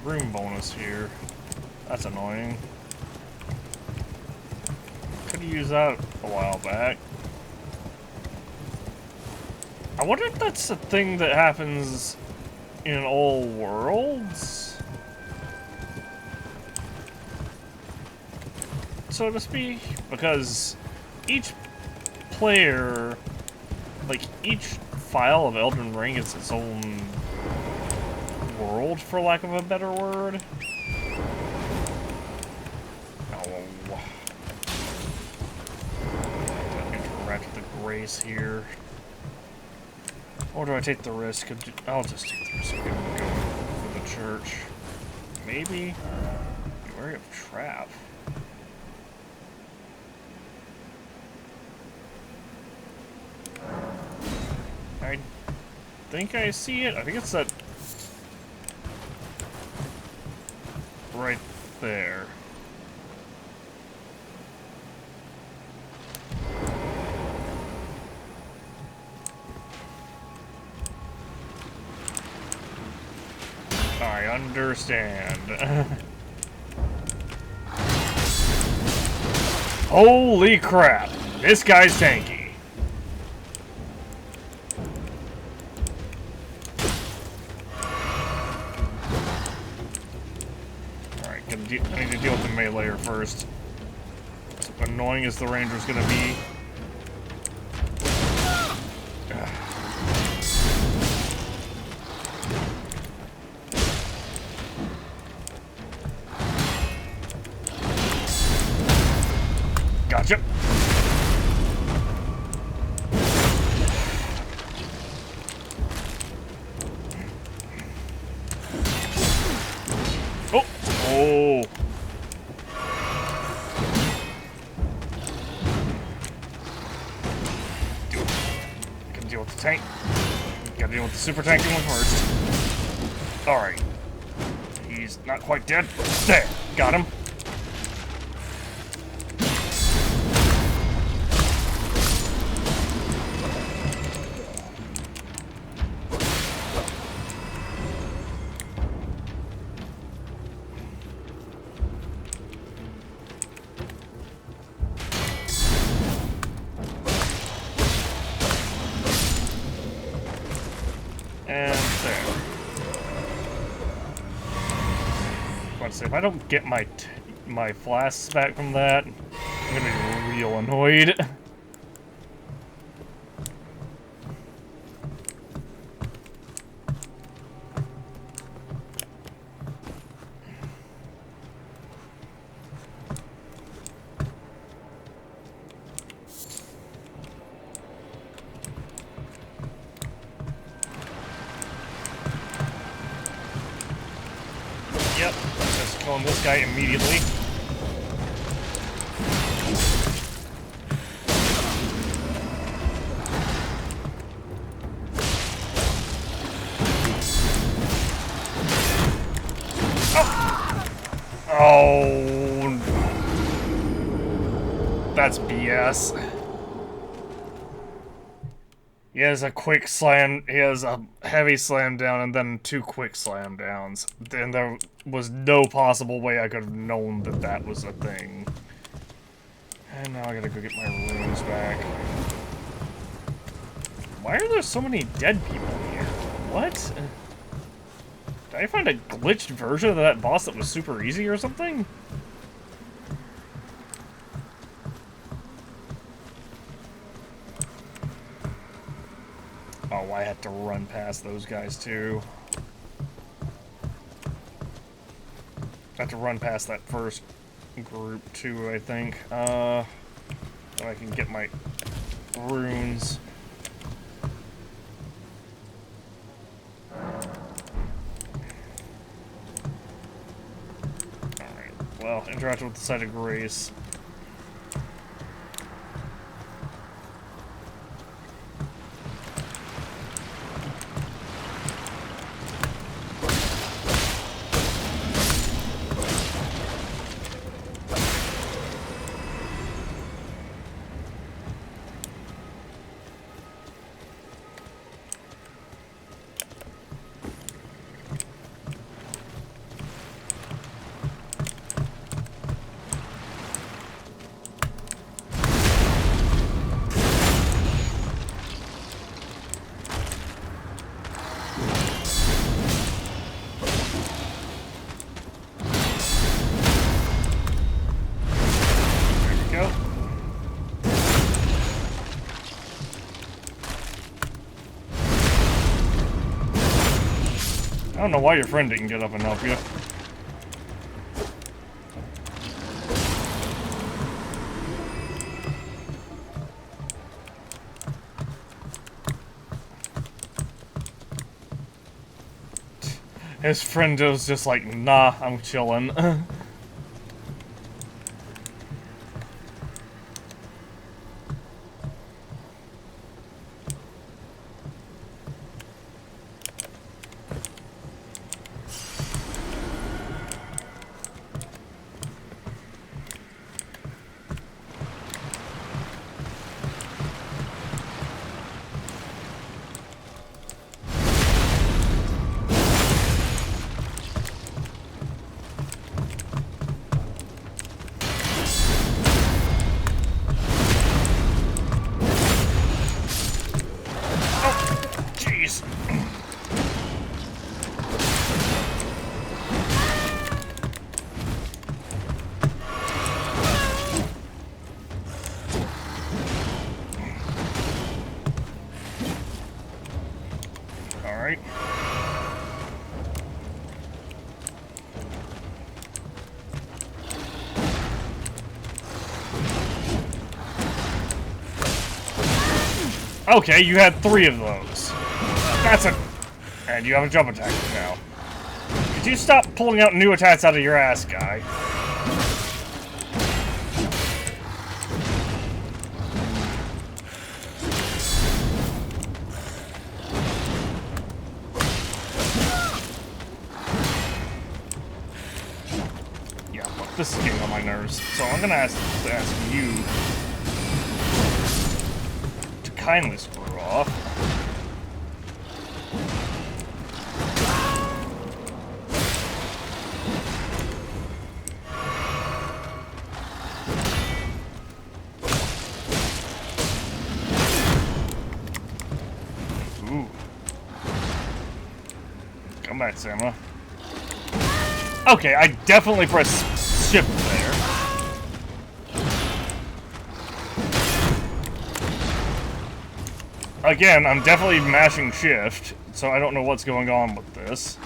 room bonus here. That's annoying. to use that a while back. I wonder if that's a thing that happens in all worlds, so to speak, because each player, like, each file of Elden Ring is its own world, for lack of a better word. Oh. Interact with the grace here. Or do I take the risk of... I'll just take the risk of going for the church. Maybe? Wary of trap. I think I see it. I think it's that... right there. I understand. Holy crap! This guy's tanky. Alright, I need to deal with the meleeer first. As annoying as the ranger's gonna be. Gotcha. Oh! Oh! Gotta deal with the tank. Gotta deal with the super tanky one first. Alright. He's not quite dead. There! Got him. And there. Let's see, if I don't get my flasks back from that, I'm gonna be real annoyed. Yep, just killing this guy immediately. Oh, that's BS. He has a quick slam, he has a heavy slam down, and then 2 quick slam downs. And there was no possible way I could have known that that was a thing. And now I gotta go get my runes back. Why are there so many dead people here? What? Did I find a glitched version of that boss that was super easy or something? Oh, I had to run past those guys too. I have to run past that first group too, I think. So I can get my runes. Alright, well, interact with the site of grace. I don't know why your friend didn't get up and help you. His friend was just like, nah, I'm chilling. Jeez. All right. Okay, you had 3 of those. That's a... And you have a jump attack now. Could you stop pulling out new attacks out of your ass, guy? Yeah, look, this is getting on my nerves. So I'm gonna ask you to kindly screw off. Ooh. Come back, Samuel. Okay, I definitely pressed shift there. Again, I'm definitely mashing shift, so I don't know what's going on with this.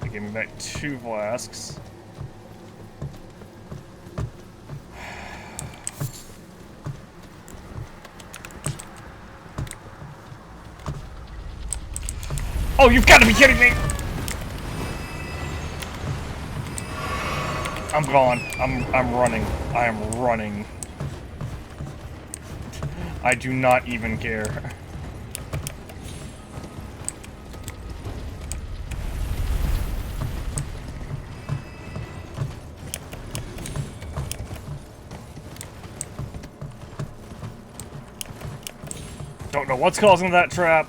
They gave me back 2 flasks. Oh, you've got to be kidding me! I'm gone. I'm running. I am running. I do not even care. Don't know what's causing that trap.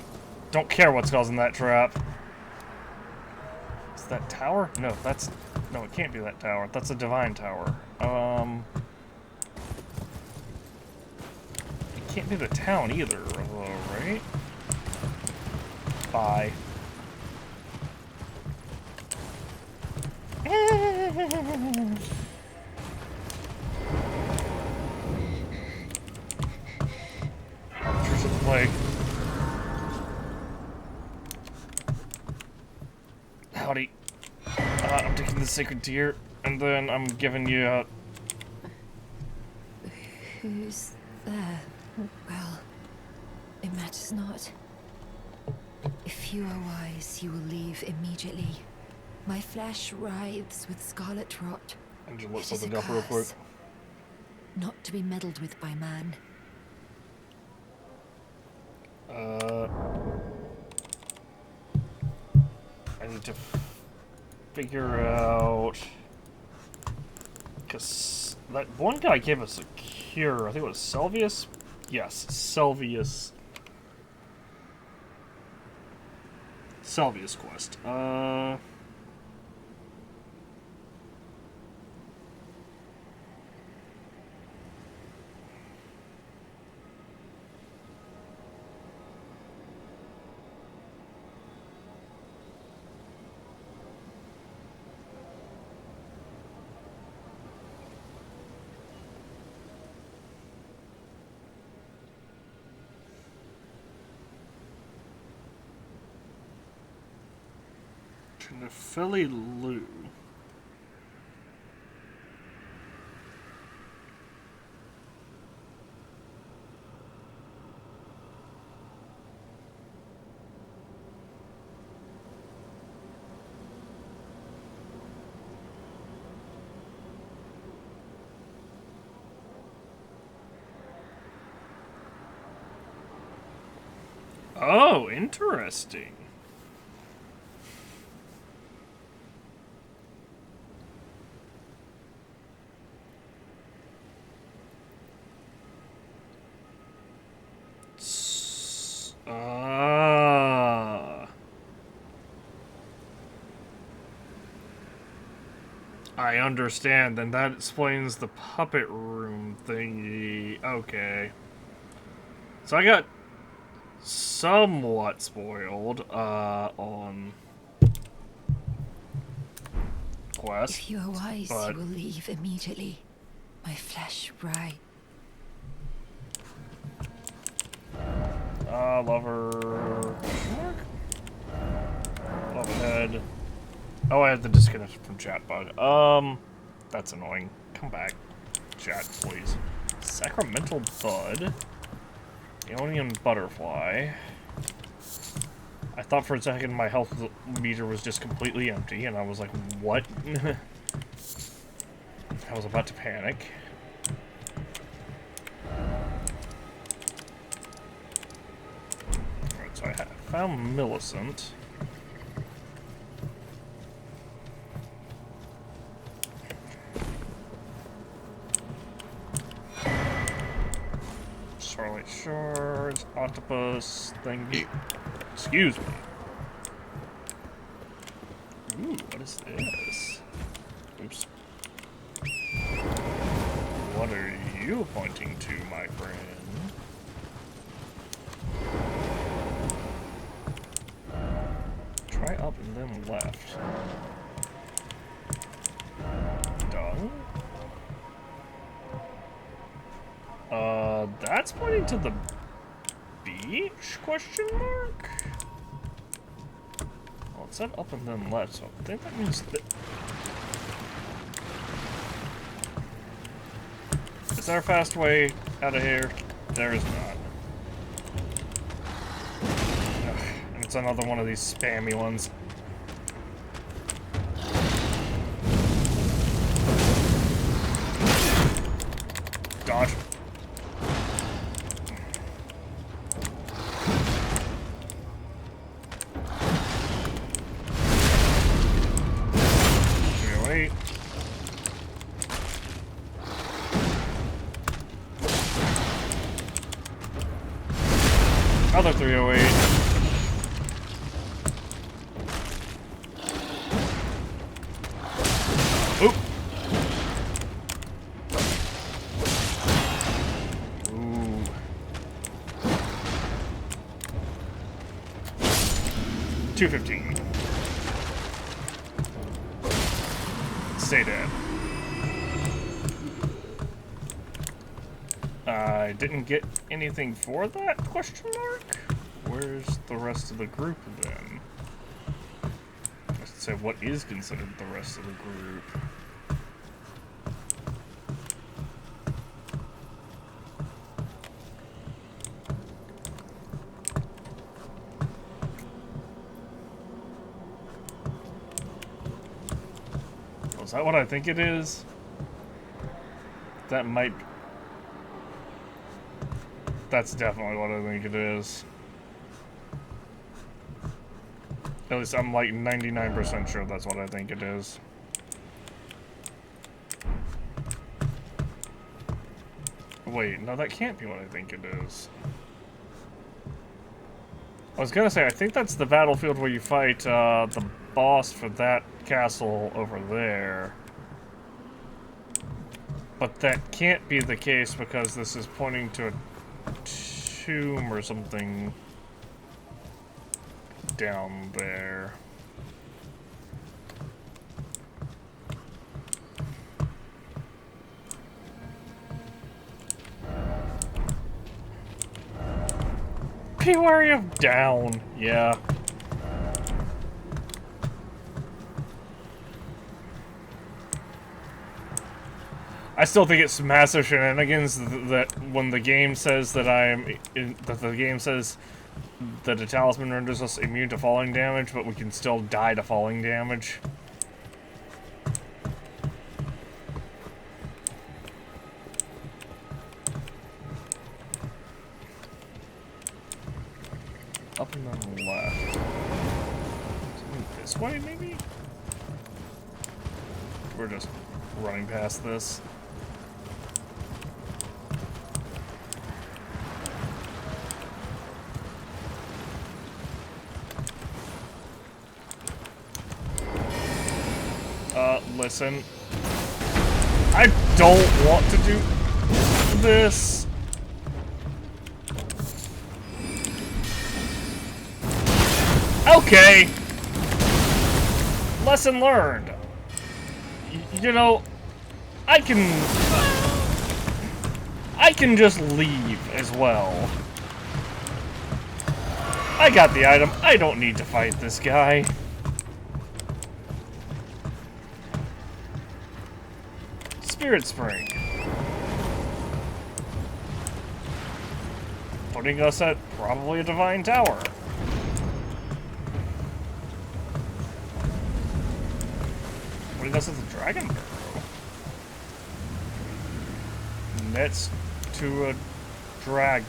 Don't care what's causing that trap. Is that tower? No, that's... No, it can't be that tower. That's a divine tower. It can't be the town either, though, right? Bye. Church of the Plague. Howdy. I'm taking the sacred deer, and then I'm giving you a... Who's there? Well, it matters not. If you are wise, you will leave immediately. My flesh writhes with scarlet rot. And just look It is something a up real quick. curse, not to be meddled with by man. I need to figure out... Because that one guy gave us a cure. I think it was Selvius? Yes, Selvius. Selvius quest. Turn to Philly Lou. Oh, interesting. I understand, then that explains the puppet room thingy. Okay. So I got somewhat spoiled on Quest. If you are wise, but you will leave immediately. My flesh writhes. Lover. Love head. Oh, I have to disconnect from chat bug. That's annoying. Come back. Chat, please. Sacramental Bud. Aeonian Butterfly. I thought for a second my health meter was just completely empty, and I was like, what? I was about to panic. Alright, so I found Millicent. Starlight Shards, Octopus, thingy. Excuse me. Ooh, what is this? Oops. What are you pointing to, my friend? Try up and then left. Done? That's pointing to the beach? Question mark? Well, it said up and then left, so I think that means that... Is there a fast way out of here? There is not. Ugh, and it's another one of these spammy ones. Dodge. Wait. Another 308. Oop. Ooh. $215. Stay dead. I didn't get anything for that, question mark? Where's the rest of the group then? I should say, what is considered the rest of the group? Is that what I think it is? That might... That's definitely what I think it is. At least I'm like 99% sure that's what I think it is. Wait, no, that can't be what I think it is. I was gonna say, I think that's the battlefield where you fight the boss for that castle over there. But that can't be the case because this is pointing to a tomb or something down there. Be wary of down, yeah. I still think it's massive shenanigans that when the game says that that the talisman renders us immune to falling damage, but we can still die to falling damage. Up and then left. Something this way, maybe? We're just running past this. Listen. I don't want to do this. Okay. Lesson learned. You know, I can just leave as well. I got the item. I don't need to fight this guy. Spirit Spring. Putting us at probably a divine tower. Putting us at the Dragon Barrow. Next to a dragon.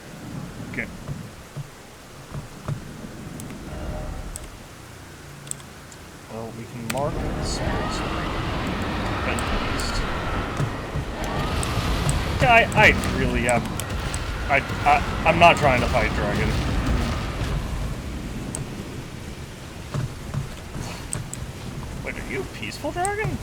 Well, we can mark the Spirit Spring. At least. I really have... I'm not trying to fight Dragon. Wait, are you a peaceful dragon?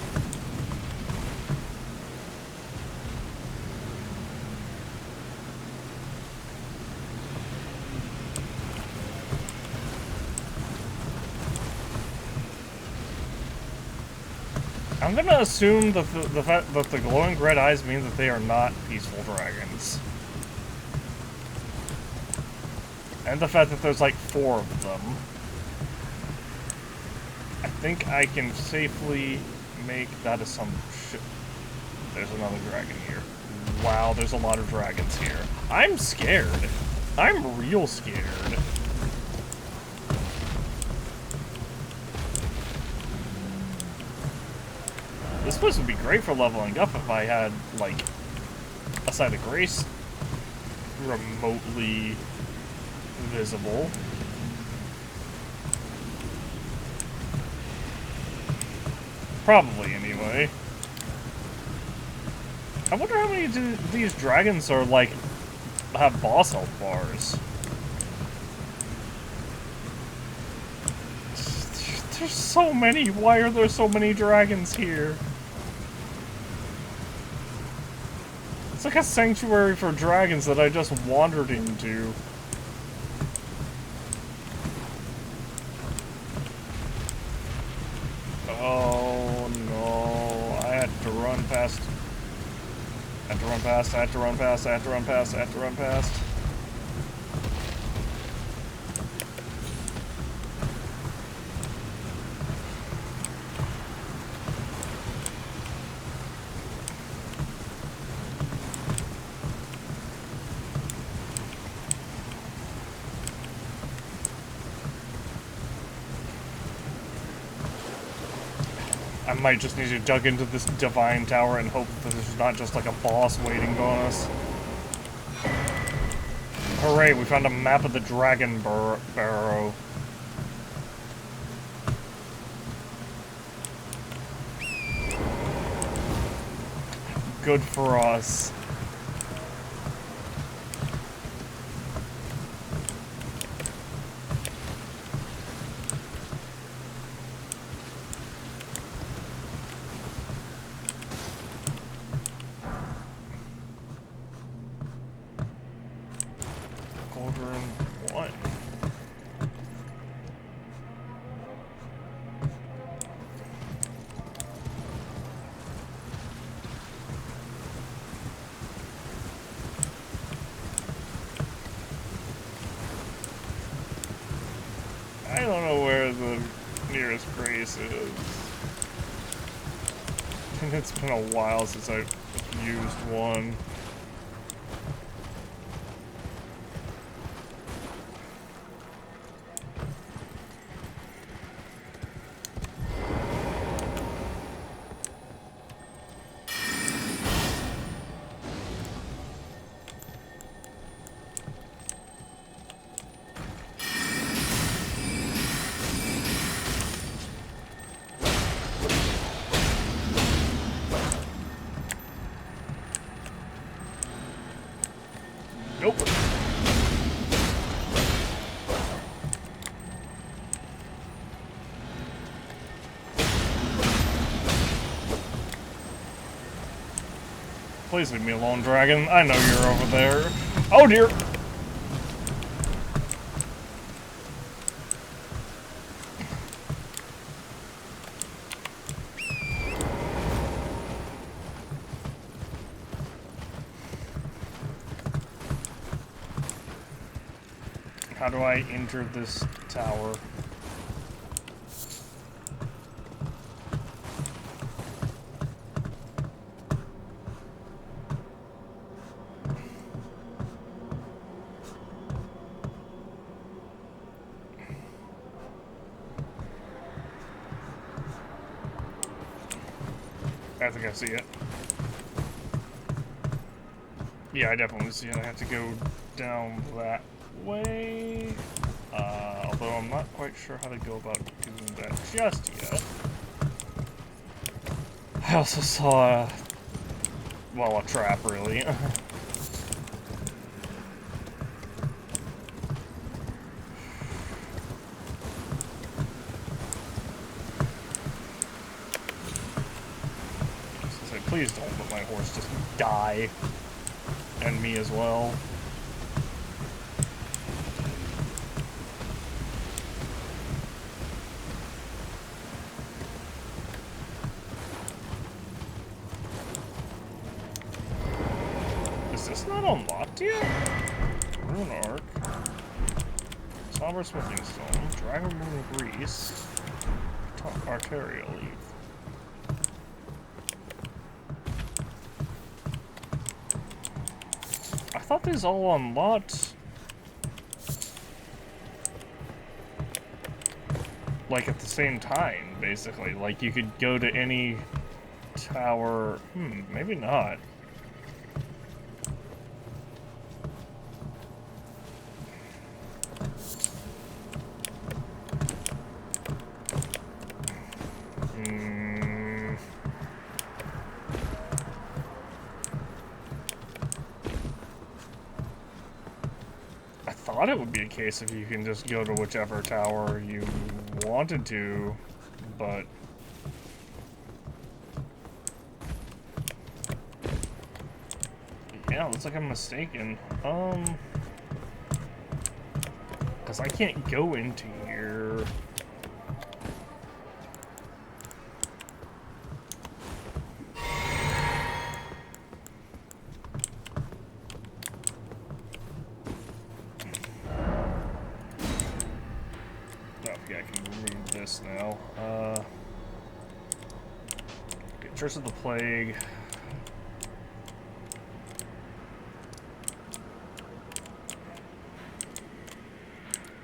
I'm gonna assume that the fact that the glowing red eyes mean that they are not peaceful dragons. And the fact that there's like 4 of them. I think I can safely make that assumption. There's another dragon here. Wow, there's a lot of dragons here. I'm scared. I'm real scared. This place would be great for leveling up if I had, like, a Site of Grace remotely visible. Probably, anyway. I wonder how many of these dragons are, like, have boss health bars. There's so many. Why are there so many dragons here? It's like a sanctuary for dragons that I just wandered into. Oh no, I had to run past. I had to run past, I had to run past, I had to run past, I had to run past. I might just need to dug into this divine tower and hope that there's not just like a boss waiting on us. Hooray, we found a map of the Dragon Barrow. Good for us. What? I don't know where the nearest grace is. I think it's been a while since I Used one. Nope. Please leave me alone, dragon. I know you're over there. Oh dear! How do I enter this tower? I think I see it. Yeah, I definitely see it. I have to go down that way. Although I'm not quite sure how to go about doing that just yet. I also saw well, a trap, really. Please don't let my horse just die. And me as well. Is this not unlocked yet? Rune Arc. Somber Smithing Stone. Dragon Moon Grease. Arterial Leaf. I thought these all unlocked like at the same time, basically. Like you could go to any tower. Maybe not. I thought it would be a case if you can just go to whichever tower you wanted to, but yeah, looks like I'm mistaken. Because I can't go into here. Now. Get Curse of the Plague.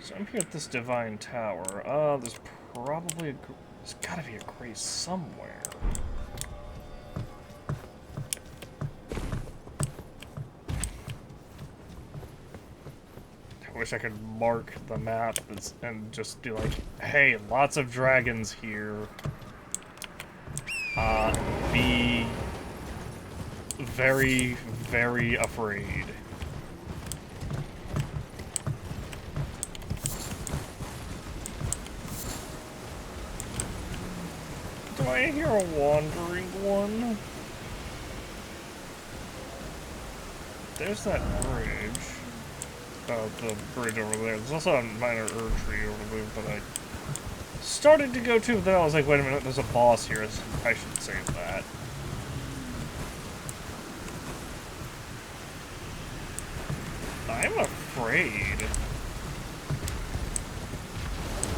So I'm here at this Divine Tower. There's probably there's gotta be a grace somewhere. I wish I could mark the map and just be like, hey, lots of dragons here. Be very, very afraid. Do I hear a wandering one? There's that bridge. The bridge over there. There's also a minor Erd tree over there that I started to go to, but then I was like, wait a minute, there's a boss here. I should save that. I'm afraid.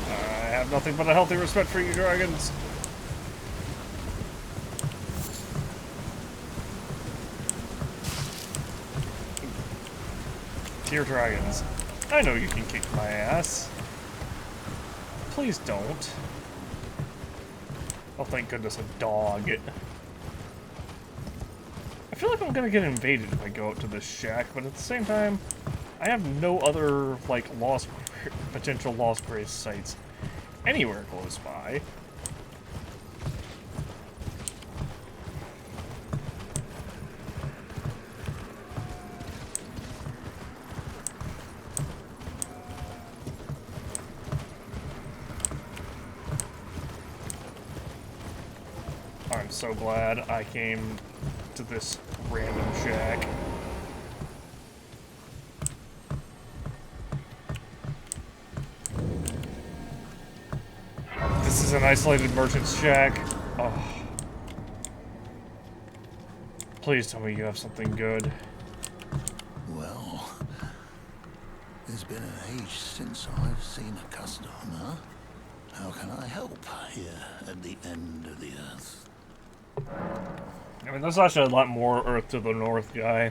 I have nothing but a healthy respect for you dragons. Dear dragons, I know you can kick my ass. Please don't. Oh, thank goodness, a dog. I feel like I'm gonna get invaded if I go out to this shack, but at the same time, I have no other, like, potential lost grace sites anywhere close by. I'm so glad I came to this random shack. This is an isolated merchant's shack. Oh. Please tell me you have something good. Well, it's been an age since I've seen a customer. How can I help here at the end of the earth? I mean, there's actually a lot more Earth to the North, guy.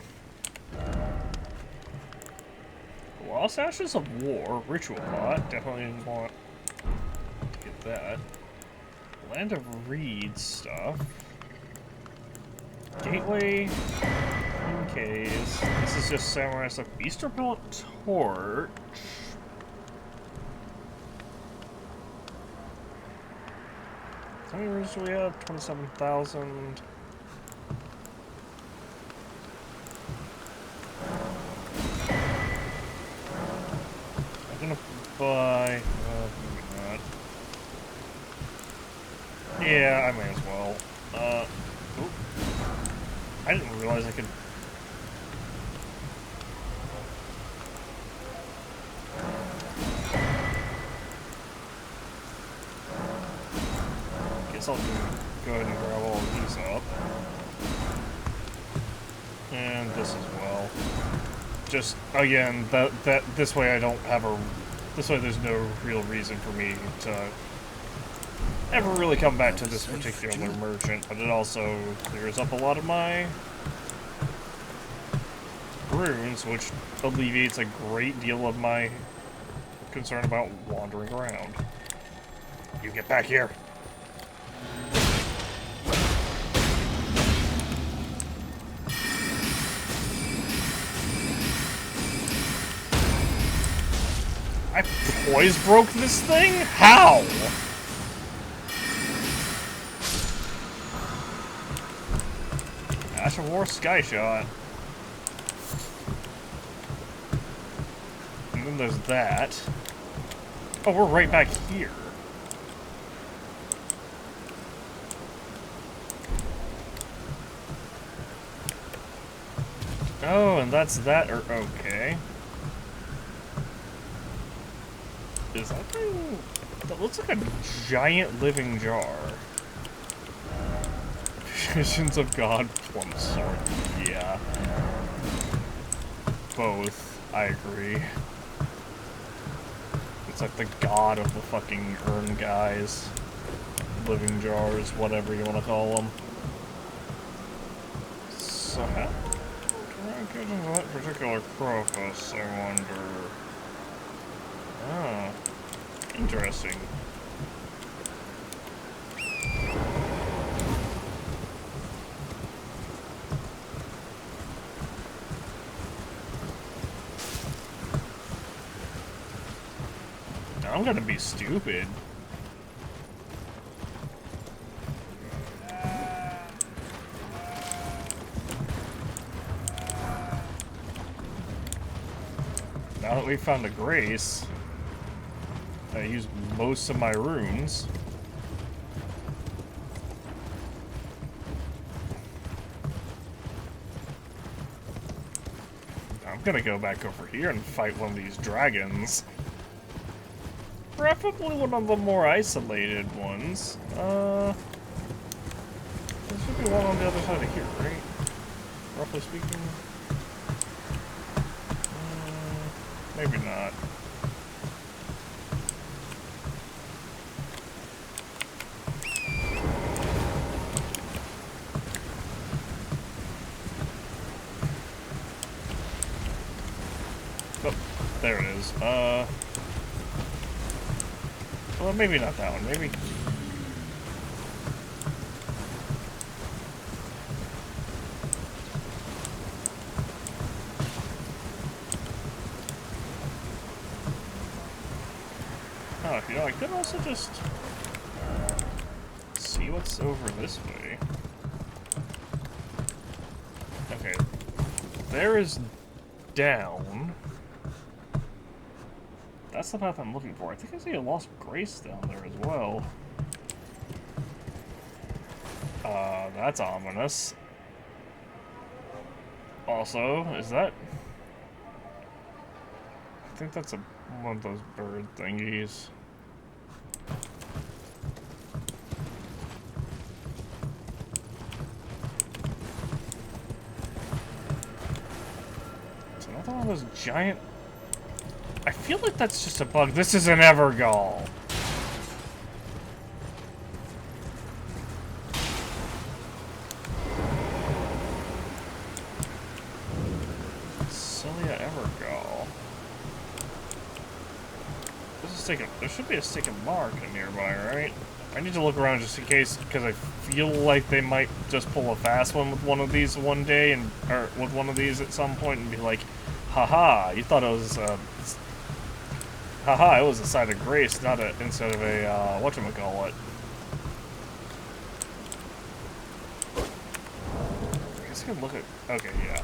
Lost Ashes of War, Ritual Pot. Definitely want to get that. Land of Reed stuff. Gateway. Caves. This is just samurai stuff. Easterport Torch. How many rooms do we have? 27,000. I'm gonna buy. Maybe not. Yeah, I may as well. Oop. I didn't realize I could. Guess I'll go ahead and grab all of these up. And this as well. Just, again, this way I don't have a... This way there's no real reason for me to ever really come back to this particular merchant, but it also clears up a lot of my runes, which alleviates a great deal of my concern about wandering around. You get back here! I poise broke this thing? How? Ash of War Sky Shot. And then there's that. Oh, we're right back here. Oh, and that's that, or okay. Is that thing... That looks like a giant living jar. Visions of God, Plum Sword. Yeah. Both. I agree. It's like the god of the fucking urn guys. Living jars, whatever you want to call them. So how do I get into that particular crocus, I wonder? Oh. Interesting. I'm gonna be stupid. Now that we found a grace, I used most of my runes. I'm gonna go back over here and fight one of these dragons. Preferably one of the more isolated ones. There should be one on the other side of here, right? Roughly speaking. Maybe not. There it is. Well, maybe not that one. Maybe. Oh, you know, I could also just see what's over this way. Okay. There is down. That's the path I'm looking for. I think I see a Lost Grace down there as well. That's ominous. Also, is that... I think that's one of those bird thingies. It's another one of those giant... I feel like that's just a bug. This is an Evergall. Cilia Evergall. This is taking. There should be a stick and mark nearby, right? I need to look around just in case, because I feel like they might just pull a fast one with one of these one day, or with one of these at some point, and be like, haha, you thought it was, haha, it was a side of grace, not a, instead of a, whatchamacallit. I guess I could look at, okay, yeah.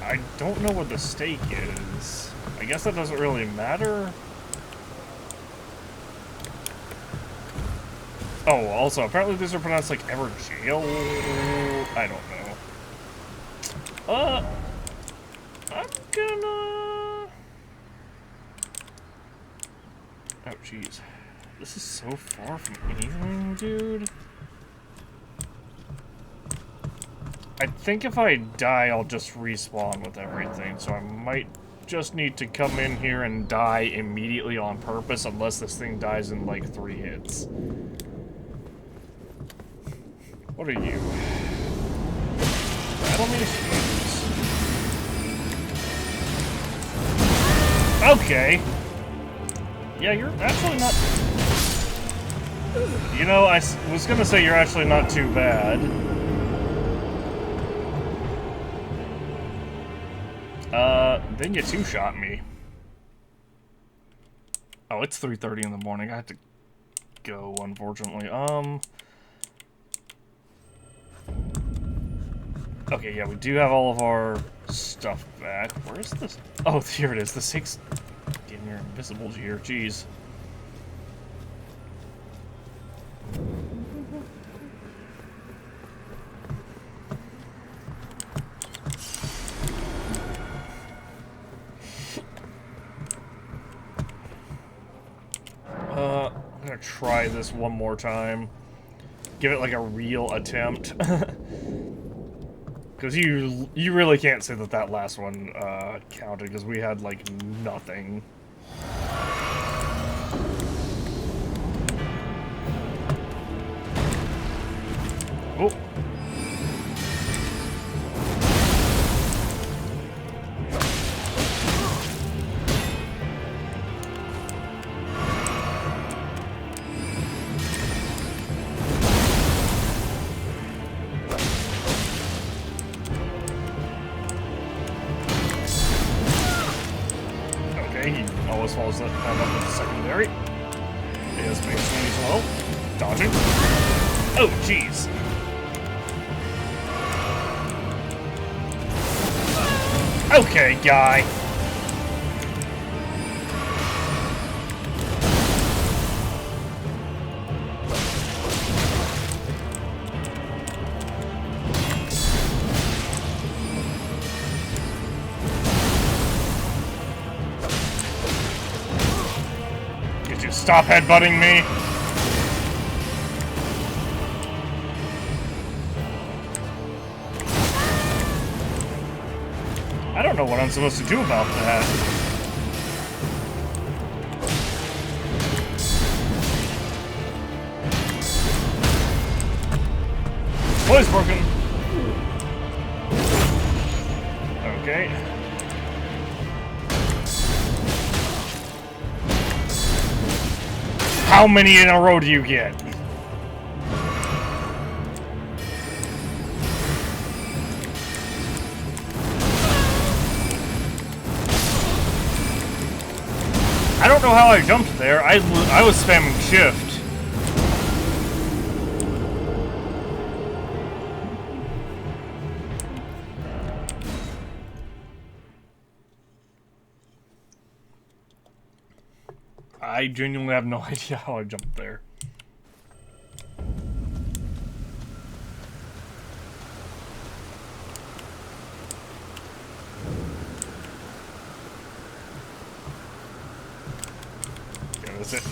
I don't know what the stake is. I guess that doesn't really matter. Oh, also, apparently these are pronounced like Everjail. I don't know. I'm gonna... Oh, jeez. This is so far from anything, dude. I think if I die, I'll just respawn with everything, so I might just need to come in here and die immediately on purpose, unless this thing dies in, like, 3 hits. What are you? Battle Mace. Okay. Yeah, you're actually not... You know, I was gonna say you're actually not too bad. Then you two-shot me. Oh, it's 3:30 in the morning. I have to go, unfortunately. Okay, yeah, we do have all of our stuff back. Where is this? Oh, here it is. The 6... Damn, you're invisible here. Jeez. I'm gonna try this one more time. Give it like a real attempt. Because you really can't say that that last one counted, because we had like nothing. Oh. Always follows that up with the secondary. He has big swing as well. Dodging. Oh, jeez. Okay, guy. Stop headbutting me! I don't know what I'm supposed to do about that. Toy's broken. Okay. How many in a row do you get? I don't know how I jumped there. I was spamming shift. I genuinely have no idea how I jumped there.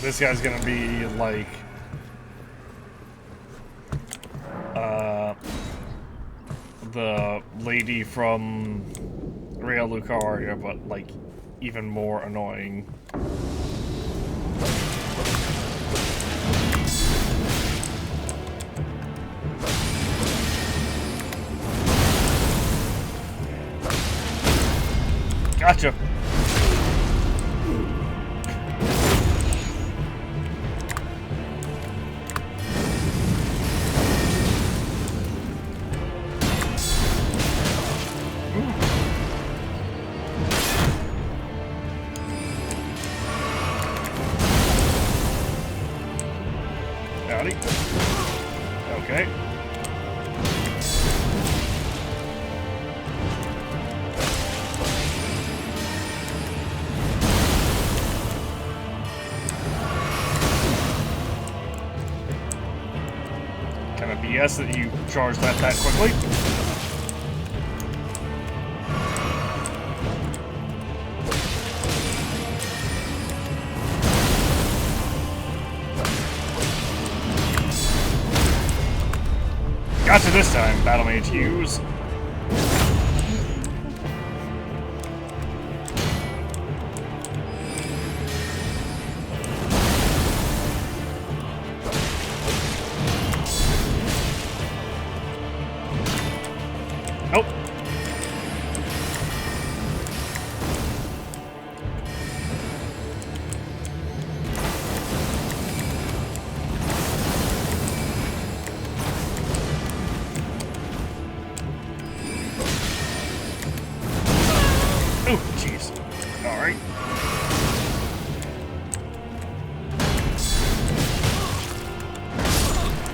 This guy's gonna be like the lady from Real Lucaria, but like even more annoying. Gotcha. Howdy. Okay. Kind of BS that you charged that quickly. Gotcha this time, Battle Mage Hughes. Nope. Oh, jeez. Alright.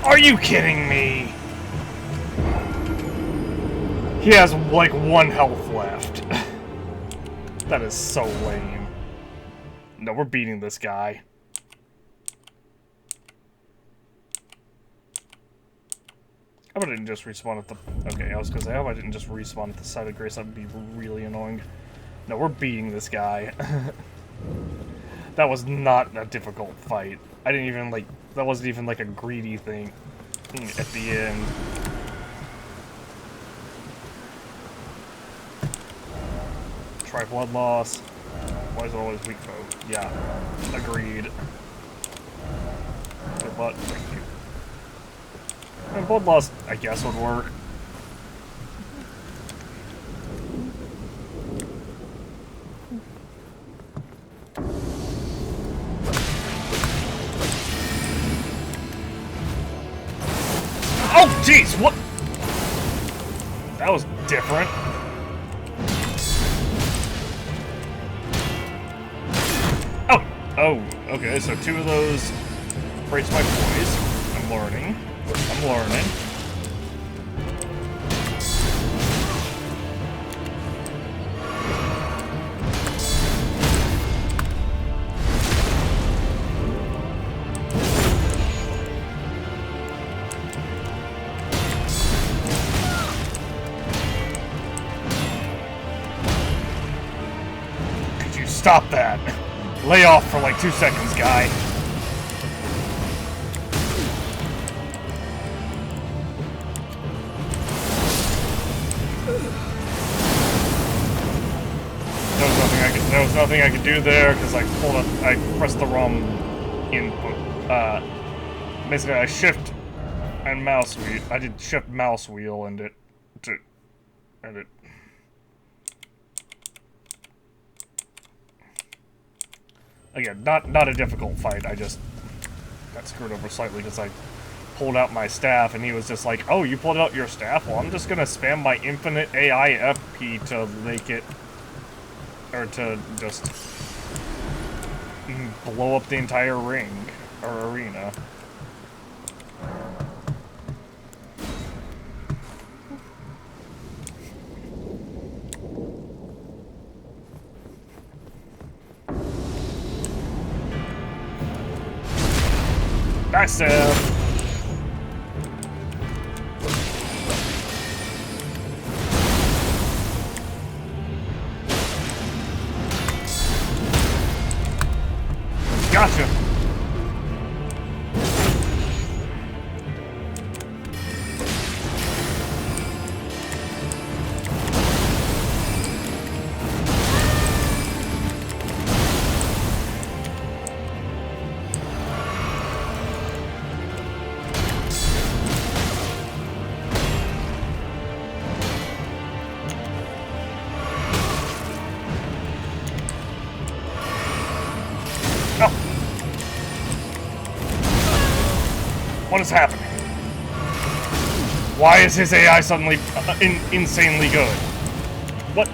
Are you kidding me? He has, like, 1 health left. That is so lame. No, we're beating this guy. I hope I didn't just respawn at the... Okay, I was gonna say, I hope I didn't just respawn at the side of Grace. That would be really annoying. No, we're beating this guy. That was not a difficult fight. I didn't even, like... That wasn't even, like, a greedy thing at the end. Try blood loss. Why is it always weak mode? Yeah, agreed. Good luck, thank you. And blood loss, I guess, would work. Oh, jeez, what? That was different. Oh, okay, so 2 of those breaks my poise. I'm learning. I'm learning. Could you stop that? Lay off for like 2 seconds, guy. There was nothing I could do there because I pressed the wrong input. Basically, I shift and mouse wheel. I did shift mouse wheel and it Again, not a difficult fight. I just got screwed over slightly because I pulled out my staff, and he was just like, "Oh, you pulled out your staff? Well, I'm just gonna spam my infinite AI FP to make it, or to just blow up the entire ring or arena." Massive. Gotcha. What is happening? Why is his AI suddenly insanely good? What?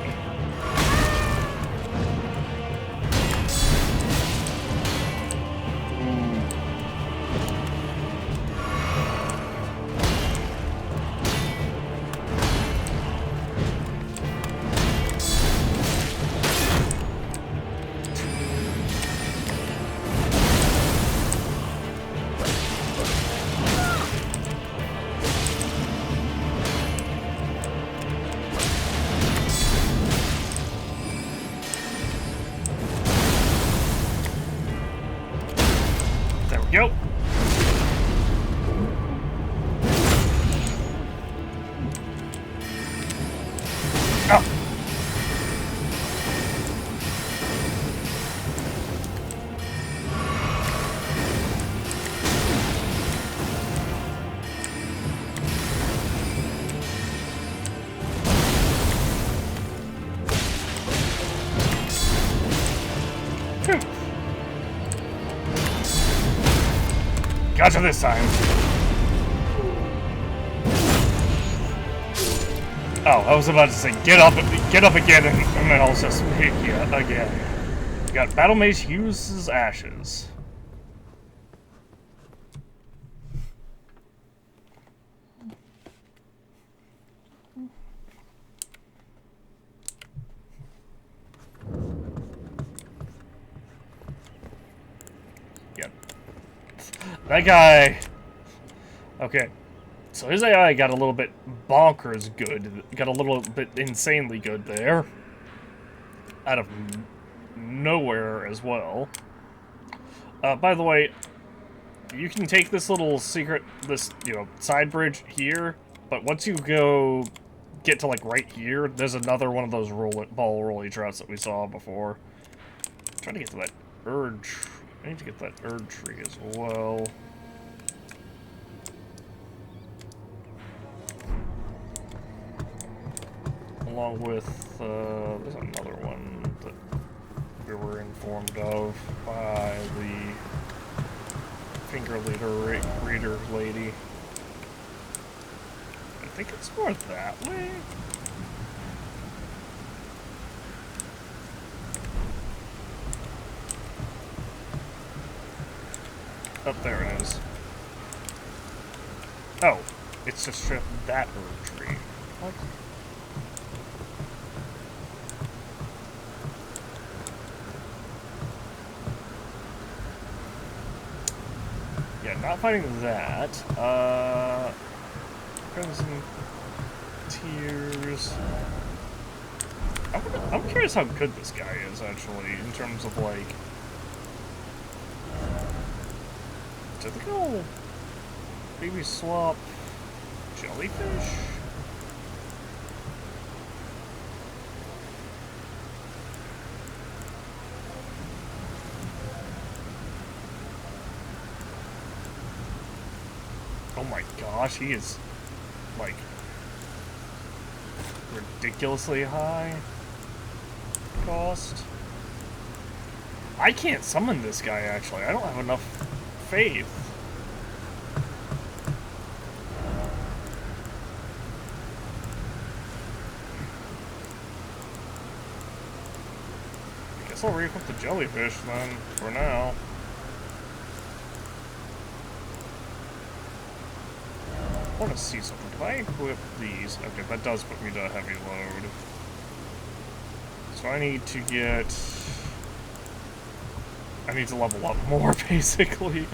Yo. Oh. Gotcha this time. Oh, I was about to say, get up again, and then I'll just hit you again. We got Battle Mage uses ashes. Yep. That guy... Okay. So his AI got a little bit bonkers good. Got a little bit insanely good there. Out of nowhere as well. By the way, you can take this little secret, side bridge here, but once you get to, like, right here, there's another one of those ball rolly traps that we saw before. I'm trying to get to that urge. I need to get that urge tree as well. Along with, there's another one that we were informed of by the finger reader lady. I think it's more that way. Oh, there it is. Oh, it's just that herb tree. What? Yeah, not finding that. Crimson Tears. I'm curious how good this guy is, actually, in terms of, like... Did they go maybe swap jellyfish? Oh my gosh, he is, like, ridiculously high cost. I can't summon this guy, actually. I don't have enough faith. I guess I'll re-equip the jellyfish, then, for now. I want to see something. If I equip these... Okay, that does put me to a heavy load. So I need to get... I need to level up more, basically.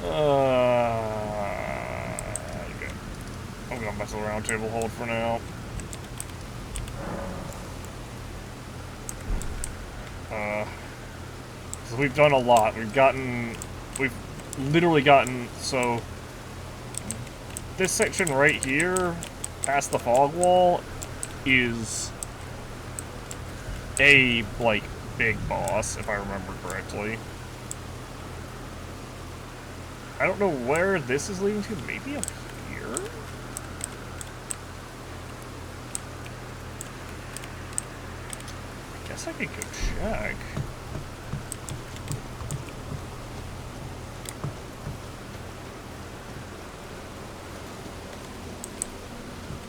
Okay. I'm going back to the round table hold for now. So we've done a lot. We've literally gotten, so... This section right here, past the fog wall, is a, like, big boss, if I remember correctly. I don't know where this is leading to. Maybe up here? I guess I could go check.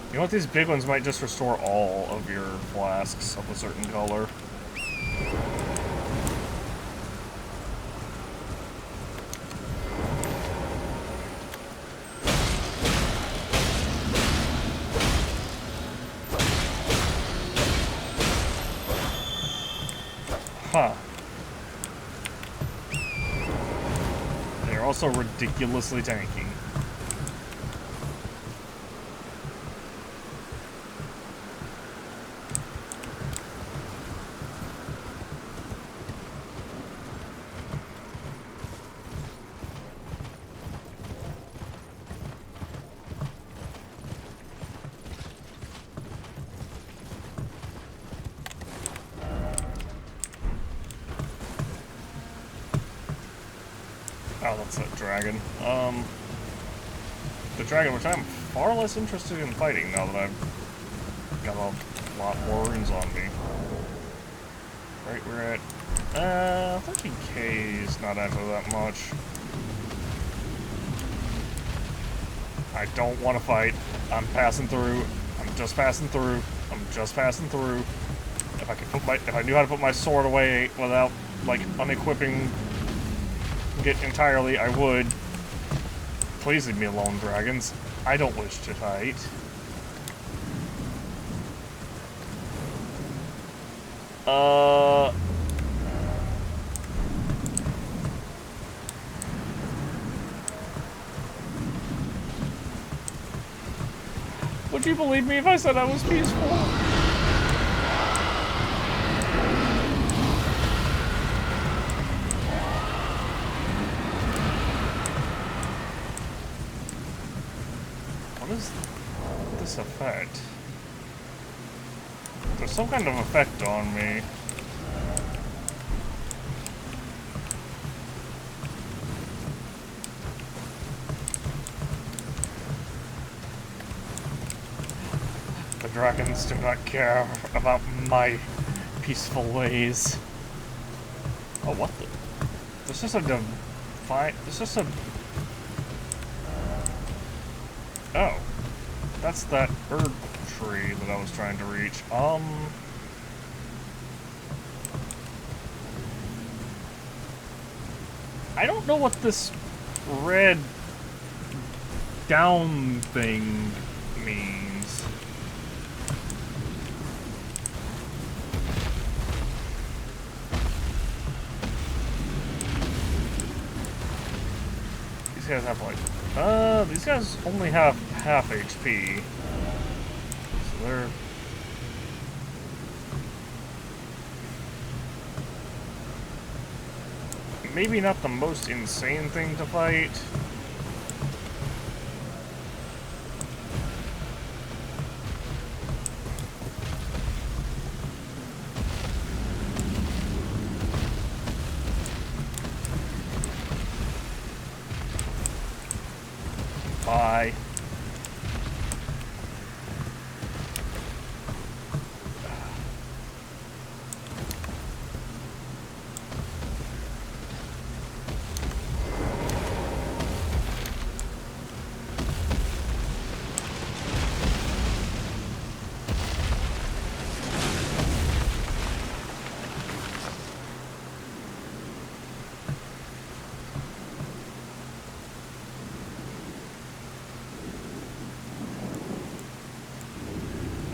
You know what? These big ones might just restore all of your flasks of a certain color. Huh. They're also ridiculously tanky. Oh, that's a dragon. The dragon, which I'm far less interested in fighting now that I've got a lot more runes on me. Right, we're at, 13k is not actually that much. I don't want to fight. I'm passing through. I'm just passing through. I'm just passing through. If I knew how to put my sword away without, like, unequipping it entirely, I would. Please leave me alone, dragons. I don't wish to fight. Would you believe me if I said I was peaceful? What is this effect? There's some kind of effect on me. The dragons do not care about my peaceful ways. Oh, what the? This is a divine... This is a... Oh. That's that herb tree that I was trying to reach. I don't know what this red down thing means. These guys have like, these guys only have half HP. So they're... maybe not the most insane thing to fight. Bye.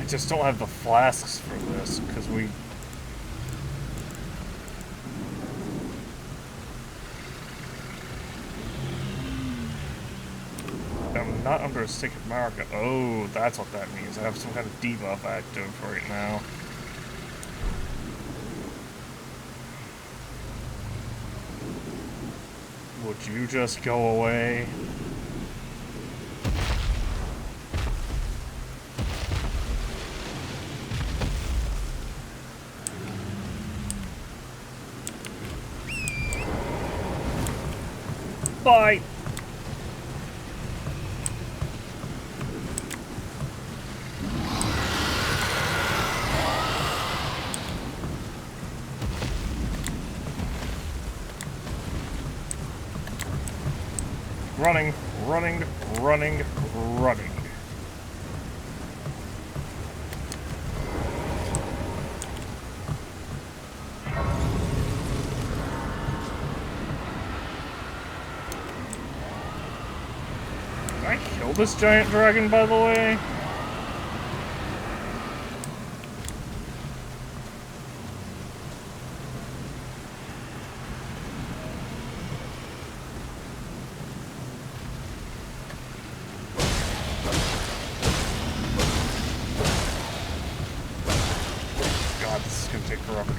just don't have the flasks for this, because we... I'm not under a stick of Marika. Oh, that's what that means. I have some kind of debuff active right now. Would you just go away? Bye! Running, running, running, running. Did I kill this giant dragon, by the way?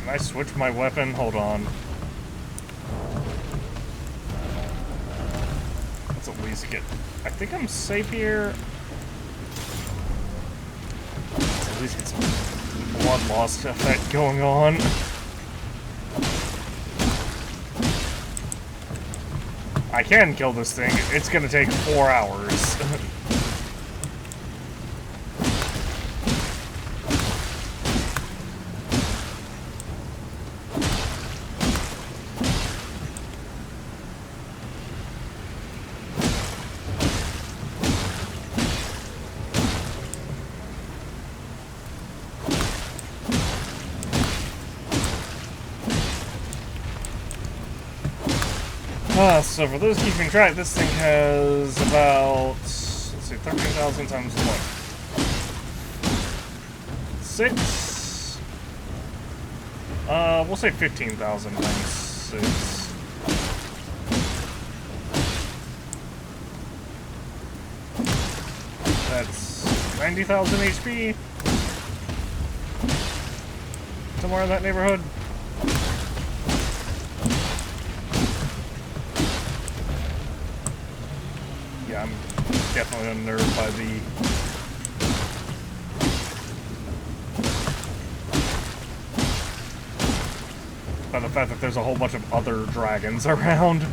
Can I switch my weapon? Hold on. Let's at least get... I think I'm safe here. Let's at least get some blood loss effect going on. I can kill this thing. It's gonna take 4 hours. So for those keeping track, this thing has about, let's see, 13,000 times what? 6? We'll say 15,000 times 6. That's 90,000 HP. Somewhere in that neighborhood. Yeah, I'm definitely unnerved by the fact that there's a whole bunch of other dragons around.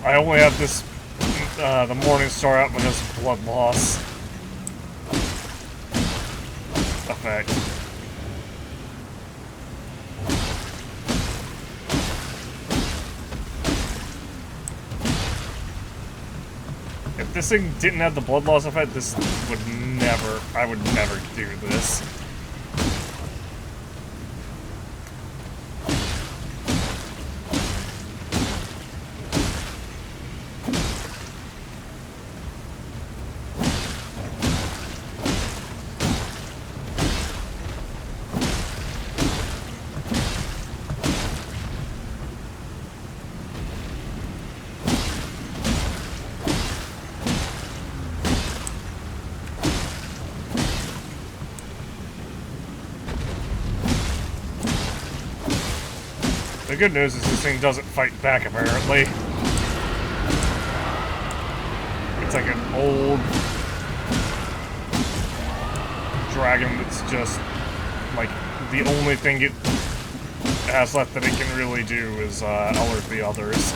I only have this, the Morning Star out because of blood loss effect. If this thing didn't have the blood loss effect, this would never, I would never do this. The good news is this thing doesn't fight back, apparently. It's like an old dragon that's just, like, the only thing it has left that it can really do is alert the others.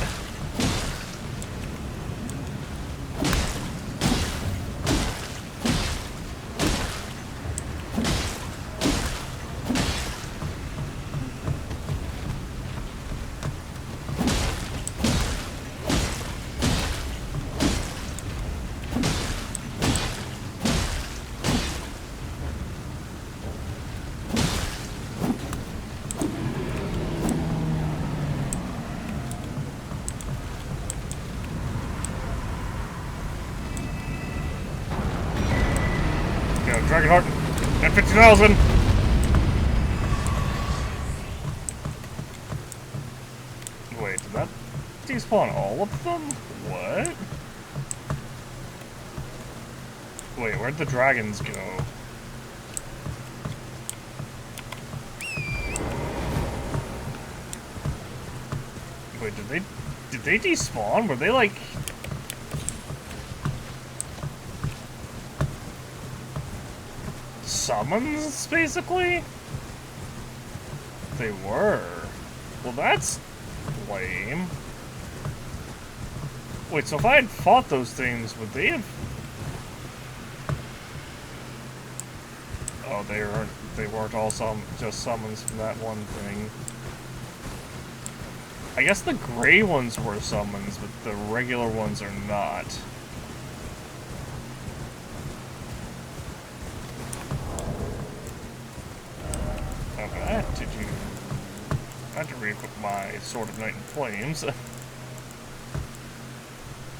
Dragonheart at 50,000. Wait, did that despawn all of them? What? Wait, where'd the dragons go? Wait, did they despawn? Were they like summons, basically? They were. Well, that's lame. Wait, so if I had fought those things, would they have... Oh, they weren't all just summons from that one thing. I guess the gray ones were summons, but the regular ones are not. Okay, I have to re-equip my Sword of Night and Flames.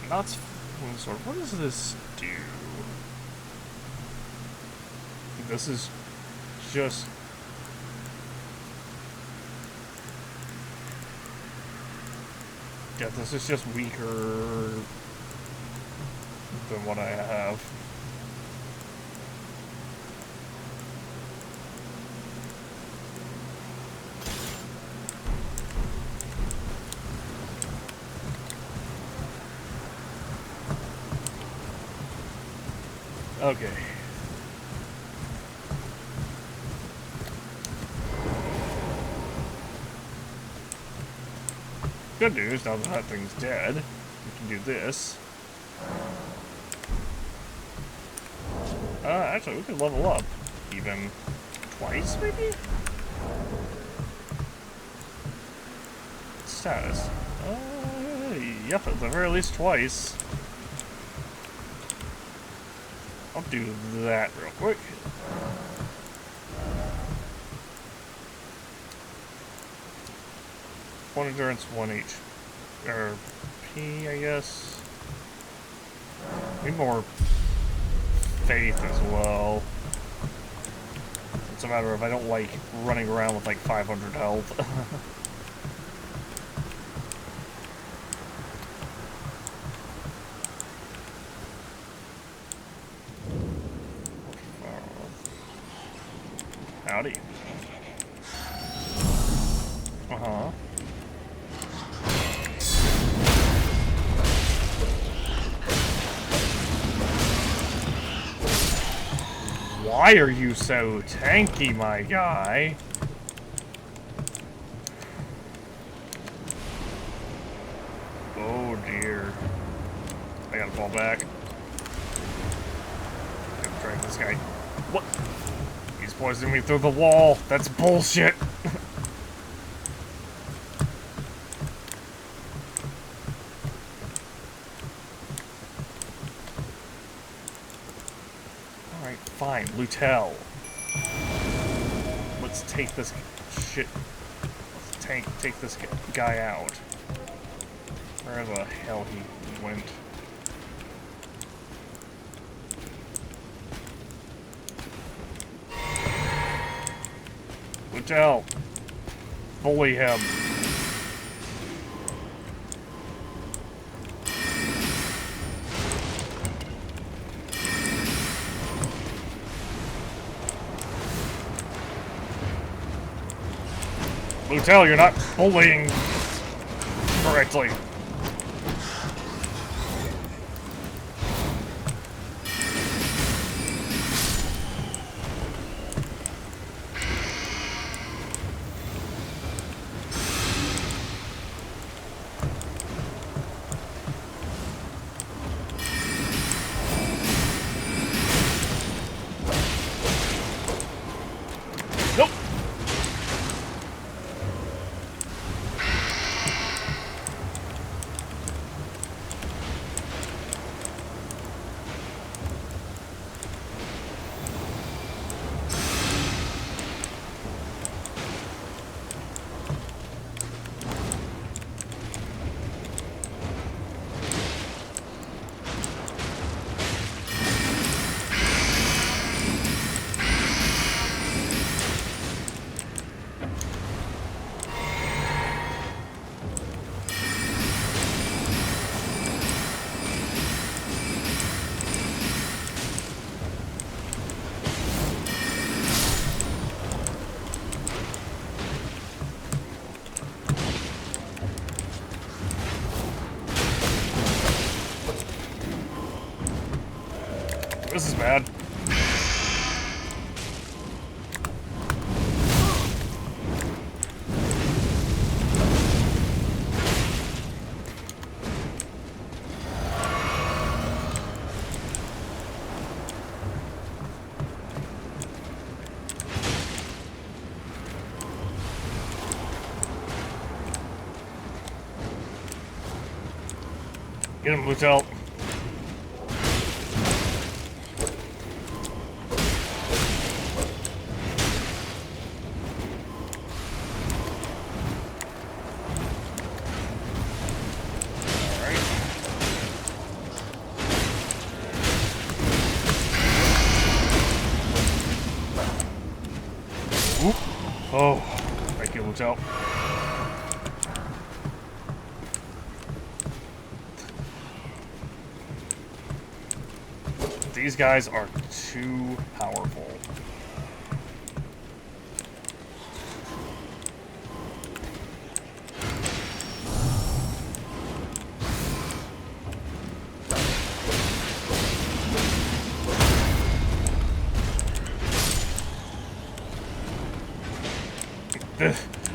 Not sword. What does this do? This is just... Yeah, this is just weaker than what I have. Okay. Good news, now that thing's dead, we can do this. Actually, we could level up even twice, maybe? Status. Yep, at the very least twice. I'll do that real quick. One endurance, 1 HP, I guess. Need more faith as well. It's a matter of I don't like running around with like 500 health. Howdy. Uh-huh. Why are you so tanky, my guy? Oh dear. I gotta fall back. I gotta drag this guy. What? He's poisoning me through the wall. That's bullshit. Alright, fine. Lutel. Let's take this shit. Let's take this guy out. Where the hell he went? Lutel. Bully him. Lutel, you're not bullying correctly. Nope. This is bad. Get him, Lutel. Oh, thank you, Lutel. These guys are too powerful.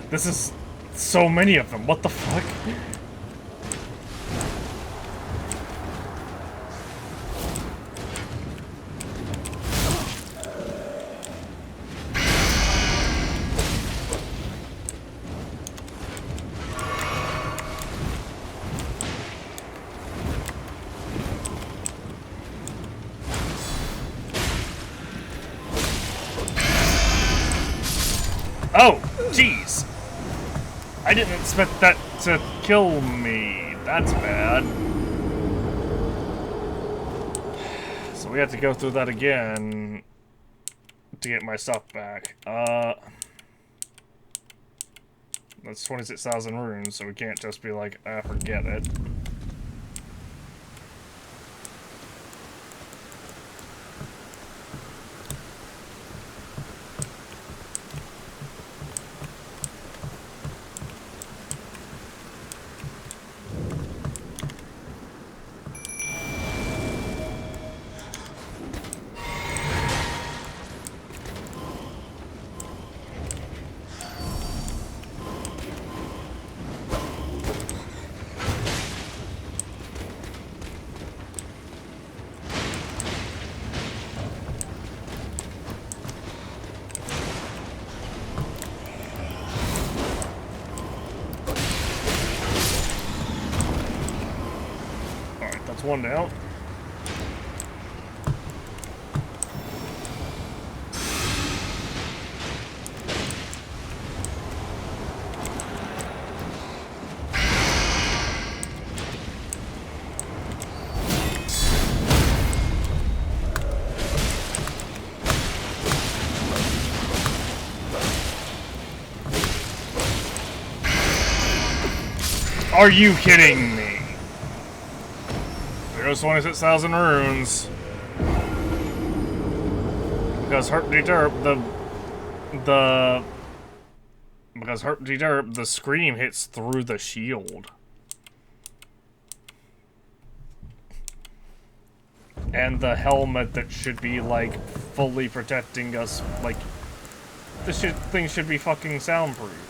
This is so many of them. What the fuck? Oh, jeez. I didn't expect that to kill me. That's bad. So we have to go through that again to get my stuff back. That's 26,000 runes, so we can't just be like, ah, forget it. That's one down. Are you kidding me? There's 26,000 runes. Because the scream hits through the shield. And the helmet that should be like fully protecting us, like this thing should be fucking soundproof.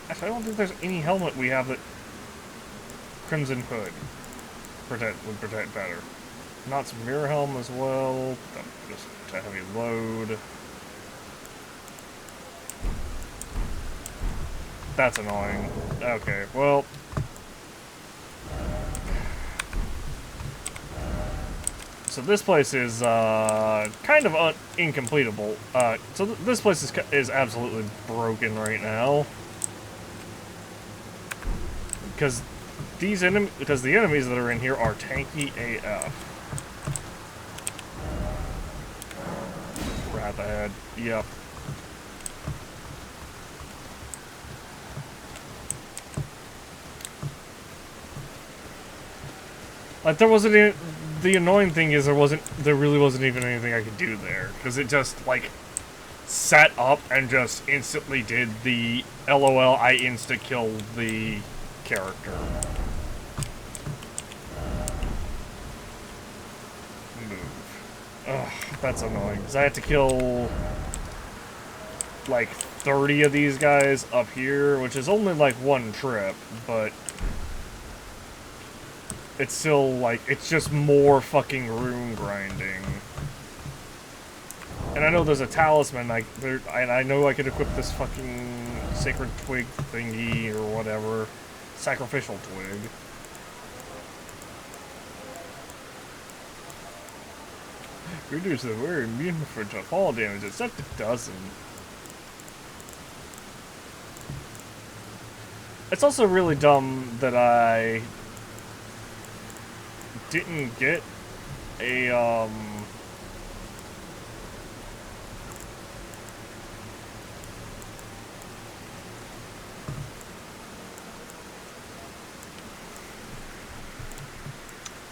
Actually, I don't think there's any helmet we have that Crimson Hood would protect better. Not some mirror helm as well. Just a heavy load. That's annoying. Okay, well. So this place is kind of incompletable. So this place is absolutely broken right now. Because the enemies that are in here are tanky AF. Rat ahead. Yep. Like there wasn't any, the annoying thing is there really wasn't even anything I could do there because it just like sat up and just instantly did the LOL I insta killed the character. Ugh, that's annoying, because I had to kill, like, 30 of these guys up here, which is only, like, one trip, but it's still, like, it's just more fucking rune grinding. And I know there's a talisman, and I know I could equip this fucking sacred twig thingy, or whatever. Sacrificial twig. Reduce the we're immune to fall damage, except it doesn't. It's also really dumb that I didn't get a,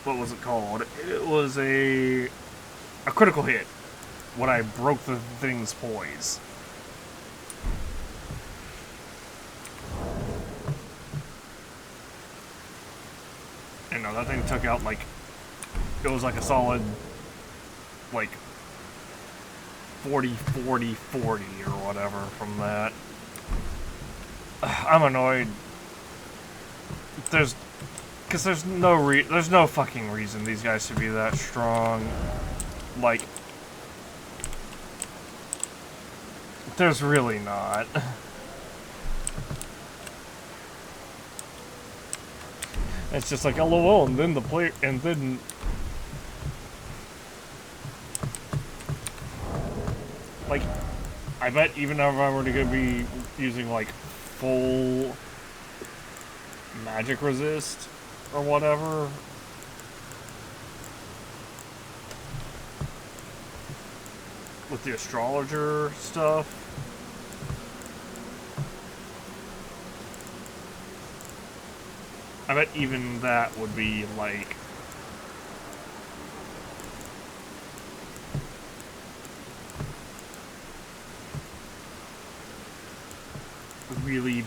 what was it called? It was a critical hit when I broke the thing's poise. And no, that thing took out, like, it was like a solid, like, 40, 40, 40 or whatever from that. I'm annoyed. Because there's no fucking reason these guys should be that strong. Like, there's really not. It's just like, LOL, and then like, I bet even if I were to be using, like, full magic resist or whatever, with the astrologer stuff, I bet even that would be, like, really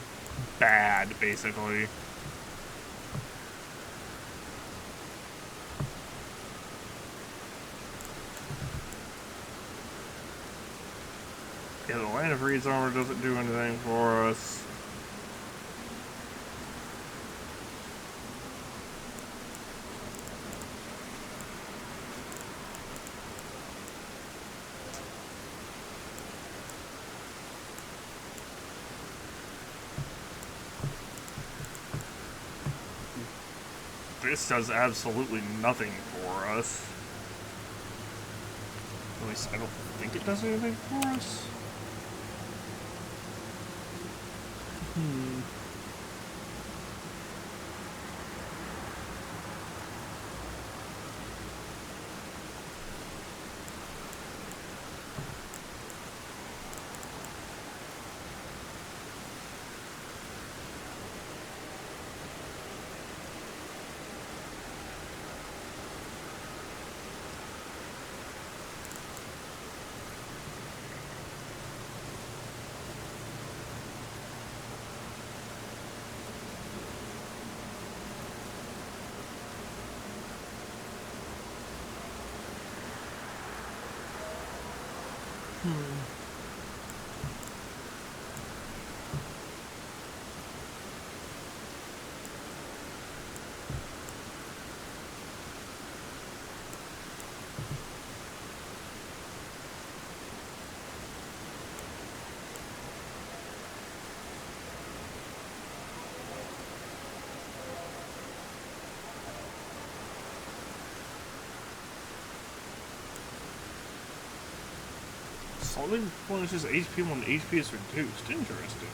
bad, basically. Yeah, the Land of Reed's armor doesn't do anything for us. This does absolutely nothing for us. At least I don't think it does anything for us. Solid replenishes HP when HP is reduced. Interesting.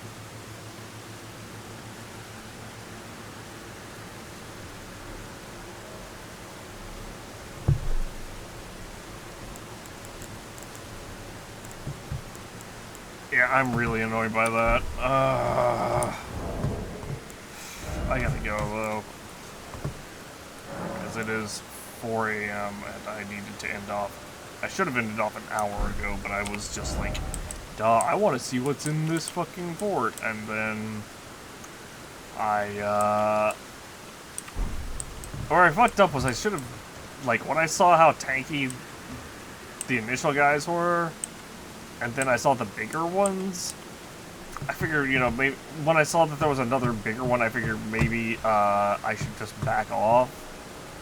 Yeah, I'm really annoyed by that. I gotta go, though. Because it is 4 a.m. and I needed to end off. I should have ended off an hour ago, but I was just like, duh, I want to see what's in this fucking fort. And then where I fucked up was I should have, like, when I saw how tanky the initial guys were, and then I saw the bigger ones. I figured, you know, maybe when I saw that there was another bigger one, I figured maybe I should just back off.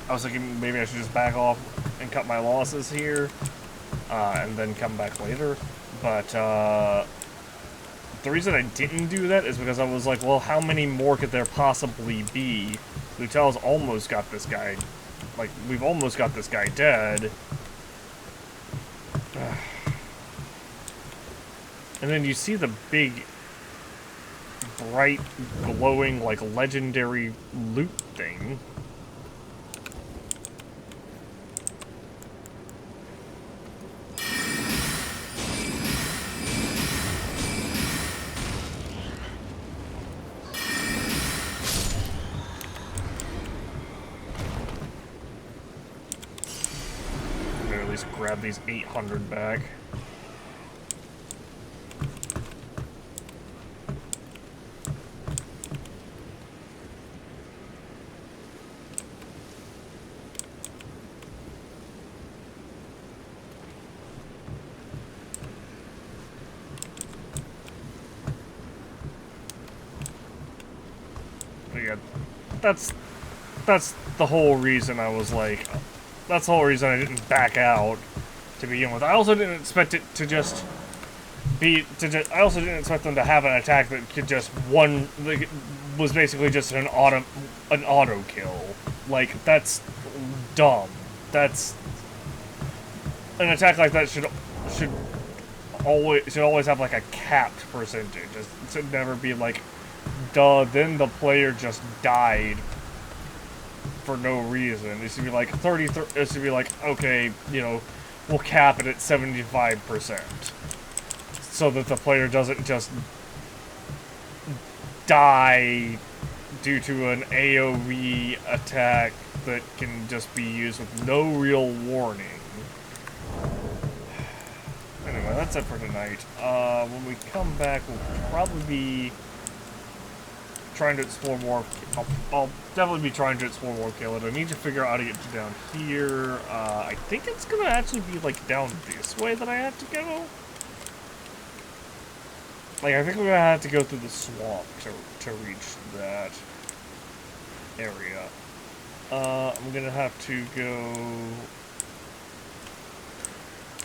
I was thinking maybe I should just back off and cut my losses here, and then come back later. But the reason I didn't do that is because I was like, well, how many more could there possibly be? Lutel's almost got this guy, like, we've almost got this guy dead. And then you see the big, bright, glowing, like, legendary loot thing. Maybe at least grab these 800 back. Yeah, that's the whole reason I was like, that's the whole reason I didn't back out to begin with. I also didn't expect it to just be, I also didn't expect them to have an attack that could just like, was basically just an auto kill. Like, that's dumb. That's, an attack like that should always have like a capped percentage. It should never be like, duh, then the player just died for no reason. It should be like 30, it should be like, okay, you know, we'll cap it at 75%. So that the player doesn't just die due to an AoE attack that can just be used with no real warning. Anyway, that's it for tonight. When we come back, we'll probably be trying to explore more. I'll definitely be trying to explore more Caelid. I need to figure out how to get to down here. I think it's gonna actually be like down this way that I have to go. Like, I think we're gonna have to go through the swamp to reach that area. I'm gonna have to go.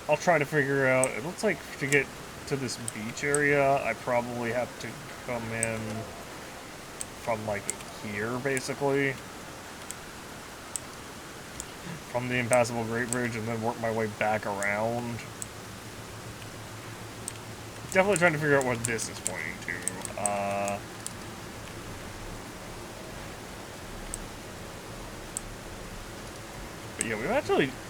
I'll try to figure out. It looks like to get to this beach area, I probably have to come in from like here, basically, from the impassable Great Bridge, and then work my way back around. Definitely trying to figure out what this is pointing to. But yeah,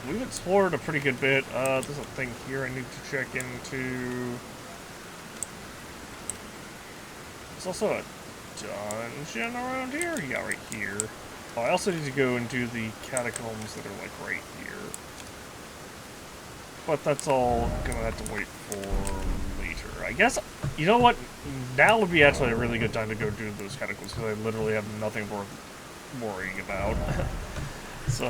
we've explored a pretty good bit. There's a thing here I need to check into. There's also a dungeon around here? Yeah, right here. Oh, I also need to go into the catacombs that are like right here. But that's all gonna have to wait for later. I guess, you know what? Now would be actually a really good time to go do those catacombs because I literally have nothing worth worrying about. So,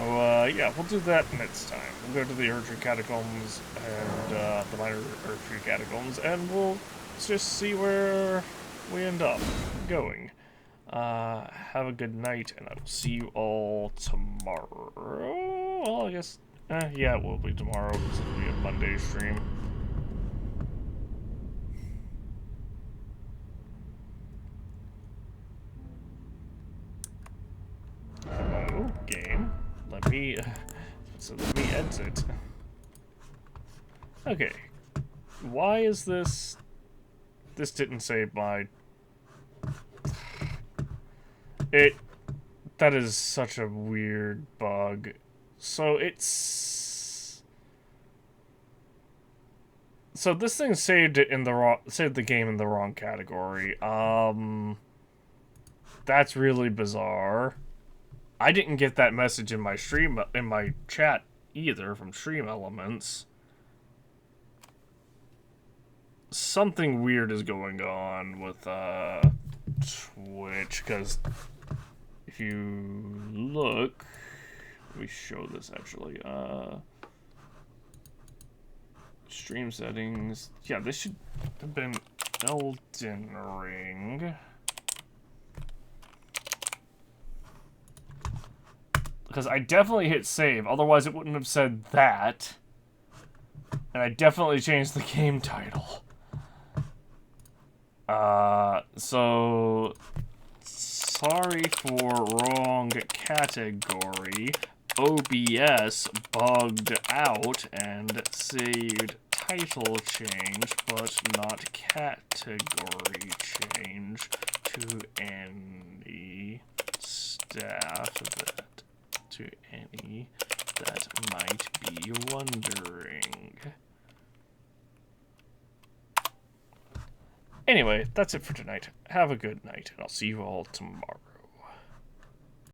yeah, we'll do that next time. We'll go to the Erdtree Catacombs and the minor Erdtree Catacombs, and we'll just see where we end up going. Have a good night, and I will see you all tomorrow. Well, I guess, yeah, it will be tomorrow, because it'll be a Monday stream. Hello, game. Let me exit. Okay. Why is this? This didn't save my. That is such a weird bug. So it's. So this thing saved it in the saved the game in the wrong category. That's really bizarre. I didn't get that message in my chat either from Stream Elements. Something weird is going on with Twitch, because if you look, let me show this actually. Stream settings. Yeah, this should have been Elden Ring. Because I definitely hit save, otherwise it wouldn't have said that. And I definitely changed the game title. So... Sorry for wrong category. OBS bugged out and saved title change, but not category change to any staff that might be wondering. Anyway, that's it for tonight. Have a good night, and I'll see you all tomorrow.